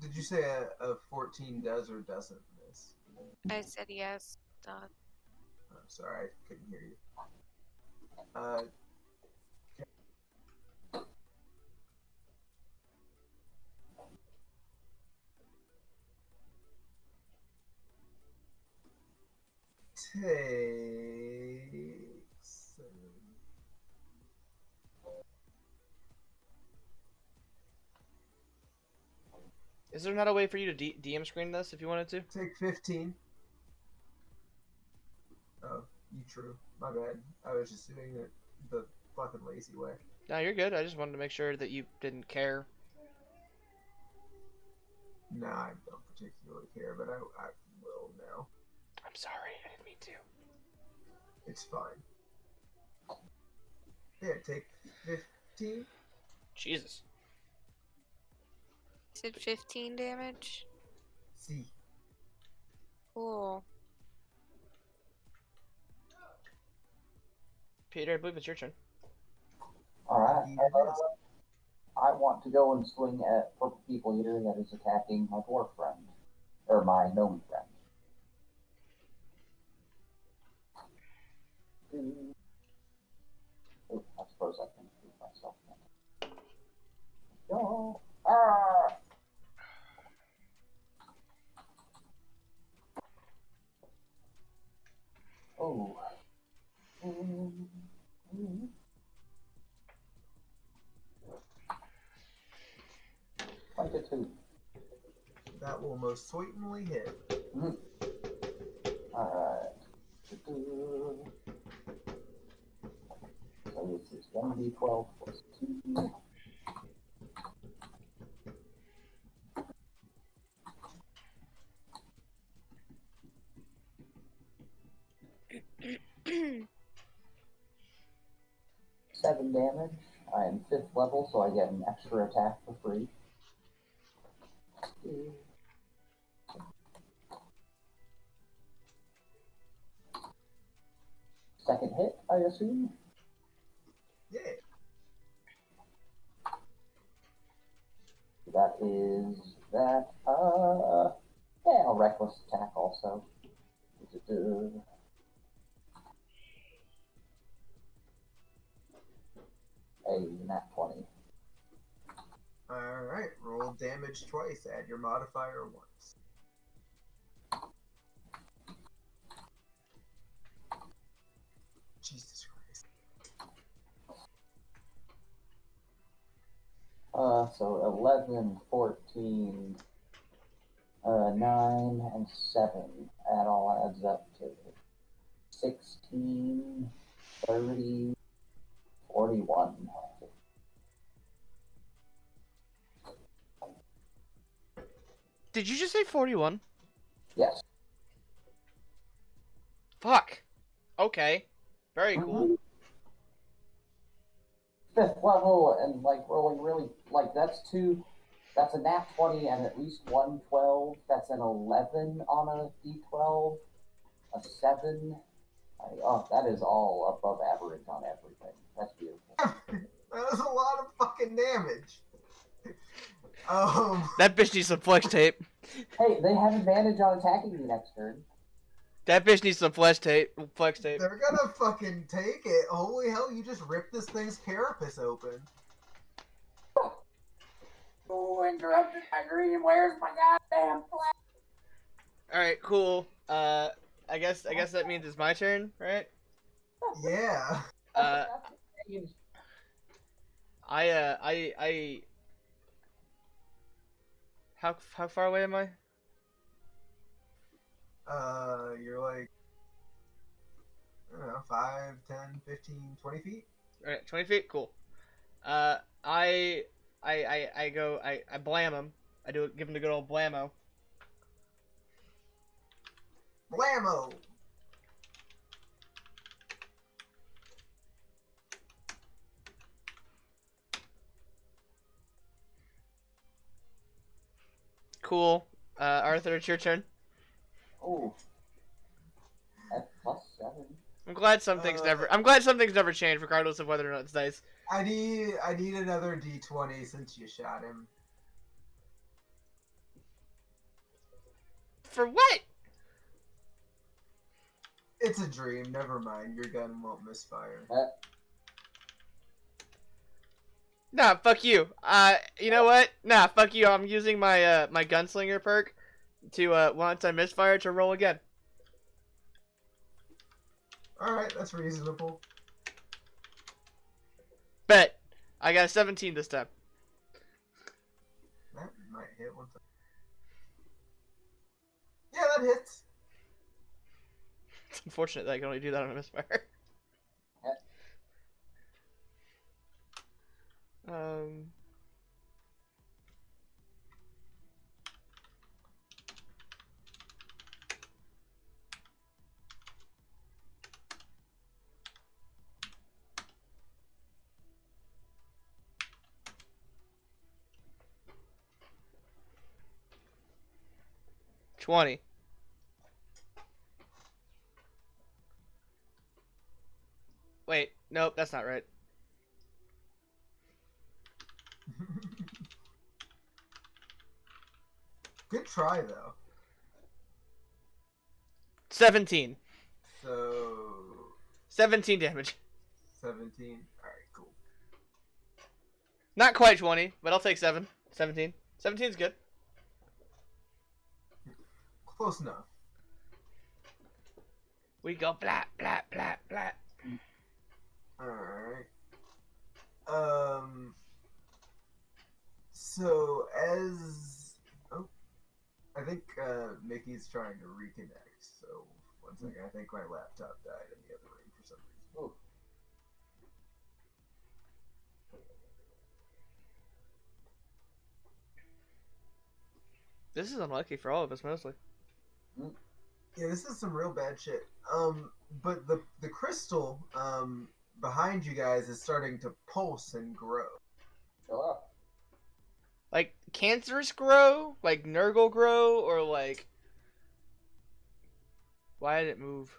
Did you say a 14 does or doesn't miss? I said yes. I'm sorry, I couldn't hear you. Uh, takes Is there not a way for you to DM screen this if you wanted to? take 15. Oh, you true. My bad. I was just doing it the fucking lazy way. No, you're good. I just wanted to make sure that you didn't care. Nah, I don't particularly care, but I will now. I'm sorry. I didn't mean to. It's fine. Yeah, take 15. Jesus. Did 15 damage? See. Cool. Peter, I believe it's your turn. Alright. Indeed it is. I want to go and swing at Purple People Eater that is attacking my dwarf friend. Or my gnome friend. Oh, I suppose I can shoot myself now. Go! Ah! Oh. 22. That will most certainly hit. Alright. So this is 1d12 plus 2. Seven damage. I am 5th level, so I get an extra attack for free. Second hit, I assume. Yeah. That is that. Yeah, a reckless attack also. A nat 20. Alright, roll damage twice. Add your modifier once. Jesus Christ. So 11, 14, 9, and 7. That all adds up to 16, 30, 41. Did you just say 41? Yes. Fuck. Okay. Very cool. 5th level and like rolling really like that's a nat 20 and at least 112. That's an 11 on a d12, a 7. Oh, that is all above average on everything. That's beautiful. That was a lot of fucking damage. That bitch needs some flex tape. Hey, they have advantage on attacking me next turn. That bitch needs some flex tape. Flex tape. They're gonna fucking take it. Holy hell, you just ripped this thing's carapace open. Oh, interrupted my dream. Where's my goddamn flag? All right, cool. I guess that means it's my turn, right? Yeah. Uh, I how far away am I? You're like, I don't know, 5, 10, 15, 20 feet? All right, 20 feet. Cool. Uh, I I go I blam him. I do give him the good old blammo. Blammo! Cool. Arthur, it's your turn. Oh. At +7. I'm glad some things never. I'm glad some things never change, regardless of whether or not it's dice. I need another D20 since you shot him. For what? It's a dream. Never mind. Your gun won't misfire. Nah, fuck you. You know what? Nah, fuck you. I'm using my my gunslinger perk to once I misfire to roll again. All right, that's reasonable. Bet. I got a 17 this time. That might hit one time. Yeah, that hits. It's unfortunate that I can only do that on a misfire. Um. $20. Wait, nope, that's not right. Good try though. 17. So 17 damage. 17. All right, cool. Not quite 20, but I'll take 7. 17. 17 is good. Close enough. We go blat, blat, blat, blat. All right. So as I think Mickey's trying to reconnect. So one second. I think my laptop died in the other room for some reason. Oh. This is unlucky for all of us, mostly. Yeah, this is some real bad shit. But the crystal behind you guys is starting to pulse and grow. Sure. Like, cancerous grow? Like, Nurgle grow? Or, like... Why did it move?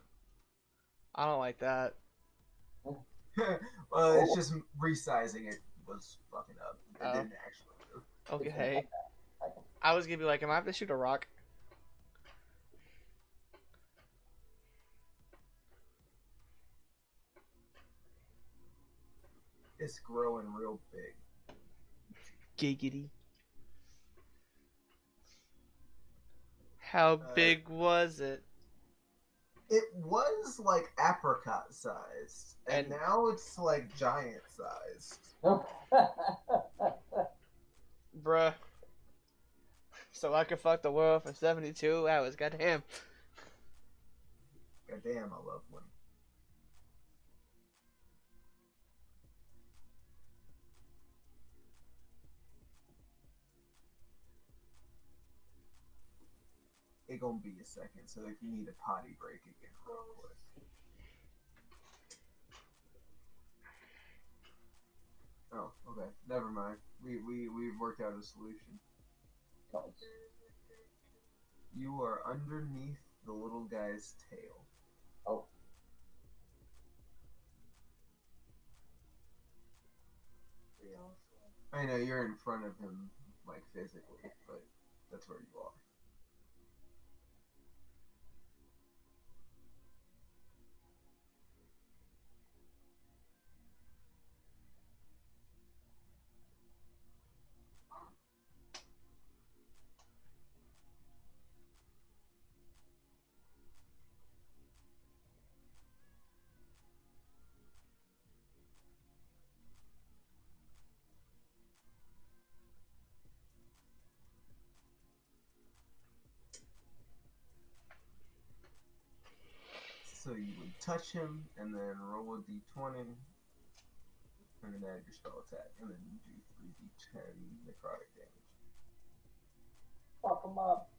I don't like that. It's just resizing. It was fucking up. It Oh. didn't actually move. Okay. I was gonna be like, am I have to shoot a rock? It's growing real big. Giggity. How big was it? It was like apricot sized, and And- now it's like giant sized. Bruh. So I could fuck the world for 72 hours, goddamn. Goddamn, I love one. It gonna be a second, so if you need a potty break again real quick. Oh, okay. Never mind. We've worked out a solution. You are underneath the little guy's tail. Oh. I know you're in front of him, like physically, but that's where you are. So you would touch him, and then roll a d20, and then add your spell attack, and then do 3d10 necrotic damage. Fuck him up.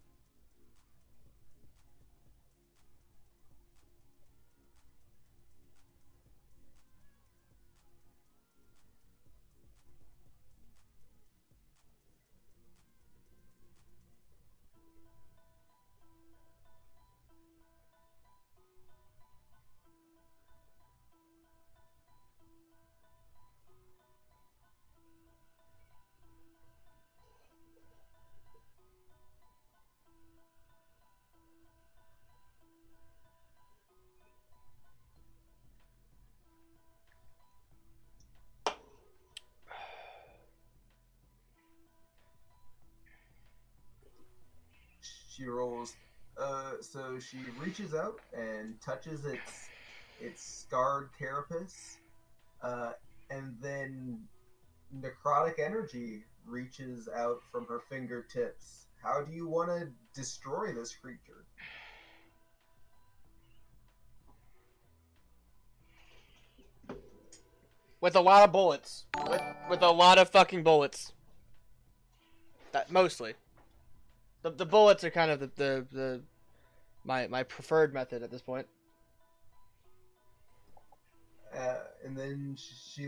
She rolls. So she reaches out and touches its scarred carapace, and then necrotic energy reaches out from her fingertips. How do you want to destroy this creature? With a lot of bullets. With a lot of fucking bullets. That mostly. The bullets are kind of my preferred method at this point. And then she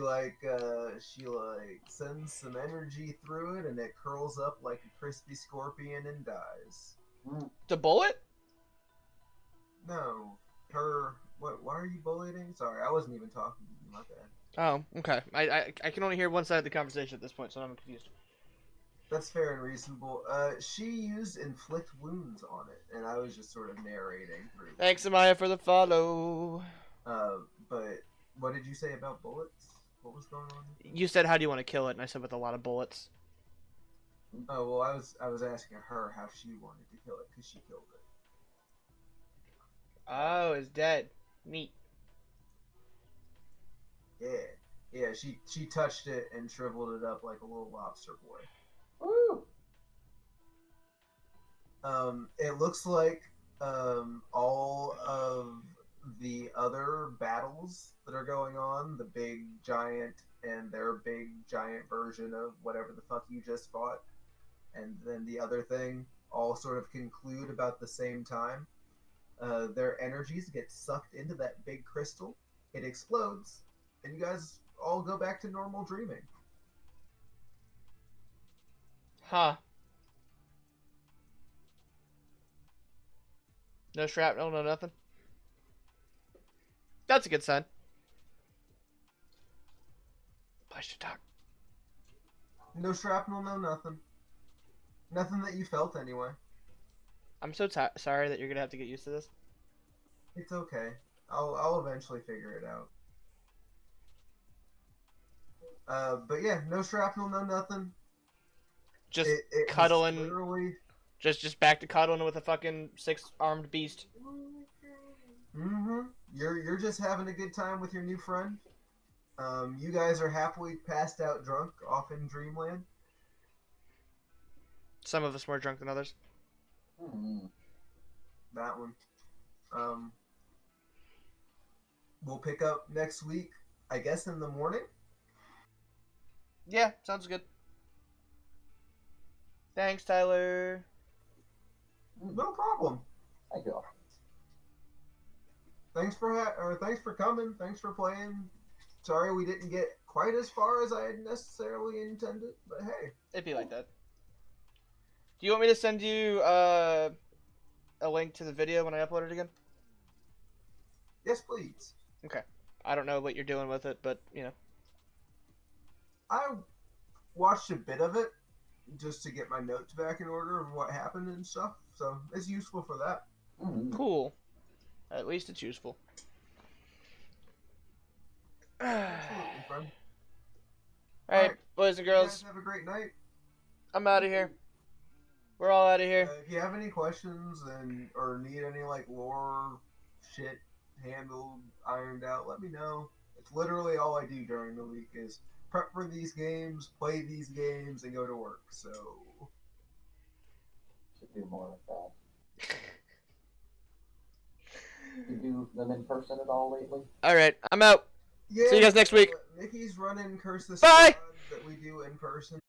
sends some energy through it, and it curls up like a crispy scorpion and dies. The bullet? No, her. What? Why are you bullying? Sorry, I wasn't even talking to you. My bad. Oh, okay. I can only hear one side of the conversation at this point, so I'm confused. That's fair and reasonable. She used inflict wounds on it, and I was just sort of narrating through. Thanks, Amaya, for the follow. But what did you say about bullets? What was going on? You said, how do you want to kill it? And I said, with a lot of bullets. Oh, well, I was asking her how she wanted to kill it, because she killed it. Oh, it's dead. Neat. Yeah, she touched it and shriveled it up like a little lobster boy. Woo! It looks like all of the other battles that are going on, the big giant and their big giant version of whatever the fuck you just fought, and then the other thing, all sort of conclude about the same time. Their energies get sucked into that big crystal. It explodes, and you guys all go back to normal dreaming. Huh. No shrapnel, no nothing. That's a good sign. I should talk. No shrapnel, no nothing. Nothing that you felt anyway. I'm so sorry that you're gonna have to get used to this. It's okay. I'll eventually figure it out. But yeah, no shrapnel, no nothing. Just It cuddling. literally. Just back to cuddling with a fucking 6-armed beast. Mm-hmm. You're just having a good time with your new friend. You guys are happily passed out drunk off in dreamland. Some of us more drunk than others. That one. We'll pick up next week, I guess, in the morning. Yeah, sounds good. Thanks, Tyler. No problem. Thank you. Thanks for coming. Thanks for playing. Sorry we didn't get quite as far as I had necessarily intended, but hey. It'd be like that. Do you want me to send you a link to the video when I upload it again? Yes, please. Okay. I don't know what you're doing with it, but, you know. I watched a bit of it just to get my notes back in order of what happened and stuff, so it's useful for that. Cool. At least it's useful. Absolutely, friend. Alright, boys and You girls. guys have a great night. I'm out of here. We're all out of here. If you have any questions or need any like lore shit handled, ironed out, let me know. It's literally all I do during the week is prep for these games, play these games, and go to work. So Should do more like that. You do them in person at all lately? All right, I'm out. Yeah, See you guys next week. Mickey's running Curse the Bye! Squad that we do in person.